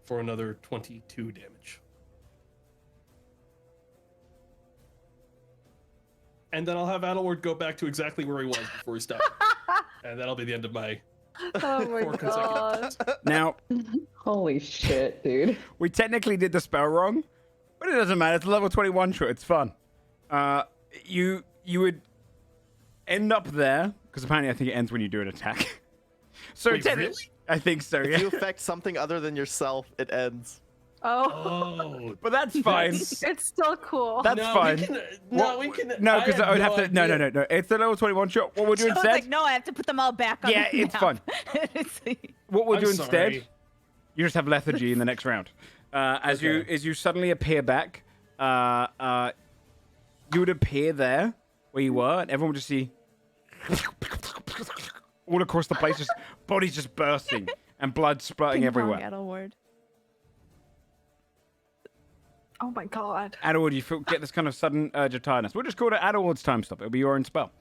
[SPEAKER 5] for another 22 damage. And then I'll have Adelward go back to exactly where he was before he stopped. And that'll be the end of my
[SPEAKER 4] Oh my
[SPEAKER 5] 4 consecutive
[SPEAKER 4] god.
[SPEAKER 5] attacks.
[SPEAKER 1] Now,
[SPEAKER 3] Holy shit, dude.
[SPEAKER 1] we technically did the spell wrong, but it doesn't matter. It's a level 21 shot. It's fun. You would end up there, because apparently I think it ends when you do an attack. So
[SPEAKER 5] Wait,
[SPEAKER 1] technically,
[SPEAKER 5] really?
[SPEAKER 1] I think so,
[SPEAKER 6] If
[SPEAKER 1] yeah.
[SPEAKER 6] you affect something other than yourself, it ends.
[SPEAKER 4] Oh.
[SPEAKER 5] Oh,
[SPEAKER 1] But that's fine.
[SPEAKER 4] It's still cool.
[SPEAKER 1] That's
[SPEAKER 5] no,
[SPEAKER 1] fine.
[SPEAKER 5] We can.
[SPEAKER 1] No, because I would have to. No. It's the level 21 shot. What we'll do
[SPEAKER 2] So it's
[SPEAKER 1] instead?
[SPEAKER 2] like, no, I have to put them all back on
[SPEAKER 1] Yeah,
[SPEAKER 2] the
[SPEAKER 1] it's
[SPEAKER 2] map.
[SPEAKER 1] fun. What we'll
[SPEAKER 5] I'm
[SPEAKER 1] do instead?
[SPEAKER 5] sorry.
[SPEAKER 1] You just have lethargy in the next round. As
[SPEAKER 5] Okay.
[SPEAKER 1] you suddenly appear back, you would appear there where you were, and everyone would just see all across the place, just bodies just bursting and blood spurting everywhere.
[SPEAKER 2] Adelward.
[SPEAKER 4] Oh my god.
[SPEAKER 1] Adelward, you get this kind of sudden urge of tiredness. We'll just call it Adelward's time stop. It'll be your own spell.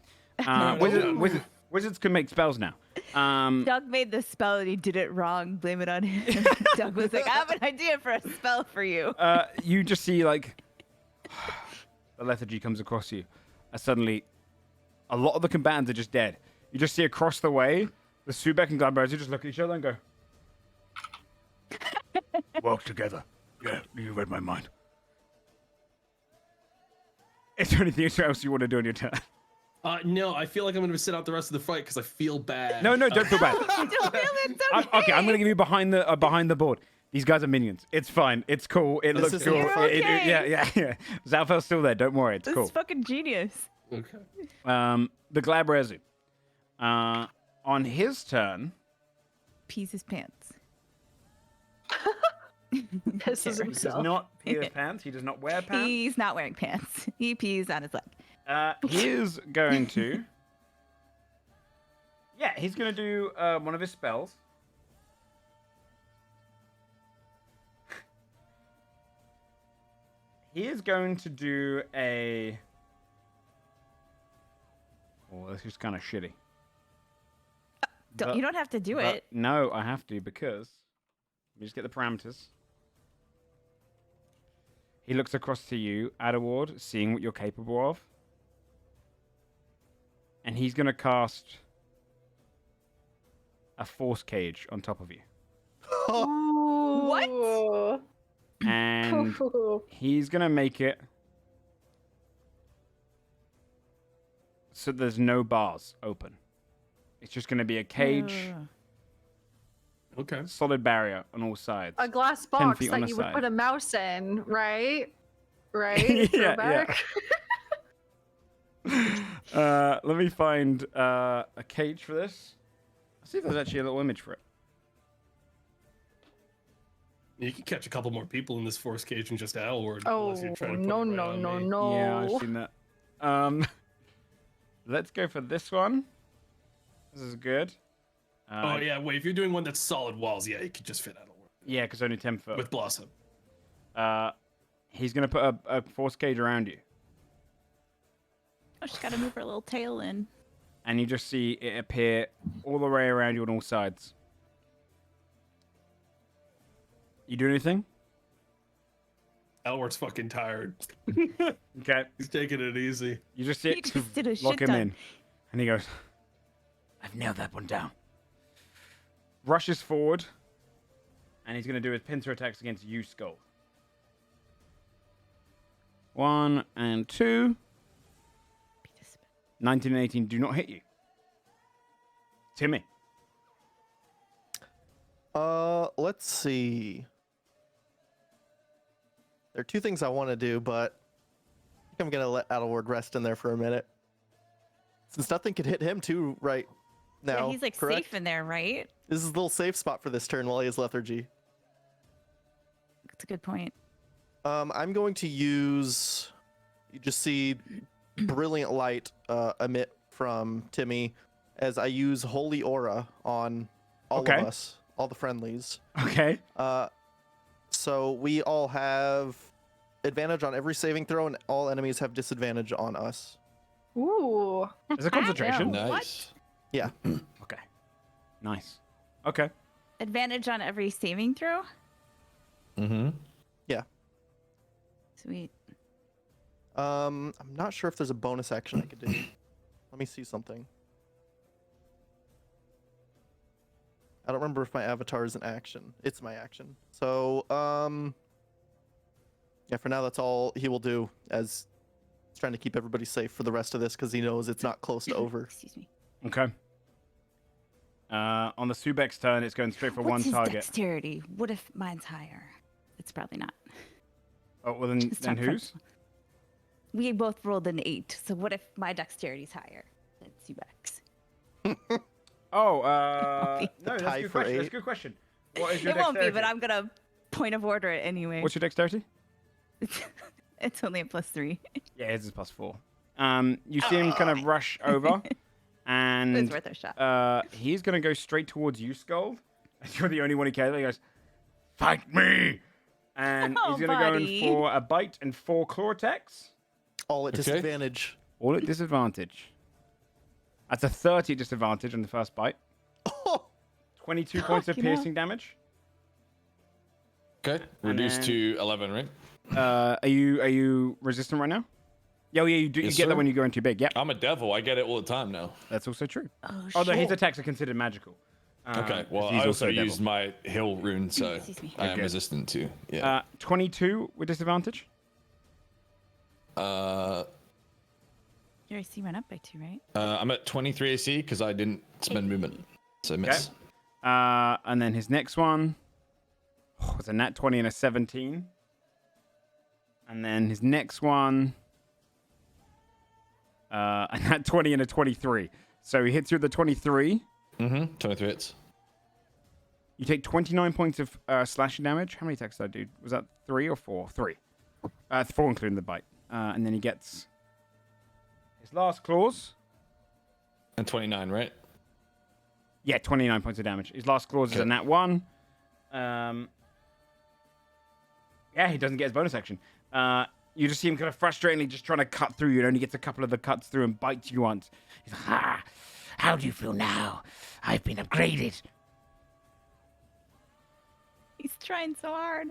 [SPEAKER 1] Wizards can make spells now.
[SPEAKER 2] Doug made the spell and he did it wrong. Blame it on him. Doug was like, I have an idea for a spell for you.
[SPEAKER 1] You just see, like, the lethargy comes across you. Suddenly, a lot of the combatants are just dead. You just see across the way, the Subek and Gladbrothers just look at each other and go, work together. Yeah, you read my mind. Is there anything else you want to do on your turn?
[SPEAKER 5] No, I feel like I'm going to sit out the rest of the fight because I feel bad.
[SPEAKER 1] No, don't feel bad.
[SPEAKER 2] Don't feel it's okay.
[SPEAKER 1] Okay, I'm going to give you behind the board. These guys are minions. It's fine. It's cool. It looks cool.
[SPEAKER 2] You're okay.
[SPEAKER 1] Yeah. Zalfel's still there. Don't worry. It's
[SPEAKER 2] This
[SPEAKER 1] cool.
[SPEAKER 2] is fucking genius.
[SPEAKER 5] Okay.
[SPEAKER 1] The Glabrezu. On his turn,
[SPEAKER 2] Pees his pants.
[SPEAKER 4] Pisses
[SPEAKER 1] he does
[SPEAKER 4] himself.
[SPEAKER 1] not pee his pants. He does not wear pants.
[SPEAKER 2] He's not wearing pants. He pees on his leg.
[SPEAKER 1] He is going to. Yeah, he's going to do one of his spells. He is going to do a. Oh, this is kind of shitty.
[SPEAKER 2] You don't have to do
[SPEAKER 1] But
[SPEAKER 2] it.
[SPEAKER 1] no, I have to because. Let me just get the parameters. He looks across to you, Adaward, seeing what you're capable of. And he's going to cast a force cage on top of you.
[SPEAKER 2] What?
[SPEAKER 1] And he's going to make it so there's no bars open. It's just going to be a cage,
[SPEAKER 5] Okay.
[SPEAKER 1] solid barrier on all sides.
[SPEAKER 4] A glass
[SPEAKER 1] 10
[SPEAKER 4] box
[SPEAKER 1] feet on
[SPEAKER 4] that
[SPEAKER 1] the
[SPEAKER 4] you would
[SPEAKER 1] side.
[SPEAKER 4] put a mouse in, right? Right?
[SPEAKER 1] Yeah,
[SPEAKER 4] Throwback?
[SPEAKER 1] Let me find a cage for this. Let's see if there's actually a little image for it.
[SPEAKER 5] You can catch a couple more people in this force cage and just Adelward.
[SPEAKER 4] Oh,
[SPEAKER 5] unless you're trying to put
[SPEAKER 4] no,
[SPEAKER 5] it right
[SPEAKER 4] no,
[SPEAKER 5] on
[SPEAKER 4] no,
[SPEAKER 5] me.
[SPEAKER 4] no.
[SPEAKER 1] Yeah, I've seen that. Let's go for this one. This is good.
[SPEAKER 5] Oh, yeah, wait, if you're doing one that's solid walls, yeah, you could just fit Adelward.
[SPEAKER 1] Yeah, because only 10 foot.
[SPEAKER 5] With Blossom.
[SPEAKER 1] He's going to put a force cage around you.
[SPEAKER 2] Oh, she's got to move her little tail in.
[SPEAKER 1] And you just see it appear all the way around you on all sides. You do anything?
[SPEAKER 5] Adelward's fucking tired.
[SPEAKER 1] Okay.
[SPEAKER 5] He's taking it easy.
[SPEAKER 1] You just see
[SPEAKER 2] He
[SPEAKER 1] it
[SPEAKER 2] just did a
[SPEAKER 1] lock
[SPEAKER 2] shit
[SPEAKER 1] him
[SPEAKER 2] ton.
[SPEAKER 1] in. And he goes, I've nailed that one down. Rushes forward. And he's going to do his pincer attacks against you, Skull. 1 and 2. 19 and 18 do not hit you. Timmy.
[SPEAKER 6] Let's see. There are two things I want to do, but I think I'm gonna let Adelward rest in there for a minute, since nothing could hit him too right now.
[SPEAKER 2] Yeah, he's like
[SPEAKER 6] correct?
[SPEAKER 2] safe in there, right?
[SPEAKER 6] This is a little safe spot for this turn while he has lethargy.
[SPEAKER 2] That's a good point.
[SPEAKER 6] I'm going to use. You just see brilliant light emit from Timmy as I use Holy Aura on all
[SPEAKER 1] Okay.
[SPEAKER 6] of us, all the friendlies.
[SPEAKER 1] Okay.
[SPEAKER 6] So we all have advantage on every saving throw, and all enemies have disadvantage on us.
[SPEAKER 4] Ooh.
[SPEAKER 1] There's a concentration.
[SPEAKER 7] Nice.
[SPEAKER 6] Yeah.
[SPEAKER 1] Okay. Nice. Okay.
[SPEAKER 2] Advantage on every saving throw?
[SPEAKER 7] Mm-hmm.
[SPEAKER 2] Sweet.
[SPEAKER 6] I'm not sure if there's a bonus action I could do. Let me see something. I don't remember if my avatar is an action. It's my action. So, yeah, for now that's all he will do, as he's trying to keep everybody safe for the rest of this because he knows it's not close to over.
[SPEAKER 2] Excuse me.
[SPEAKER 1] Okay. On the Subek's turn, it's going straight for
[SPEAKER 2] What's
[SPEAKER 1] one
[SPEAKER 2] his
[SPEAKER 1] target.
[SPEAKER 2] dexterity? What if mine's higher? It's probably not.
[SPEAKER 1] Oh, well, then
[SPEAKER 2] Just talk
[SPEAKER 1] whose?
[SPEAKER 2] We both rolled an 8, so what if my dexterity's higher than Subek's?
[SPEAKER 1] Oh,
[SPEAKER 2] be
[SPEAKER 1] no, that's
[SPEAKER 6] tie
[SPEAKER 1] a good
[SPEAKER 6] for
[SPEAKER 1] question. That's a
[SPEAKER 6] 8.
[SPEAKER 1] good question. What is your
[SPEAKER 2] It won't be,
[SPEAKER 1] dexterity?
[SPEAKER 2] but I'm gonna point of order it anyway.
[SPEAKER 1] What's your dexterity?
[SPEAKER 2] It's only a +3.
[SPEAKER 1] Yeah, his is +4. You see him kind of rush over, and
[SPEAKER 2] It's worth a shot.
[SPEAKER 1] he's gonna go straight towards you, Scold. You're the only one he cares about. He goes, "Fight me!" And
[SPEAKER 2] Oh,
[SPEAKER 1] he's gonna go in
[SPEAKER 2] buddy.
[SPEAKER 1] for a bite and 4 claw attacks.
[SPEAKER 6] All at
[SPEAKER 7] Okay.
[SPEAKER 6] disadvantage.
[SPEAKER 1] All at disadvantage. That's a 30 at disadvantage on the first bite.
[SPEAKER 6] Oh,
[SPEAKER 1] 22 points of
[SPEAKER 2] Fucking hell.
[SPEAKER 1] piercing damage.
[SPEAKER 7] Okay.
[SPEAKER 1] And
[SPEAKER 7] Reduced
[SPEAKER 1] then-
[SPEAKER 7] to 11, right?
[SPEAKER 1] Are you resistant right now? Yeah, you do.
[SPEAKER 7] Yes,
[SPEAKER 1] you get that
[SPEAKER 7] sir.
[SPEAKER 1] when you go in too big. Yep,
[SPEAKER 7] I'm a devil. I get it all the time now.
[SPEAKER 1] that's also true.
[SPEAKER 2] Oh,
[SPEAKER 1] Although his
[SPEAKER 2] shit.
[SPEAKER 1] attacks are considered magical.
[SPEAKER 7] Okay.
[SPEAKER 1] 'cause
[SPEAKER 7] Well,
[SPEAKER 1] he's
[SPEAKER 7] I also
[SPEAKER 1] a devil.
[SPEAKER 7] used my heal rune, so
[SPEAKER 2] Excuse me.
[SPEAKER 7] I am
[SPEAKER 1] Okay.
[SPEAKER 7] resistant to. Yeah.
[SPEAKER 1] 22 with disadvantage.
[SPEAKER 2] Your AC went up by 2, right?
[SPEAKER 7] I'm at 23 AC because I didn't spend movement, so miss.
[SPEAKER 1] And then his next one was a nat 20 and a 17. And then his next one, a nat 20 and a 23. So he hits you with the 23.
[SPEAKER 7] 23 hits.
[SPEAKER 1] You take 29 points of slashing damage. How many attacks did I do? Was that 3 or 4? 3. 4 including the bite. And then he gets his last claws.
[SPEAKER 7] And 29, right?
[SPEAKER 1] Yeah, 29 points of damage. His last claws is a
[SPEAKER 7] Okay.
[SPEAKER 1] nat 1. Yeah, he doesn't get his bonus action. You just see him kind of frustratingly just trying to cut through you. It only gets a couple of the cuts through and bites you once.
[SPEAKER 9] He's like, "Ah, how do you feel now? I've been upgraded."
[SPEAKER 2] He's trying so hard.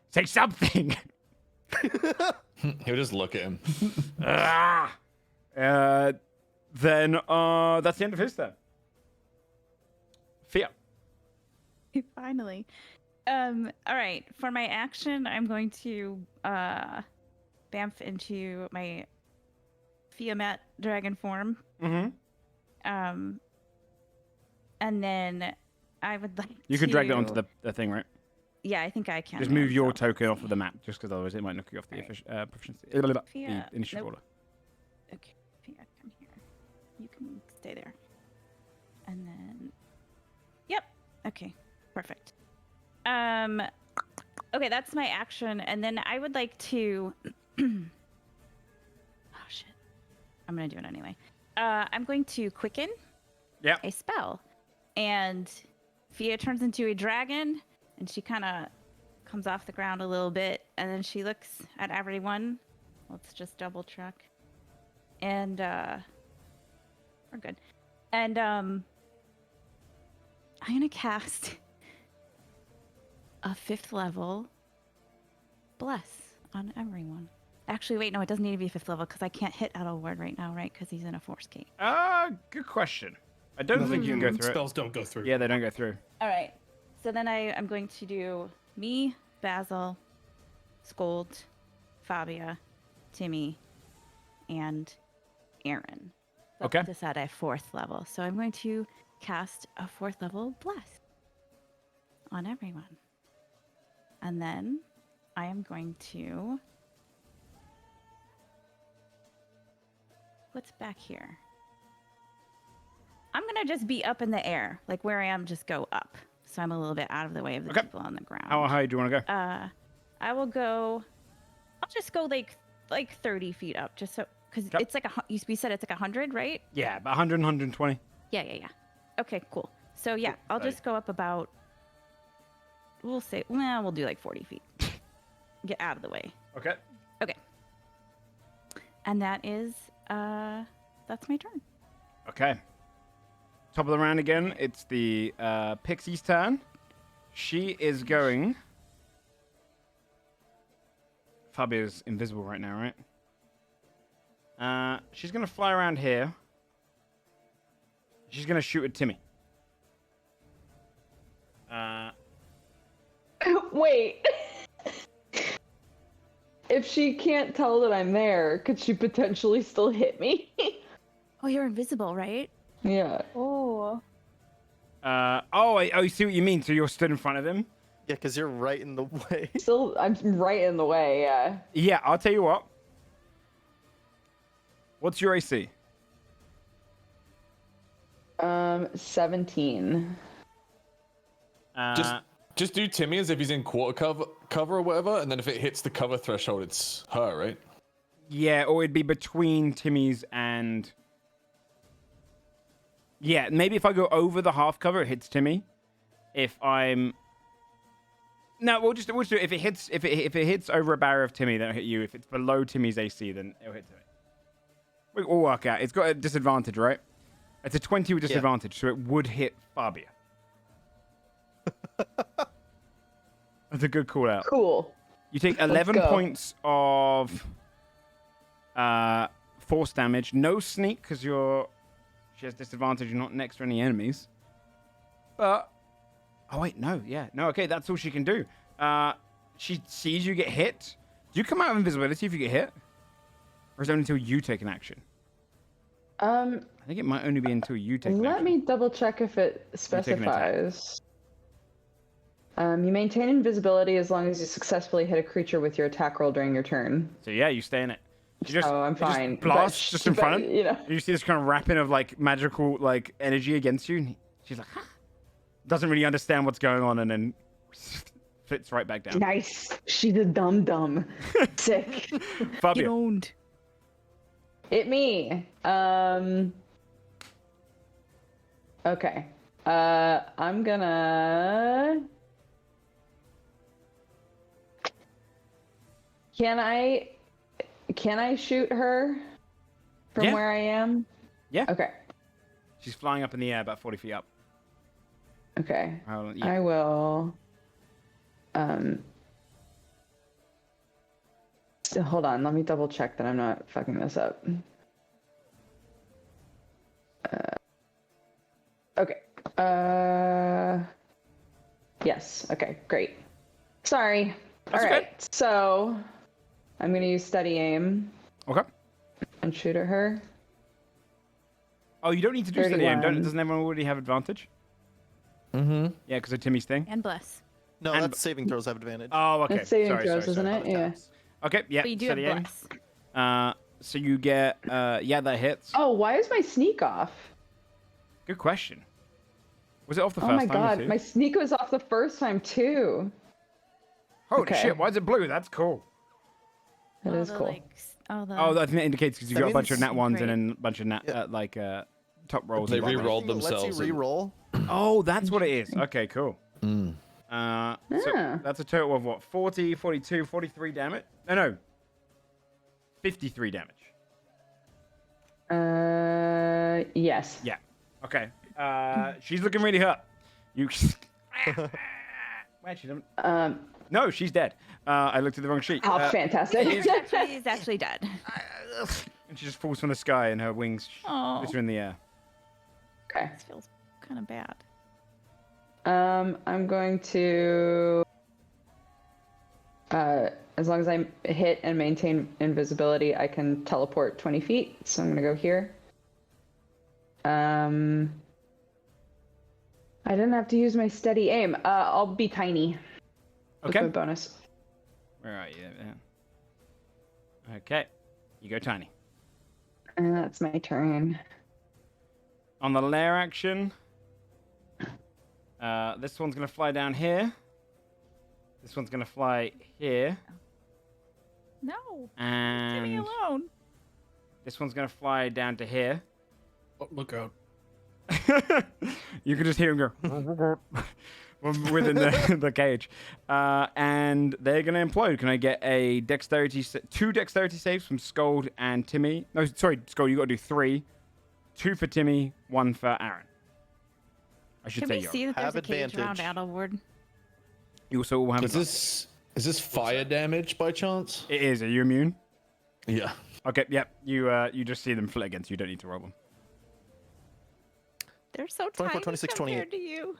[SPEAKER 1] Say something!
[SPEAKER 7] He'll just look at him.
[SPEAKER 1] Ah! Then that's the end of his turn. Fia.
[SPEAKER 2] Finally. All right. For my action, I'm going to bamf into my Fiamat dragon form.
[SPEAKER 1] Mm-hmm.
[SPEAKER 2] And then I would like
[SPEAKER 1] You can drag that onto the thing, right?
[SPEAKER 2] Yeah, I think I can.
[SPEAKER 1] Just move your
[SPEAKER 2] so let's
[SPEAKER 1] token off
[SPEAKER 2] see.
[SPEAKER 1] of the map, just because otherwise it might knock you off the
[SPEAKER 2] Alright.
[SPEAKER 1] proficiency.
[SPEAKER 2] Fia,
[SPEAKER 1] The initiative
[SPEAKER 2] nope.
[SPEAKER 1] order.
[SPEAKER 2] Okay, Fia, come here. You can stay there. And then, yep. Okay, perfect. Okay, that's my action, and then I would like to. Oh shit! I'm gonna do it anyway. I'm going to quicken.
[SPEAKER 1] Yeah.
[SPEAKER 2] A spell, and Fia turns into a dragon, and she kind of comes off the ground a little bit, and then she looks at everyone. Let's just double check. And we're good. And I'm gonna cast a 5th level bless on everyone. Actually, wait, no, it doesn't need to be 5th level because I can't hit Edelward right now, right? Because he's in a force gate.
[SPEAKER 1] Good question. I don't think you can go through
[SPEAKER 5] Spells don't go through.
[SPEAKER 1] it. Yeah, they don't go through.
[SPEAKER 2] All right. So then I'm going to do me, Basil, Scold, Fabia, Timmy, and Aaron. So
[SPEAKER 1] Okay.
[SPEAKER 2] This at a 4th level. So I'm going to cast a 4th level bless on everyone. And then I am going to. What's back here? I'm gonna just be up in the air, like where I am. Just go up, so I'm a little bit out of the way of the
[SPEAKER 1] Okay.
[SPEAKER 2] people on the ground.
[SPEAKER 1] How high do you want to go?
[SPEAKER 2] I will go. I'll just go like 30 feet up, just so because
[SPEAKER 1] Yep.
[SPEAKER 2] it's like we said it's like 100, right?
[SPEAKER 1] Yeah, about 100, 120.
[SPEAKER 2] Yeah. Okay, cool. So yeah, I'll
[SPEAKER 1] Right.
[SPEAKER 2] just go up about. We'll do like 40 feet. Get out of the way.
[SPEAKER 1] Okay.
[SPEAKER 2] Okay. And that is that's my turn.
[SPEAKER 1] Okay. Top of the round again. It's the Pixie's turn. She is going. Fabia's invisible right now, right? She's going to fly around here. She's going to shoot at Timmy.
[SPEAKER 3] Wait. If she can't tell that I'm there, could she potentially still hit me?
[SPEAKER 2] Oh, you're invisible, right?
[SPEAKER 3] Yeah.
[SPEAKER 4] Oh.
[SPEAKER 1] I see what you mean. So you're stood in front of him?
[SPEAKER 6] yeah, because you're right in the way.
[SPEAKER 3] Still, I'm right in the way, yeah.
[SPEAKER 1] Yeah, I'll tell you what. What's your AC?
[SPEAKER 3] 17.
[SPEAKER 7] Just Just do Timmy as if he's in quarter cover or whatever, and then if it hits the cover threshold, it's her, right?
[SPEAKER 1] Yeah, or it'd be between Timmy's and... Yeah, maybe if I go over the half cover, it hits Timmy. If I'm... No, we'll just do it. If it hits over a barrier of Timmy, then it'll hit you. If it's below Timmy's AC, then it'll hit Timmy. We'll work out. It's got a disadvantage, right? It's a 20 with disadvantage, so it would hit Fabia. That's a good call out.
[SPEAKER 3] Cool.
[SPEAKER 1] You take 11 points of force damage. No sneak because she has disadvantage. You're not next to any enemies. But oh wait, no, yeah, no. Okay, that's all she can do. She sees you get hit. Do you come out of invisibility if you get hit, or is it only until you take an action? I think it might only be until you take an action.
[SPEAKER 3] Let me double check if it specifies. You maintain invisibility as long as you successfully hit a creature with your attack roll during your turn.
[SPEAKER 1] So yeah, you stay in it.
[SPEAKER 3] I'm fine.
[SPEAKER 1] Just blasts just in front.
[SPEAKER 3] You know.
[SPEAKER 1] You see this kind of wrapping of like magical like energy against you. And she's like, huh? Doesn't really understand what's going on, and then fits right back down.
[SPEAKER 3] Nice. She's a dum. Sick.
[SPEAKER 1] Fabia.
[SPEAKER 2] Get owned.
[SPEAKER 3] Hit me. Okay. I'm gonna. Can I shoot her from where I am?
[SPEAKER 1] Yeah.
[SPEAKER 3] Okay.
[SPEAKER 1] She's flying up in the air about 40 feet up.
[SPEAKER 3] Okay.
[SPEAKER 1] Yeah.
[SPEAKER 3] I will. Hold on. Let me double check that I'm not fucking this up. Okay. Yes. Okay. Great. Sorry.
[SPEAKER 1] That's
[SPEAKER 3] all right.
[SPEAKER 1] okay.
[SPEAKER 3] So, I'm gonna use steady aim.
[SPEAKER 1] Okay.
[SPEAKER 3] And shoot at her.
[SPEAKER 1] Oh, you don't need to do steady aim.
[SPEAKER 3] 31.
[SPEAKER 1] Doesn't everyone already have advantage?
[SPEAKER 6] Mm-hmm.
[SPEAKER 1] Yeah, because of Timmy's thing.
[SPEAKER 2] And bless.
[SPEAKER 6] No,
[SPEAKER 1] And
[SPEAKER 6] that's saving throws have advantage.
[SPEAKER 1] Oh, okay.
[SPEAKER 3] It's saving
[SPEAKER 1] sorry,
[SPEAKER 3] throws, isn't it? Yeah.
[SPEAKER 1] Okay. Yeah.
[SPEAKER 2] But you do have
[SPEAKER 1] steady aim.
[SPEAKER 2] bless.
[SPEAKER 1] So you get yeah, that hits.
[SPEAKER 3] Oh, why is my sneak off?
[SPEAKER 1] Good question. Was it off the first
[SPEAKER 3] Oh my
[SPEAKER 1] time?
[SPEAKER 3] god,
[SPEAKER 1] too?
[SPEAKER 3] my sneak was off the first time too.
[SPEAKER 1] Holy
[SPEAKER 3] okay.
[SPEAKER 1] shit! Why is it blue? That's cool.
[SPEAKER 3] That is cool.
[SPEAKER 1] Oh, I think that indicates because you got a bunch of nat ones and
[SPEAKER 2] great.
[SPEAKER 1] then a bunch of nat top rolls.
[SPEAKER 7] They
[SPEAKER 1] and bottom rolls.
[SPEAKER 7] re-rolled themselves.
[SPEAKER 6] Lets you re-roll.
[SPEAKER 1] Oh, that's what it is. Okay, cool.
[SPEAKER 8] Mm.
[SPEAKER 1] So that's a total of what? 40, 42, 43 damage? No. 53 damage.
[SPEAKER 3] Yes.
[SPEAKER 1] Yeah. Okay. She's looking really hurt. You. Wait, she doesn't. No, she's dead. I looked at the wrong sheet.
[SPEAKER 3] Oh, fantastic.
[SPEAKER 2] He's actually dead.
[SPEAKER 1] And she just falls from the sky and her wings
[SPEAKER 2] Oh,
[SPEAKER 1] glitter in the air.
[SPEAKER 3] Okay.
[SPEAKER 2] this feels kind of bad.
[SPEAKER 3] I'm going to. As long as I hit and maintain invisibility, I can teleport 20 feet. So I'm gonna go here. I didn't have to use my steady aim. I'll be tiny. With
[SPEAKER 1] Okay.
[SPEAKER 3] my bonus.
[SPEAKER 1] Where are you? Yeah. Okay. You go tiny.
[SPEAKER 3] And that's my turn.
[SPEAKER 1] On the lair action, this one's going to fly down here. This one's going to fly here.
[SPEAKER 2] No. Leave me
[SPEAKER 1] And
[SPEAKER 2] alone.
[SPEAKER 1] this one's going to fly down to here.
[SPEAKER 5] Oh, look out.
[SPEAKER 1] You can just hear him go within the cage. And they're going to implode. Can I get a two dexterity saves from Scold and Timmy? No, sorry, Scold, you got to do 3. 2 for Timmy, 1 for Aaron. I should
[SPEAKER 2] Can
[SPEAKER 1] say
[SPEAKER 2] we
[SPEAKER 1] you.
[SPEAKER 2] see that there's
[SPEAKER 6] Have
[SPEAKER 2] a cage around
[SPEAKER 6] advantage.
[SPEAKER 2] Adelward?
[SPEAKER 1] You also will have.
[SPEAKER 7] Is this fire damage by chance?
[SPEAKER 1] It is. Are you immune?
[SPEAKER 7] Yeah.
[SPEAKER 1] Okay. Yep. You just see them flit against you. You don't need to roll them.
[SPEAKER 2] They're so
[SPEAKER 6] 24,
[SPEAKER 2] tiny
[SPEAKER 6] 26,
[SPEAKER 2] compared to you.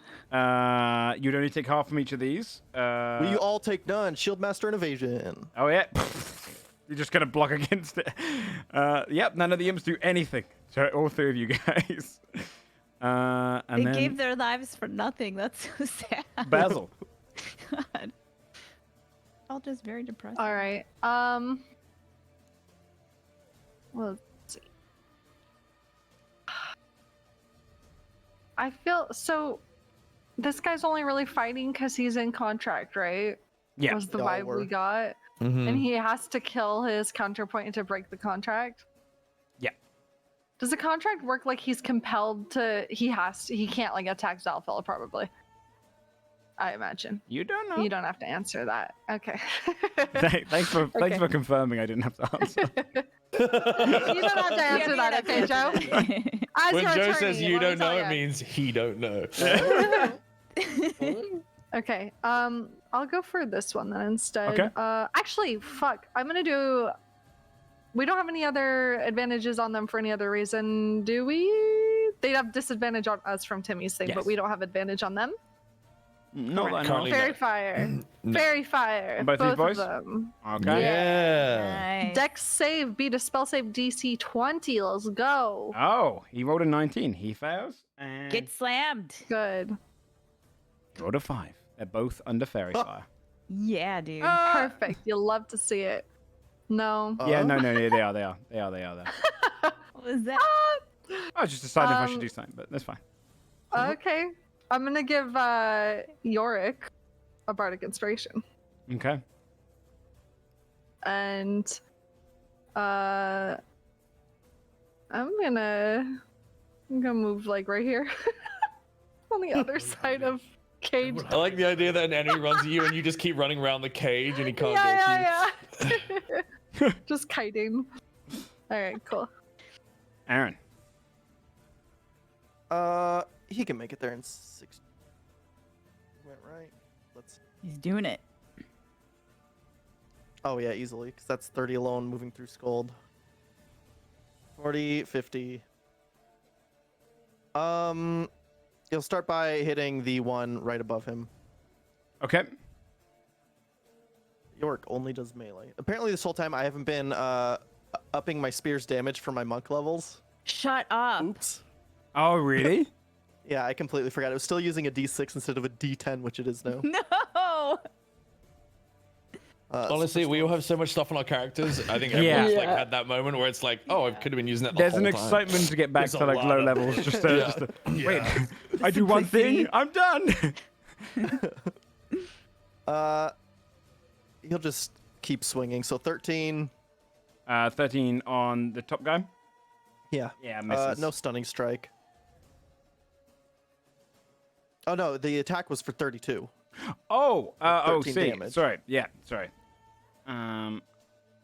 [SPEAKER 1] You'd only take half from each of these.
[SPEAKER 6] We all take none. Shield Master and Evasion.
[SPEAKER 1] Oh yeah. You're just gonna block against it. Yep. None of the imps do anything. So all 3 of you guys. And
[SPEAKER 2] They
[SPEAKER 1] then
[SPEAKER 2] gave their lives for nothing. That's so sad.
[SPEAKER 1] Basil.
[SPEAKER 2] God. All just very depressing.
[SPEAKER 4] All right. Well, let's see. I feel so. this guy's only really fighting because he's in contract, right?
[SPEAKER 1] Yeah.
[SPEAKER 4] Was the
[SPEAKER 6] Y'all
[SPEAKER 4] vibe
[SPEAKER 6] were.
[SPEAKER 4] we got.
[SPEAKER 7] Mhm.
[SPEAKER 4] And he has to kill his counterpoint to break the contract?
[SPEAKER 1] Yeah.
[SPEAKER 4] Does the contract work like he's compelled to, he can't like attack Zalfell probably? I imagine.
[SPEAKER 1] You don't know.
[SPEAKER 4] You don't have to answer that. Okay.
[SPEAKER 1] Thanks for
[SPEAKER 4] Okay.
[SPEAKER 1] confirming. I didn't have to answer.
[SPEAKER 4] You don't have to answer that, okay, Joe? As
[SPEAKER 7] When
[SPEAKER 4] your
[SPEAKER 7] Joe
[SPEAKER 4] attorney,
[SPEAKER 7] says you
[SPEAKER 4] let me
[SPEAKER 7] don't know,
[SPEAKER 4] tell
[SPEAKER 7] it
[SPEAKER 4] ya.
[SPEAKER 7] means he don't know.
[SPEAKER 4] Okay. I'll go for this one then instead.
[SPEAKER 1] Okay.
[SPEAKER 4] Actually, fuck. I'm gonna do. We don't have any other advantages on them for any other reason, do we? They'd have disadvantage on us from Timmy's thing,
[SPEAKER 1] Yes.
[SPEAKER 4] but we don't have advantage on them.
[SPEAKER 1] Not that I know.
[SPEAKER 7] Currently
[SPEAKER 1] of.
[SPEAKER 4] Fairy
[SPEAKER 7] no.
[SPEAKER 4] fire.
[SPEAKER 7] No.
[SPEAKER 4] Fairy fire.
[SPEAKER 1] On both these boys?
[SPEAKER 4] of them.
[SPEAKER 1] Okay.
[SPEAKER 7] Yeah.
[SPEAKER 2] Nice.
[SPEAKER 4] Dex save, beat a spell save DC 20. Let's go.
[SPEAKER 1] Oh, he rolled a 19. He fails. And
[SPEAKER 2] Get slammed.
[SPEAKER 4] Good.
[SPEAKER 1] rolled a 5. They're both under fairy fire.
[SPEAKER 2] Yeah, dude.
[SPEAKER 4] Perfect. You'll love to see it. No.
[SPEAKER 1] Yeah, no, yeah, they are. They are.
[SPEAKER 2] What was that?
[SPEAKER 1] I was just deciding if I should
[SPEAKER 4] Um,
[SPEAKER 1] do something, but that's fine.
[SPEAKER 4] Okay. I'm gonna give Yorick a bardic inspiration.
[SPEAKER 1] Okay.
[SPEAKER 4] And I'm gonna move like right here on the other side of cage.
[SPEAKER 7] I like the idea that an enemy runs at you and you just keep running around the cage and he can't get to you.
[SPEAKER 4] Yeah. Just kiting. All right, cool.
[SPEAKER 1] Aaron.
[SPEAKER 6] He can make it there in 6. Went right. Let's.
[SPEAKER 2] He's doing it.
[SPEAKER 6] Oh yeah, easily, because that's 30 alone moving through Scold. 40, 50. He'll start by hitting the one right above him.
[SPEAKER 1] Okay.
[SPEAKER 6] York only does melee. Apparently this whole time I haven't been upping my spear's damage for my monk levels.
[SPEAKER 2] Shut up.
[SPEAKER 6] Oops.
[SPEAKER 1] Oh, really?
[SPEAKER 6] Yeah, I completely forgot. I was still using a D6 instead of a D10, which it is now.
[SPEAKER 2] No.
[SPEAKER 7] Honestly, we all have so much stuff on our characters. I think
[SPEAKER 1] Yeah.
[SPEAKER 7] everyone's like
[SPEAKER 4] Yeah.
[SPEAKER 7] had that moment where it's like, oh, I could have been using that the
[SPEAKER 1] There's
[SPEAKER 7] whole
[SPEAKER 1] an
[SPEAKER 7] time.
[SPEAKER 1] excitement to get back
[SPEAKER 5] There's
[SPEAKER 1] to
[SPEAKER 5] a
[SPEAKER 1] like
[SPEAKER 5] lot
[SPEAKER 1] low
[SPEAKER 5] of-
[SPEAKER 1] levels. Wait,
[SPEAKER 5] Yeah.
[SPEAKER 1] I do one thing, I'm done.
[SPEAKER 6] He'll just keep swinging. So 13.
[SPEAKER 1] 13 on the top guy.
[SPEAKER 6] Yeah.
[SPEAKER 1] Yeah, misses.
[SPEAKER 6] No stunning strike. Oh no, the attack was for 32.
[SPEAKER 1] Oh,
[SPEAKER 6] 13
[SPEAKER 1] see.
[SPEAKER 6] damage.
[SPEAKER 1] Sorry. Yeah, sorry. I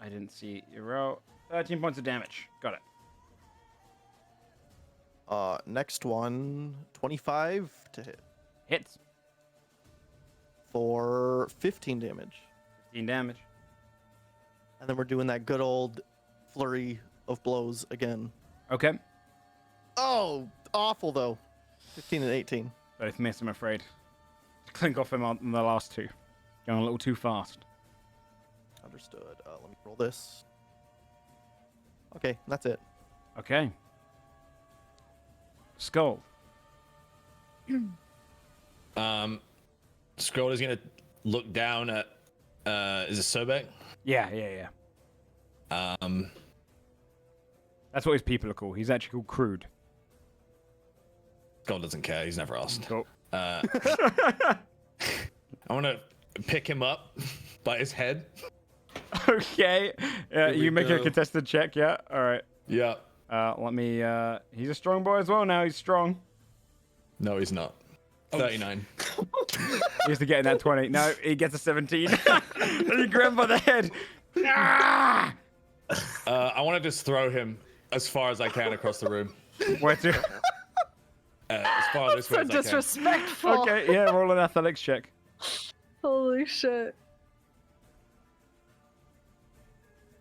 [SPEAKER 1] didn't see your roll. 13 points of damage. Got it.
[SPEAKER 6] Next one, 25 to hit
[SPEAKER 1] Hits.
[SPEAKER 6] for 15 damage.
[SPEAKER 1] 15 damage.
[SPEAKER 6] And then we're doing that good old flurry of blows again.
[SPEAKER 1] Okay.
[SPEAKER 6] Oh, awful though. 15 and 18.
[SPEAKER 1] Both miss, I'm afraid. Clink off him on the last two. Going a little too fast.
[SPEAKER 6] Understood. Let me roll this. Okay, that's it.
[SPEAKER 1] Okay. Skull.
[SPEAKER 7] Scroll is gonna look down at is it Sobek?
[SPEAKER 1] Yeah. That's what his people are called. He's actually called Crude.
[SPEAKER 7] Scroll doesn't care, he's never asked.
[SPEAKER 1] Cool.
[SPEAKER 7] I wanna pick him up by his head.
[SPEAKER 1] Okay.
[SPEAKER 7] Here we
[SPEAKER 1] You make a
[SPEAKER 7] go.
[SPEAKER 1] contested check, yeah? Alright.
[SPEAKER 7] Yeah.
[SPEAKER 1] Let me he's a strong boy as well now, he's strong.
[SPEAKER 7] No, he's not. 39.
[SPEAKER 1] He has to get in that 20. No, he gets a 17. And you grab him by the head. Ah!
[SPEAKER 7] I want to just throw him as far as I can across the room.
[SPEAKER 1] Where to?
[SPEAKER 7] As far this way
[SPEAKER 4] So
[SPEAKER 7] as I can.
[SPEAKER 4] disrespectful.
[SPEAKER 1] Okay, yeah, roll an athletics check.
[SPEAKER 4] Holy shit.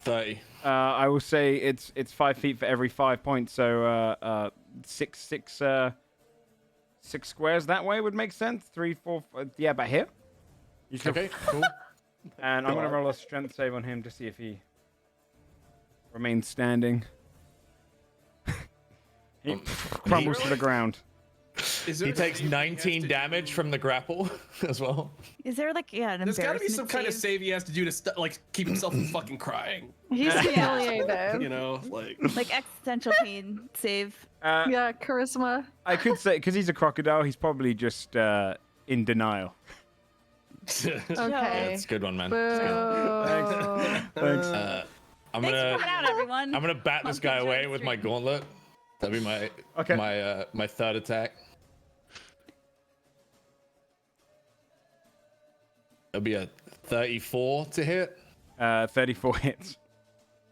[SPEAKER 7] 30.
[SPEAKER 1] I will say it's 5 feet for every 5 points, so six squares that way would make sense. 3, 4, yeah, about here. You can,
[SPEAKER 7] Okay, cool.
[SPEAKER 1] and I'm gonna roll a strength save on him to see if he remains standing. He crumbles to the ground.
[SPEAKER 5] Is there
[SPEAKER 7] He
[SPEAKER 5] a
[SPEAKER 7] takes
[SPEAKER 5] save he has
[SPEAKER 7] 19
[SPEAKER 5] to
[SPEAKER 7] damage
[SPEAKER 5] do?
[SPEAKER 7] from the grapple as well.
[SPEAKER 2] Is there like an
[SPEAKER 5] There's got to be some
[SPEAKER 2] embarrassment
[SPEAKER 5] kind of
[SPEAKER 2] save?
[SPEAKER 5] save he has to do to like keep himself from fucking crying.
[SPEAKER 4] He's humiliated.
[SPEAKER 5] You know, like
[SPEAKER 2] Like existential pain save?
[SPEAKER 4] Yeah, charisma.
[SPEAKER 1] I could say, because he's a crocodile, he's probably just in denial.
[SPEAKER 4] Okay.
[SPEAKER 7] That's a good one, man. That's good.
[SPEAKER 1] Thanks.
[SPEAKER 7] I'm
[SPEAKER 2] Thanks for
[SPEAKER 7] gonna
[SPEAKER 2] coming out, everyone.
[SPEAKER 7] I'm gonna bat this guy
[SPEAKER 2] Welcome to
[SPEAKER 7] away
[SPEAKER 2] the
[SPEAKER 7] with my
[SPEAKER 2] stream.
[SPEAKER 7] gauntlet. That'd be my
[SPEAKER 1] Okay.
[SPEAKER 7] my third attack. It'll be a 34 to hit
[SPEAKER 1] 34 hits.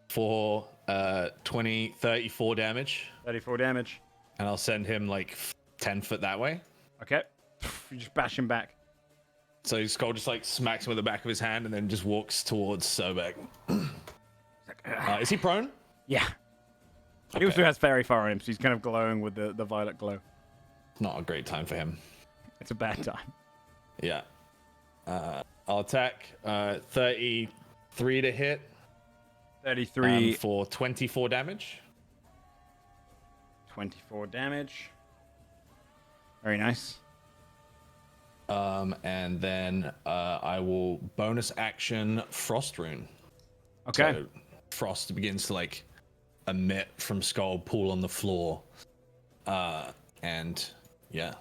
[SPEAKER 7] for 34 damage,
[SPEAKER 1] 34 damage.
[SPEAKER 7] and I'll send him like 10 foot that way.
[SPEAKER 1] Okay. You just bash him back.
[SPEAKER 7] So Skull just like smacks him with the back of his hand and then just walks towards Sobek. Is he prone?
[SPEAKER 1] Yeah. He also has fairy fire on him, so he's kind of glowing with the violet glow.
[SPEAKER 7] Not a great time for him.
[SPEAKER 1] It's a bad time.
[SPEAKER 7] Yeah. I'll attack 33 to hit
[SPEAKER 1] 33,
[SPEAKER 7] for 24 damage.
[SPEAKER 1] 24 damage. Very nice.
[SPEAKER 7] And then I will bonus action Frost Rune.
[SPEAKER 1] Okay.
[SPEAKER 7] So frost begins to like emit from Skull, pool on the floor, and yeah,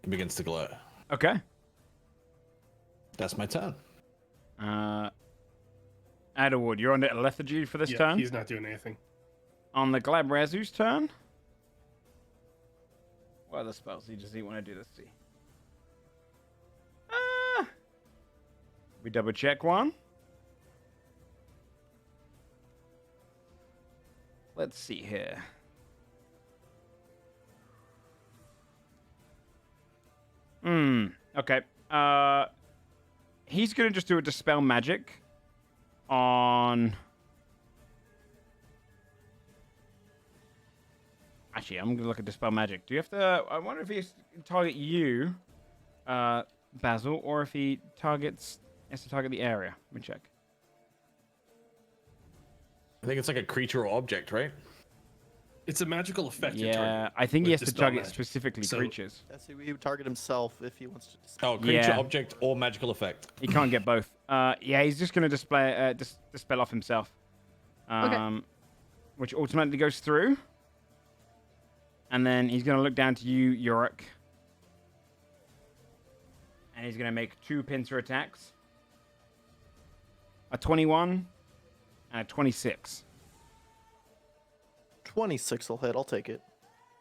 [SPEAKER 7] it begins to glow.
[SPEAKER 1] Okay.
[SPEAKER 7] That's my turn.
[SPEAKER 1] Adderwood, you're on the lethargy for this
[SPEAKER 5] yeah,
[SPEAKER 1] turn.
[SPEAKER 5] he's not doing anything.
[SPEAKER 1] On the Glabrazu's turn. What other spells does he want to do? Let's see. We double check one. Let's see here. Okay. He's gonna just do a dispel magic on. Actually, I'm gonna look at dispel magic. Do you have to? I wonder if he's target you, Basil, or if he has to target the area. Let me check.
[SPEAKER 7] I think it's like a creature or object, right?
[SPEAKER 5] It's a magical effect. you're
[SPEAKER 1] Yeah,
[SPEAKER 5] targeting
[SPEAKER 1] I think he
[SPEAKER 5] with
[SPEAKER 1] has to
[SPEAKER 5] dispel
[SPEAKER 1] target
[SPEAKER 5] magic.
[SPEAKER 1] specifically
[SPEAKER 5] So-
[SPEAKER 1] creatures.
[SPEAKER 6] Yeah, so he would target himself if he wants to. Dispel.
[SPEAKER 7] Oh, creature,
[SPEAKER 1] Yeah.
[SPEAKER 7] object, or magical effect.
[SPEAKER 1] He can't get both. Yeah, he's just gonna dispel off himself. Which automatically goes through. And then he's gonna look down to you, Yorick. And he's gonna make 2 pincer attacks. A 21 and a 26.
[SPEAKER 6] 26 will hit. I'll take it.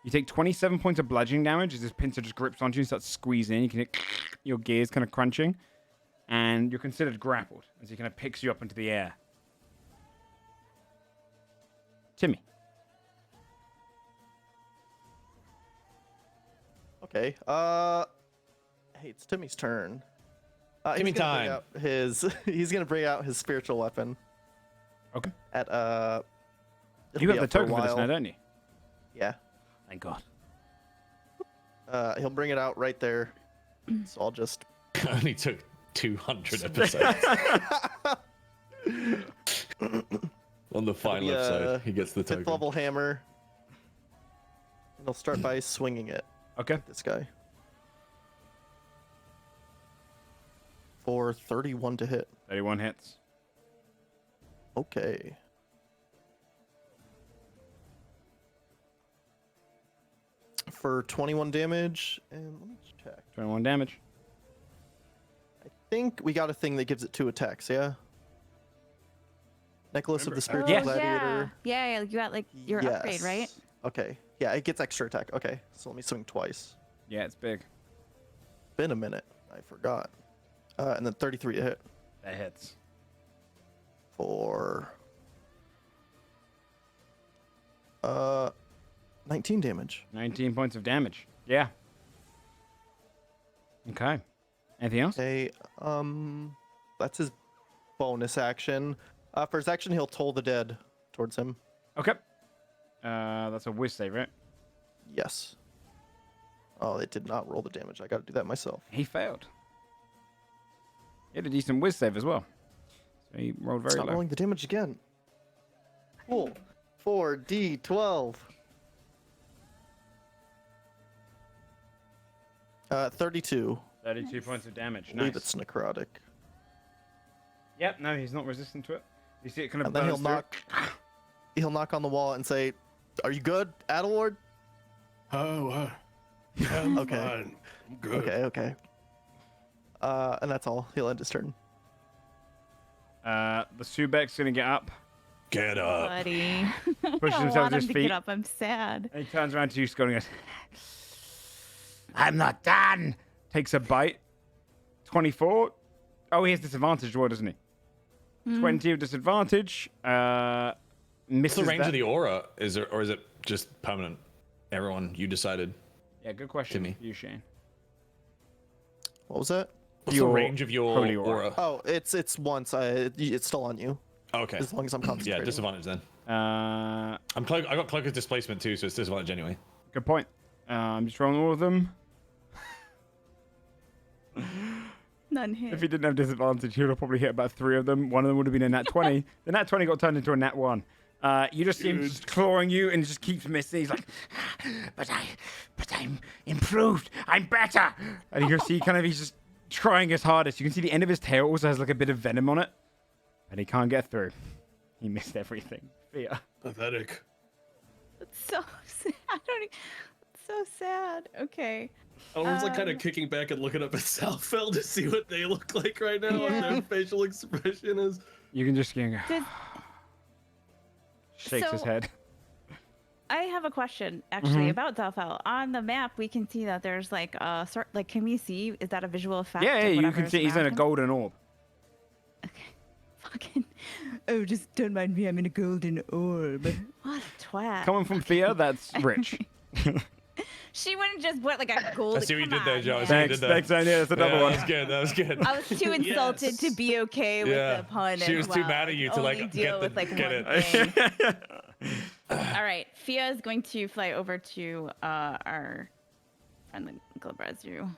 [SPEAKER 1] You take 27 points of bludgeoning damage as this pincer just grips onto you and starts squeezing. You can hear your gears kind of crunching. And you're considered grappled as he kind of picks you up into the air. Timmy.
[SPEAKER 6] Okay. Hey, it's Timmy's turn.
[SPEAKER 7] Timmy
[SPEAKER 6] he's gonna bring
[SPEAKER 7] time.
[SPEAKER 6] out he's gonna bring out his spiritual weapon.
[SPEAKER 1] Okay.
[SPEAKER 6] At
[SPEAKER 1] You have the token for this now,
[SPEAKER 6] while.
[SPEAKER 1] don't you?
[SPEAKER 6] Yeah.
[SPEAKER 1] Thank God.
[SPEAKER 6] He'll bring it out right there. So I'll just.
[SPEAKER 7] Only took 200 episodes. On the final
[SPEAKER 6] be,
[SPEAKER 7] episode, he gets the
[SPEAKER 6] 5th
[SPEAKER 7] token.
[SPEAKER 6] level hammer. And I'll start by swinging it.
[SPEAKER 1] Okay.
[SPEAKER 6] At this guy. For 31 to hit.
[SPEAKER 1] 31 hits.
[SPEAKER 6] Okay. For 21 damage, and let me check.
[SPEAKER 1] 21 damage.
[SPEAKER 6] I think we got a thing that gives it 2 attacks, yeah? Necklace of the Spiritual
[SPEAKER 1] Yes.
[SPEAKER 6] Gladiator.
[SPEAKER 2] Yeah, you got like your upgrade, right?
[SPEAKER 6] Yes. Okay. Yeah, it gets extra attack. Okay, so let me swing twice.
[SPEAKER 1] Yeah, it's big.
[SPEAKER 6] Been a minute. I forgot. And then 33 to hit
[SPEAKER 1] That hits.
[SPEAKER 6] for 19 damage.
[SPEAKER 1] 19 points of damage. Yeah. Okay. Anything else?
[SPEAKER 6] Okay, that's his bonus action. For his action, he'll toll the dead towards him.
[SPEAKER 1] Okay. That's a whiz save, right?
[SPEAKER 6] Yes. Oh, it did not roll the damage. I got to do that myself.
[SPEAKER 1] He failed. He had a decent whiz save as well. So he rolled very
[SPEAKER 6] Stop
[SPEAKER 1] low.
[SPEAKER 6] rolling the damage again. Cool. 4d12. 32.
[SPEAKER 1] 32
[SPEAKER 2] Nice.
[SPEAKER 1] points of damage.
[SPEAKER 6] I believe
[SPEAKER 1] Nice.
[SPEAKER 6] it's necrotic.
[SPEAKER 1] Yep, no, he's not resistant to it. You see it kind of
[SPEAKER 6] And then he'll
[SPEAKER 1] burns through.
[SPEAKER 6] he'll knock on the wall and say, "Are you good, Adelward?"
[SPEAKER 5] Oh, yeah, I'm
[SPEAKER 6] Okay.
[SPEAKER 5] fine. I'm good.
[SPEAKER 6] Okay. And that's all. He'll end his turn.
[SPEAKER 1] The Subek's gonna get up.
[SPEAKER 8] Get up.
[SPEAKER 2] Buddy. I
[SPEAKER 1] Pushes
[SPEAKER 2] don't
[SPEAKER 1] himself
[SPEAKER 2] want
[SPEAKER 1] to
[SPEAKER 2] him
[SPEAKER 1] his
[SPEAKER 2] to
[SPEAKER 1] feet.
[SPEAKER 2] get up. I'm sad.
[SPEAKER 1] And he turns around to you, Scott, and goes,
[SPEAKER 9] I'm not done.
[SPEAKER 1] takes a bite. 24. Oh, he has disadvantage as well, doesn't he?
[SPEAKER 2] Hmm.
[SPEAKER 1] 20 of disadvantage.
[SPEAKER 7] What's
[SPEAKER 1] Misses
[SPEAKER 7] the range
[SPEAKER 1] that.
[SPEAKER 7] of the aura? Is there, or is it just permanent? Everyone, you decided.
[SPEAKER 1] Yeah, good question
[SPEAKER 7] Timmy.
[SPEAKER 1] for you, Shane.
[SPEAKER 6] What was that?
[SPEAKER 7] What's
[SPEAKER 1] Your
[SPEAKER 7] the range of your
[SPEAKER 1] holy aura.
[SPEAKER 7] aura?
[SPEAKER 6] Oh, it's once. It's still on you
[SPEAKER 7] Okay.
[SPEAKER 6] as long as I'm
[SPEAKER 7] Yeah,
[SPEAKER 6] concentrating.
[SPEAKER 7] disadvantage then.
[SPEAKER 1] Uh,
[SPEAKER 7] I got Cloaker's displacement too, so it's disadvantage anyway.
[SPEAKER 1] good point. I'm just rolling all of them.
[SPEAKER 2] None hit.
[SPEAKER 1] If he didn't have disadvantage, he would have probably hit about 3 of them. One of them would have been a nat 20. The nat 20 got turned into a nat 1. You just see him just clawing you and just keeps missing. He's like,
[SPEAKER 9] But I'm improved. I'm better.
[SPEAKER 1] and you can see kind of he's just trying his hardest. You can see the end of his tail also has like a bit of venom on it, and he can't get through. He missed everything. Fear.
[SPEAKER 5] Pathetic.
[SPEAKER 2] It's so sad. It's so sad. Okay.
[SPEAKER 5] Elmer's like kind of kicking back and looking up at Salfeld to see what they look like right now, what
[SPEAKER 2] Yeah.
[SPEAKER 5] their facial expression is.
[SPEAKER 1] You can just go,
[SPEAKER 2] Did-
[SPEAKER 1] shakes his
[SPEAKER 2] So-
[SPEAKER 1] head.
[SPEAKER 2] I have a question actually
[SPEAKER 1] Mhm.
[SPEAKER 2] about Dalfell. On the map, we can see that there's like a sort. Like, can we see? Is that a visual effect?
[SPEAKER 1] Yeah,
[SPEAKER 2] of
[SPEAKER 1] you can
[SPEAKER 2] whatever's
[SPEAKER 1] see he's in
[SPEAKER 2] around
[SPEAKER 1] a
[SPEAKER 2] him?
[SPEAKER 1] golden orb.
[SPEAKER 2] Okay. Fucking. Oh, just don't mind me. I'm in a golden orb. What a twat.
[SPEAKER 1] Coming from Thea, that's rich.
[SPEAKER 2] She wouldn't just put like a gold.
[SPEAKER 7] I see what you
[SPEAKER 2] come
[SPEAKER 7] did there,
[SPEAKER 2] on,
[SPEAKER 7] Joe. I
[SPEAKER 2] man.
[SPEAKER 7] see what you
[SPEAKER 1] Thanks,
[SPEAKER 7] did there.
[SPEAKER 1] thanks, Anya. That's another
[SPEAKER 7] Yeah,
[SPEAKER 1] one.
[SPEAKER 7] that was good. That was good.
[SPEAKER 2] I was too insulted to
[SPEAKER 5] Yes.
[SPEAKER 2] be okay with
[SPEAKER 7] Yeah.
[SPEAKER 2] the pun.
[SPEAKER 7] She
[SPEAKER 2] as
[SPEAKER 7] was too
[SPEAKER 2] well.
[SPEAKER 7] mad at you to,
[SPEAKER 2] Only
[SPEAKER 7] like,
[SPEAKER 2] deal
[SPEAKER 7] get
[SPEAKER 2] with
[SPEAKER 7] the-
[SPEAKER 2] like
[SPEAKER 7] get
[SPEAKER 2] one thing. All right, Fia is going to fly over to our friendly Glabrazu.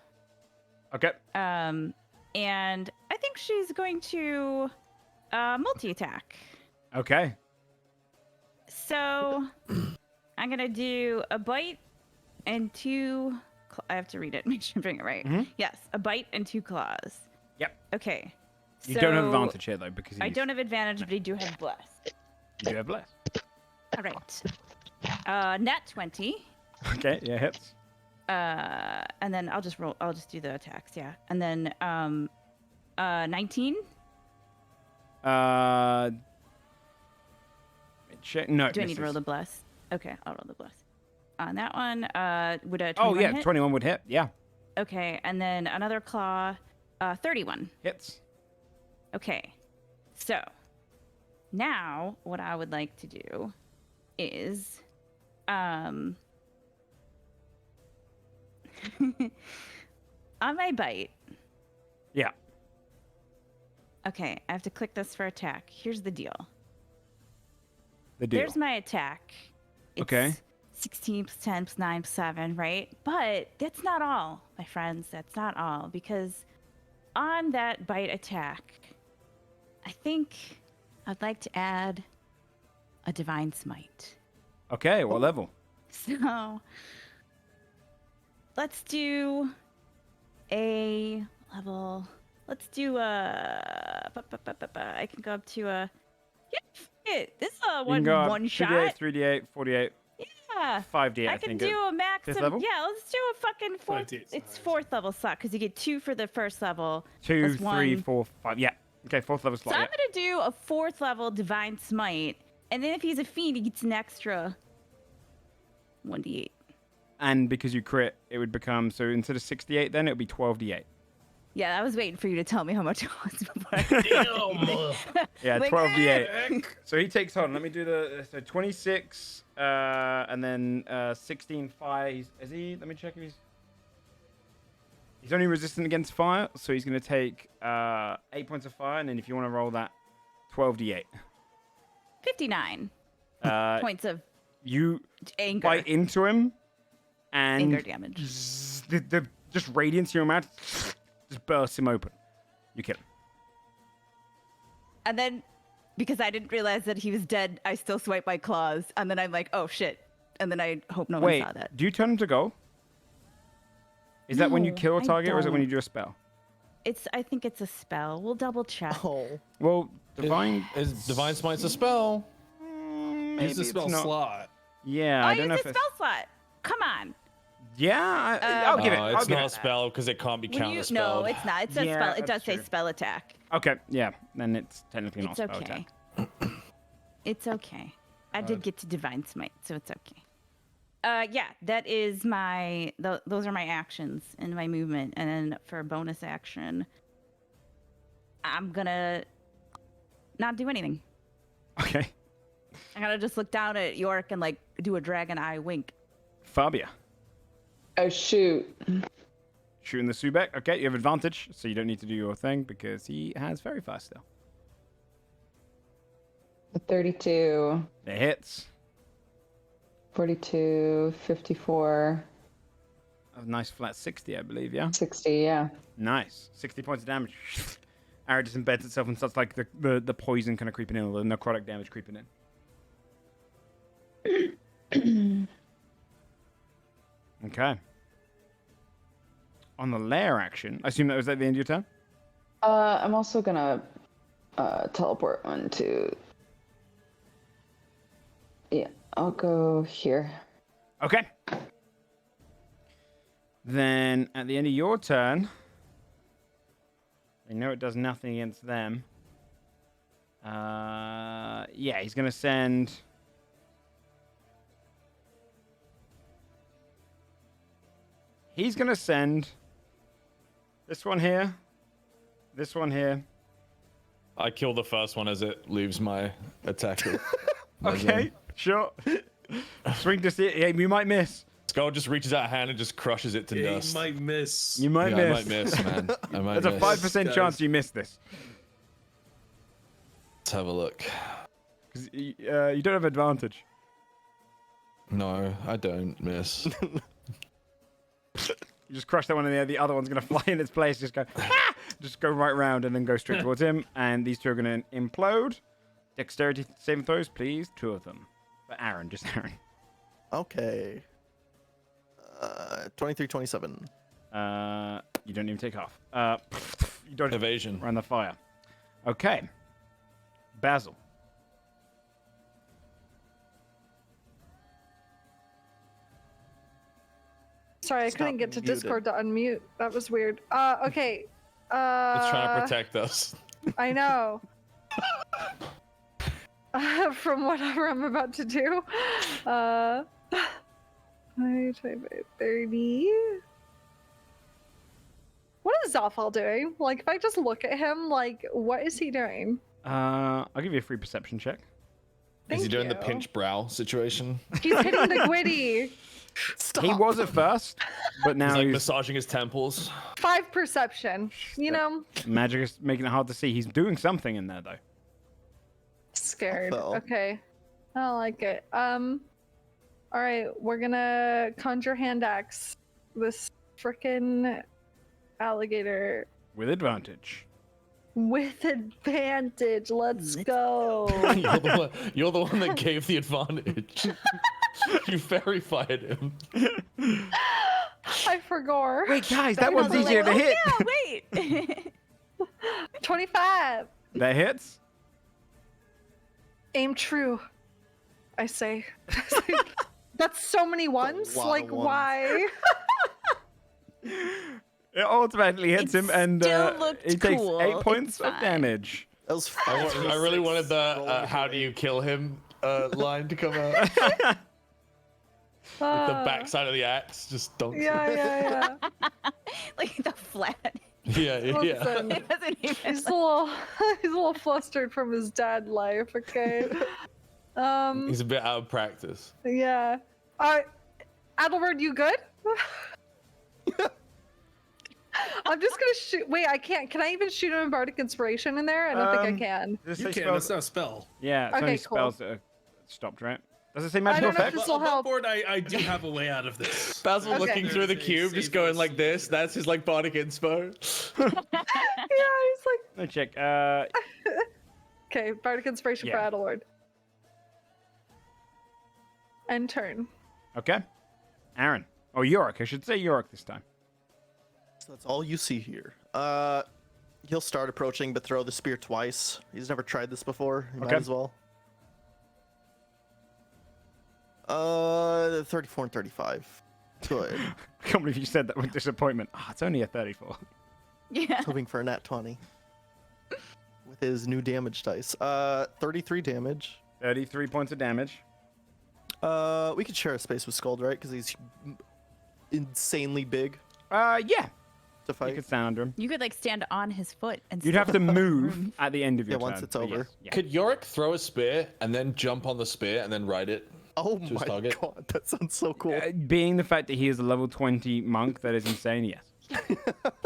[SPEAKER 1] Okay.
[SPEAKER 2] And I think she's going to multi-attack.
[SPEAKER 1] Okay.
[SPEAKER 2] So I'm gonna do a bite and 2. I have to read it. Make sure I'm doing it right.
[SPEAKER 1] Mhm.
[SPEAKER 2] Yes, a bite and 2 claws.
[SPEAKER 1] Yep.
[SPEAKER 2] Okay.
[SPEAKER 1] You don't have
[SPEAKER 2] So
[SPEAKER 1] advantage here though because
[SPEAKER 2] I don't have advantage, but I do have bless.
[SPEAKER 1] You do have bless.
[SPEAKER 2] All right. Nat 20.
[SPEAKER 1] Okay. Yeah, hits.
[SPEAKER 2] And then I'll just do the attacks. Yeah. And then 19.
[SPEAKER 1] Check. No.
[SPEAKER 2] Do I need to roll
[SPEAKER 1] misses.
[SPEAKER 2] the bless? Okay, I'll roll the bless. On that one, would a 21
[SPEAKER 1] Oh yeah,
[SPEAKER 2] hit?
[SPEAKER 1] 21 would hit. Yeah,
[SPEAKER 2] Okay, and then another claw, 31.
[SPEAKER 1] hits.
[SPEAKER 2] Okay, so now what I would like to do is, on my bite.
[SPEAKER 1] Yeah.
[SPEAKER 2] Okay, I have to click this for attack. Here's the deal.
[SPEAKER 1] The deal.
[SPEAKER 2] There's my attack. It's
[SPEAKER 1] Okay.
[SPEAKER 2] 16 plus 10 plus 9 plus 7, right? But that's not all, my friends. That's not all. Because on that bite attack, I think I'd like to add a divine smite.
[SPEAKER 1] Okay. What level?
[SPEAKER 2] So let's do a level. Let's do a. I can go up to a. Yeah, this is a
[SPEAKER 1] You can go up
[SPEAKER 2] one
[SPEAKER 1] 2d8,
[SPEAKER 2] shot.
[SPEAKER 1] 3d8, 48,
[SPEAKER 2] Yeah.
[SPEAKER 1] 5d8.
[SPEAKER 2] I can
[SPEAKER 1] think
[SPEAKER 2] do
[SPEAKER 1] it-
[SPEAKER 2] a max
[SPEAKER 1] fifth
[SPEAKER 2] of
[SPEAKER 1] level?
[SPEAKER 2] yeah. Let's do a fucking fourth.
[SPEAKER 5] 5d8 's
[SPEAKER 2] It's
[SPEAKER 5] nice.
[SPEAKER 2] fourth level slot because you get 2 for the first level.
[SPEAKER 1] 2,
[SPEAKER 2] plus
[SPEAKER 1] 3,
[SPEAKER 2] one.
[SPEAKER 1] 4, 5. Yeah. Okay. 4th level
[SPEAKER 2] So
[SPEAKER 1] slot.
[SPEAKER 2] I'm
[SPEAKER 1] Yeah.
[SPEAKER 2] gonna do a 4th level divine smite, and then if he's a fiend, he gets an extra 1d8.
[SPEAKER 1] And because you crit, it would become so instead of 68, then it would be 12d8.
[SPEAKER 2] Yeah, I was waiting for you to tell me how much it was before.
[SPEAKER 1] Yeah,
[SPEAKER 2] Like,
[SPEAKER 1] 12d8. So he takes on. Let me do the so 26, and then 16 fire. Is he? Let me check if he's only resistant against fire, so he's going to take 8 points of fire, and then if you want to roll that, 12d8.
[SPEAKER 2] 59 points of
[SPEAKER 1] You
[SPEAKER 2] anger.
[SPEAKER 1] bite into him, and
[SPEAKER 2] Anger damage.
[SPEAKER 1] the just radiance in your mouth just bursts him open. You kill him.
[SPEAKER 2] And then, because I didn't realize that he was dead, I still swipe my claws, and then I'm like, oh shit. And then I hope no
[SPEAKER 1] Wait,
[SPEAKER 2] one saw that.
[SPEAKER 1] do you turn him to gold? Is that when you
[SPEAKER 2] No,
[SPEAKER 1] kill a
[SPEAKER 2] I
[SPEAKER 1] target, or is it when you
[SPEAKER 2] don't.
[SPEAKER 1] do a spell?
[SPEAKER 2] I think it's a spell. We'll double check.
[SPEAKER 6] Oh,
[SPEAKER 1] Well, divine.
[SPEAKER 7] Is divine smite's a spell?
[SPEAKER 1] Maybe
[SPEAKER 5] Use the
[SPEAKER 1] it's
[SPEAKER 5] spell
[SPEAKER 1] not.
[SPEAKER 5] slot.
[SPEAKER 1] Yeah,
[SPEAKER 2] Oh,
[SPEAKER 1] I don't
[SPEAKER 2] use
[SPEAKER 1] know
[SPEAKER 2] a
[SPEAKER 1] if it's.
[SPEAKER 2] spell slot. Come on.
[SPEAKER 1] Yeah, I'll give it. I'll
[SPEAKER 7] It's
[SPEAKER 1] give
[SPEAKER 7] not a
[SPEAKER 1] it.
[SPEAKER 7] spell because it can't be
[SPEAKER 2] Will you?
[SPEAKER 7] counterspelled.
[SPEAKER 2] No, it's not. It says
[SPEAKER 1] Yeah,
[SPEAKER 2] spell. It
[SPEAKER 1] that's
[SPEAKER 2] does say
[SPEAKER 1] true.
[SPEAKER 2] spell attack.
[SPEAKER 1] Okay, yeah, then it's technically not
[SPEAKER 2] It's
[SPEAKER 1] spell
[SPEAKER 2] okay.
[SPEAKER 1] attack.
[SPEAKER 2] It's okay. I
[SPEAKER 1] God.
[SPEAKER 2] did get to divine smite, so it's okay. Yeah, that is my. Those are my actions and my movement, and then for a bonus action, I'm gonna not do anything.
[SPEAKER 1] Okay,
[SPEAKER 2] I'm gonna just look down at York and like do a dragon eye wink.
[SPEAKER 1] Fabia.
[SPEAKER 3] Oh shoot.
[SPEAKER 1] Shooting the Subek. Okay, you have advantage, so you don't need to do your thing because he has very fast still.
[SPEAKER 3] 32,
[SPEAKER 1] It hits.
[SPEAKER 3] 42, 54,
[SPEAKER 1] A nice flat 60, I believe, yeah?
[SPEAKER 3] 60, yeah.
[SPEAKER 1] Nice. 60 points of damage. Arrow just embeds itself and starts like the poison kind of creeping in, or the necrotic damage creeping in. Okay. On the lair action, I assume that was at the end of your turn?
[SPEAKER 3] I'm also gonna teleport one to. Yeah, I'll go here.
[SPEAKER 1] Okay. Then at the end of your turn, I know it does nothing against them. Yeah, he's gonna send. He's gonna send this one here, this one here.
[SPEAKER 7] I kill the first one as it leaves my attacker.
[SPEAKER 1] Okay, sure. Swing to see. Yeah, you might miss.
[SPEAKER 7] Skull just reaches out a hand and just crushes it to
[SPEAKER 5] Yeah,
[SPEAKER 7] dust.
[SPEAKER 5] you might miss.
[SPEAKER 1] You might
[SPEAKER 7] Yeah,
[SPEAKER 1] miss.
[SPEAKER 7] I might miss, man. I might
[SPEAKER 1] There's a
[SPEAKER 7] miss.
[SPEAKER 1] 5% chance you miss this.
[SPEAKER 7] Let's have a look.
[SPEAKER 1] 'Cause you don't have advantage.
[SPEAKER 7] No, I don't miss.
[SPEAKER 1] You just crush that one, and the other one's gonna fly in its place. Just go, ah! Just go right round, and then go straight towards him. And these two are gonna implode. Dexterity saving throws, please. 2 of them. But Aaron, just Aaron.
[SPEAKER 6] okay. 23, 27.
[SPEAKER 1] You don't even take half. You don't
[SPEAKER 7] Evasion.
[SPEAKER 1] run the fire. Okay. Basil.
[SPEAKER 4] Sorry, I
[SPEAKER 6] Stop
[SPEAKER 4] couldn't get to
[SPEAKER 6] muted.
[SPEAKER 4] Discord to unmute. That was weird. Okay.
[SPEAKER 7] It's trying to protect us.
[SPEAKER 4] I know. From whatever I'm about to do. 30. What is Zophal doing? Like, if I just look at him, like, what is he doing?
[SPEAKER 1] I'll give you a free perception check.
[SPEAKER 4] Thank
[SPEAKER 7] Is he doing the
[SPEAKER 4] you.
[SPEAKER 7] pinch brow situation?
[SPEAKER 4] He's hitting the Gwitty.
[SPEAKER 6] Stop.
[SPEAKER 1] He was at first, but now
[SPEAKER 7] He's like
[SPEAKER 1] he's
[SPEAKER 7] massaging his temples.
[SPEAKER 4] 5 perception. You know,
[SPEAKER 1] magic is making it hard to see. He's doing something in there though.
[SPEAKER 4] scared.
[SPEAKER 6] Uh-oh.
[SPEAKER 4] Okay. I don't like it. All right, we're gonna conjure hand axe this frickin' alligator
[SPEAKER 1] With advantage.
[SPEAKER 4] with advantage. Let's go.
[SPEAKER 7] You're the one that gave the advantage. You verified him.
[SPEAKER 4] I forgot.
[SPEAKER 1] Wait, guys, that one's easier to hit.
[SPEAKER 2] Yeah, wait.
[SPEAKER 4] 25.
[SPEAKER 1] That hits.
[SPEAKER 4] Aim true. I say. That's so many ones.
[SPEAKER 6] lot
[SPEAKER 4] Like,
[SPEAKER 6] of ones.
[SPEAKER 4] why?
[SPEAKER 1] It automatically hits
[SPEAKER 2] It
[SPEAKER 1] him, and
[SPEAKER 2] still looked
[SPEAKER 1] he takes
[SPEAKER 2] cool.
[SPEAKER 1] 8 points
[SPEAKER 2] It's
[SPEAKER 1] of
[SPEAKER 2] fine.
[SPEAKER 1] damage.
[SPEAKER 6] That was
[SPEAKER 7] I really wanted the
[SPEAKER 6] Rolling
[SPEAKER 7] "How do you kill him" line to come out. With the
[SPEAKER 4] Uh,
[SPEAKER 7] backside of the axe just dunks.
[SPEAKER 4] Yeah.
[SPEAKER 2] Like the flat.
[SPEAKER 7] Yeah.
[SPEAKER 4] Listen,
[SPEAKER 2] It doesn't even.
[SPEAKER 4] he's a little flustered from his dad life. Okay.
[SPEAKER 7] He's a bit out of practice.
[SPEAKER 4] Yeah. Adelbert, you good? I'm just gonna shoot. Wait, I can't. Can I even shoot him in Bardic Inspiration in there? I don't think I can.
[SPEAKER 1] Does it
[SPEAKER 5] You
[SPEAKER 1] say
[SPEAKER 5] can.
[SPEAKER 1] spells?
[SPEAKER 5] That's not a spell.
[SPEAKER 1] Yeah, it's
[SPEAKER 4] Okay,
[SPEAKER 1] only
[SPEAKER 4] cool.
[SPEAKER 1] spells that are stopped, right? Does it say
[SPEAKER 4] I
[SPEAKER 1] magical
[SPEAKER 4] don't know if
[SPEAKER 1] effects?
[SPEAKER 4] this will
[SPEAKER 5] Above
[SPEAKER 4] help.
[SPEAKER 5] board, I do have a way out of this.
[SPEAKER 7] Basil
[SPEAKER 4] Okay.
[SPEAKER 7] looking through the
[SPEAKER 5] There's a
[SPEAKER 7] cube, just
[SPEAKER 5] save
[SPEAKER 7] going
[SPEAKER 5] list.
[SPEAKER 7] like this. That's his like bardic inspo.
[SPEAKER 4] Yeah, he's like,
[SPEAKER 1] No check.
[SPEAKER 4] okay, Bardic Inspiration
[SPEAKER 1] Yeah.
[SPEAKER 4] for Adelord. End turn.
[SPEAKER 1] Okay. Aaron. Oh, Yorick. I should say Yorick this time.
[SPEAKER 6] So that's all you see here. He'll start approaching, but throw the spear twice. He's never tried this before. He might
[SPEAKER 1] Okay.
[SPEAKER 6] as well. 34 and 35. Good.
[SPEAKER 1] I can't believe you said that with disappointment. Ah, it's only a 34.
[SPEAKER 2] Yeah.
[SPEAKER 6] Hoping for a nat 20. With his new damage dice. 33 damage.
[SPEAKER 1] 33 points of damage.
[SPEAKER 6] We could share a space with Skuld, right? Because he's insanely big
[SPEAKER 1] Yeah.
[SPEAKER 6] to
[SPEAKER 1] You
[SPEAKER 6] fight.
[SPEAKER 1] could stand under him.
[SPEAKER 2] You could like stand on his foot and.
[SPEAKER 1] You'd
[SPEAKER 2] still
[SPEAKER 1] have to
[SPEAKER 2] have
[SPEAKER 1] move
[SPEAKER 2] room.
[SPEAKER 1] at the end of your
[SPEAKER 6] Yeah,
[SPEAKER 1] turn.
[SPEAKER 6] once it's
[SPEAKER 1] but
[SPEAKER 6] over.
[SPEAKER 1] yes, yeah.
[SPEAKER 7] Could Yorick throw a spear and then jump on the spear and then ride it?
[SPEAKER 6] Oh
[SPEAKER 7] Just
[SPEAKER 6] my
[SPEAKER 7] target.
[SPEAKER 6] god, that sounds so cool.
[SPEAKER 1] Being the fact that he is a level 20 monk, that is insane, yes.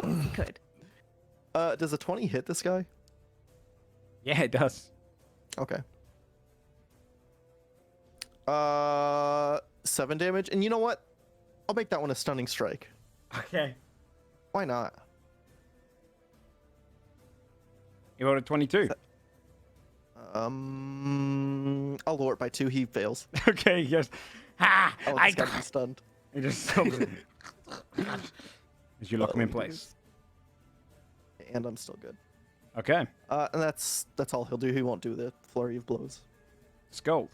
[SPEAKER 2] You could.
[SPEAKER 6] Does a 20 hit this guy?
[SPEAKER 1] Yeah, it does.
[SPEAKER 6] Okay. 7 damage. And you know what? I'll make that one a stunning strike.
[SPEAKER 1] Okay.
[SPEAKER 6] Why not?
[SPEAKER 1] You rolled a 22.
[SPEAKER 6] I'll lower it by 2. He fails.
[SPEAKER 1] Okay, yes. Ha!
[SPEAKER 6] Oh,
[SPEAKER 1] I
[SPEAKER 6] this guy be stunned.
[SPEAKER 1] He just stops it. As you lock him in place.
[SPEAKER 6] And I'm still good.
[SPEAKER 1] Okay.
[SPEAKER 6] And that's all he'll do. He won't do the flurry of blows.
[SPEAKER 1] Scold.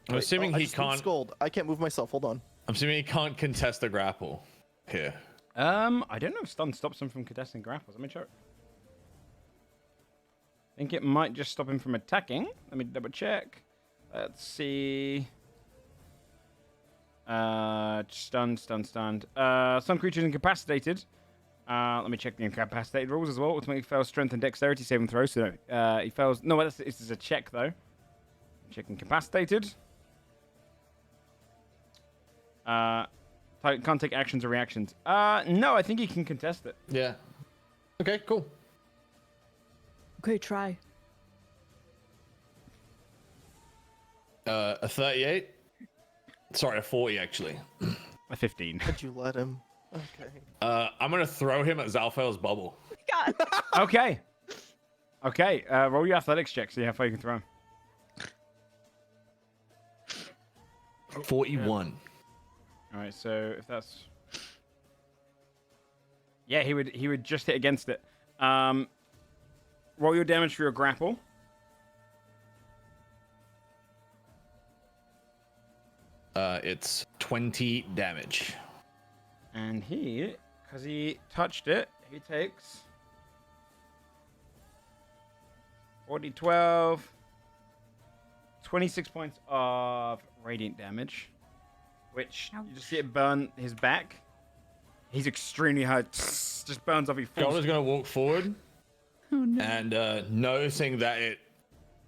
[SPEAKER 7] I'm assuming
[SPEAKER 6] I
[SPEAKER 7] he
[SPEAKER 6] just moved
[SPEAKER 7] can't.
[SPEAKER 6] Scold. I can't move myself. Hold on.
[SPEAKER 7] I'm assuming he can't contest the grapple here.
[SPEAKER 1] I don't know if stun stops him from contesting grapples. Let me check. I think it might just stop him from attacking. Let me double check. Let's see. Stunned. Some creatures incapacitated. Let me check the incapacitated rules as well. Ultimately fails strength and dexterity saving throws. So no, he fails. No, this is a check though. Check incapacitated. Can't take actions or reactions. No, I think he can contest it.
[SPEAKER 7] Yeah. Okay, cool.
[SPEAKER 2] Okay, try.
[SPEAKER 7] A 38. Sorry, a 40 actually.
[SPEAKER 1] A 15.
[SPEAKER 6] How'd you let him? Okay.
[SPEAKER 7] I'm gonna throw him at Zalfel's bubble.
[SPEAKER 2] God.
[SPEAKER 1] Okay. Okay. Roll your athletics check. See how far you can throw him.
[SPEAKER 7] 41.
[SPEAKER 1] All right. So if that's, yeah, he would just hit against it. Roll your damage for your grapple.
[SPEAKER 7] It's 20 damage.
[SPEAKER 1] And he, because he touched it, he takes 40, 12, 26 points of radiant damage, which you just see it burn his back. He's extremely hurt. Just burns off. He falls.
[SPEAKER 7] Golder's gonna walk forward
[SPEAKER 2] Oh no.
[SPEAKER 7] and noticing that it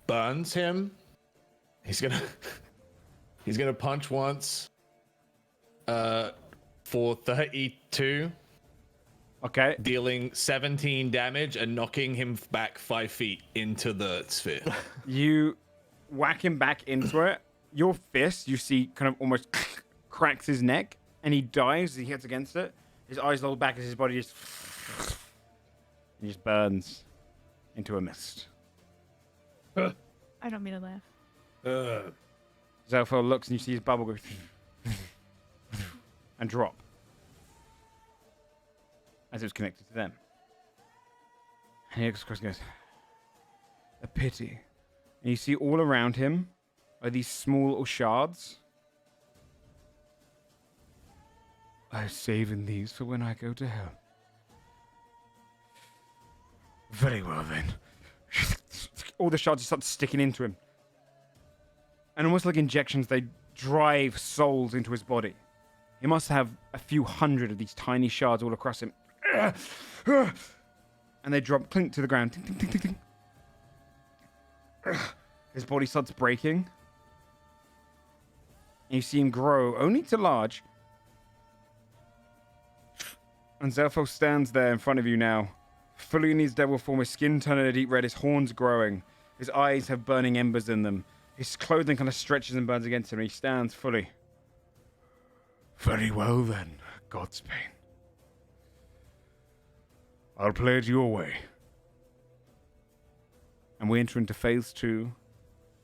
[SPEAKER 7] burns him, he's gonna punch once. For 32,
[SPEAKER 1] Okay.
[SPEAKER 7] dealing 17 damage and knocking him back 5 feet into the sphere.
[SPEAKER 1] You whack him back into it. Your fist, you see, kind of almost cracks his neck, and he dies as he hits against it. His eyes roll back as his body just he just burns into a mist.
[SPEAKER 2] I don't mean to laugh.
[SPEAKER 1] Zelfel looks and you see his bubble go and drop as it was connected to them. And he looks across and goes, a pity. And you see all around him are these small little shards. I'm saving these for when I go to hell. Very well then. All the shards start sticking into him. And almost like injections, they drive souls into his body. He must have a few hundred of these tiny shards all across him. And they drop, clink to the ground. Ting, ting, ting, ting, ting. His body starts breaking. And you see him grow, only to large. And Zelfo stands there in front of you now, fully in his devil form, his skin turning a deep red, his horns growing. His eyes have burning embers in them. His clothing kind of stretches and burns against him, and he stands fully. Very well then, Godsbane. I'll play it your way. And we enter into phase 2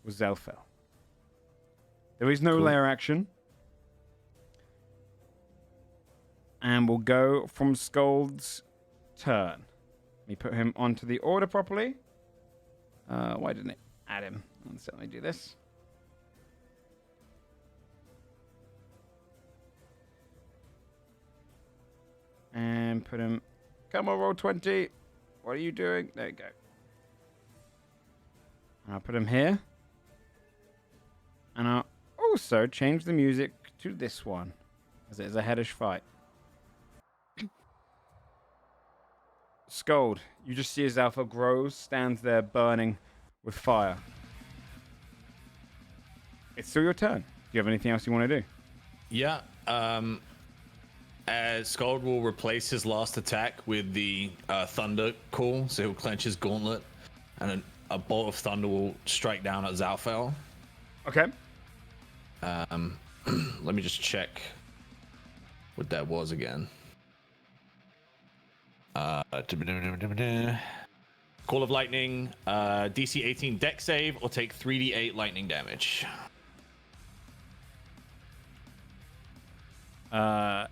[SPEAKER 1] with Zelfel. There is no lair action. And we'll go from Scold's turn. Let me put him onto the order properly. Why didn't it add him? Let's certainly do this. And put him... Come on, roll 20. What are you doing? There you go. And I'll put him here. And I'll also change the music to this one, as it is a headish fight. Scold, you just see as Alpha grows, stands there burning with fire. It's still your turn. Do you have anything else you want to do?
[SPEAKER 7] Yeah. Scald will replace his last attack with the thunder call, so he'll clench his gauntlet, and a bolt of thunder will strike down at Zalfel.
[SPEAKER 1] Okay.
[SPEAKER 7] Let me just check what that was again. Call of Lightning, DC 18 deck save, or take 3d8 lightning damage.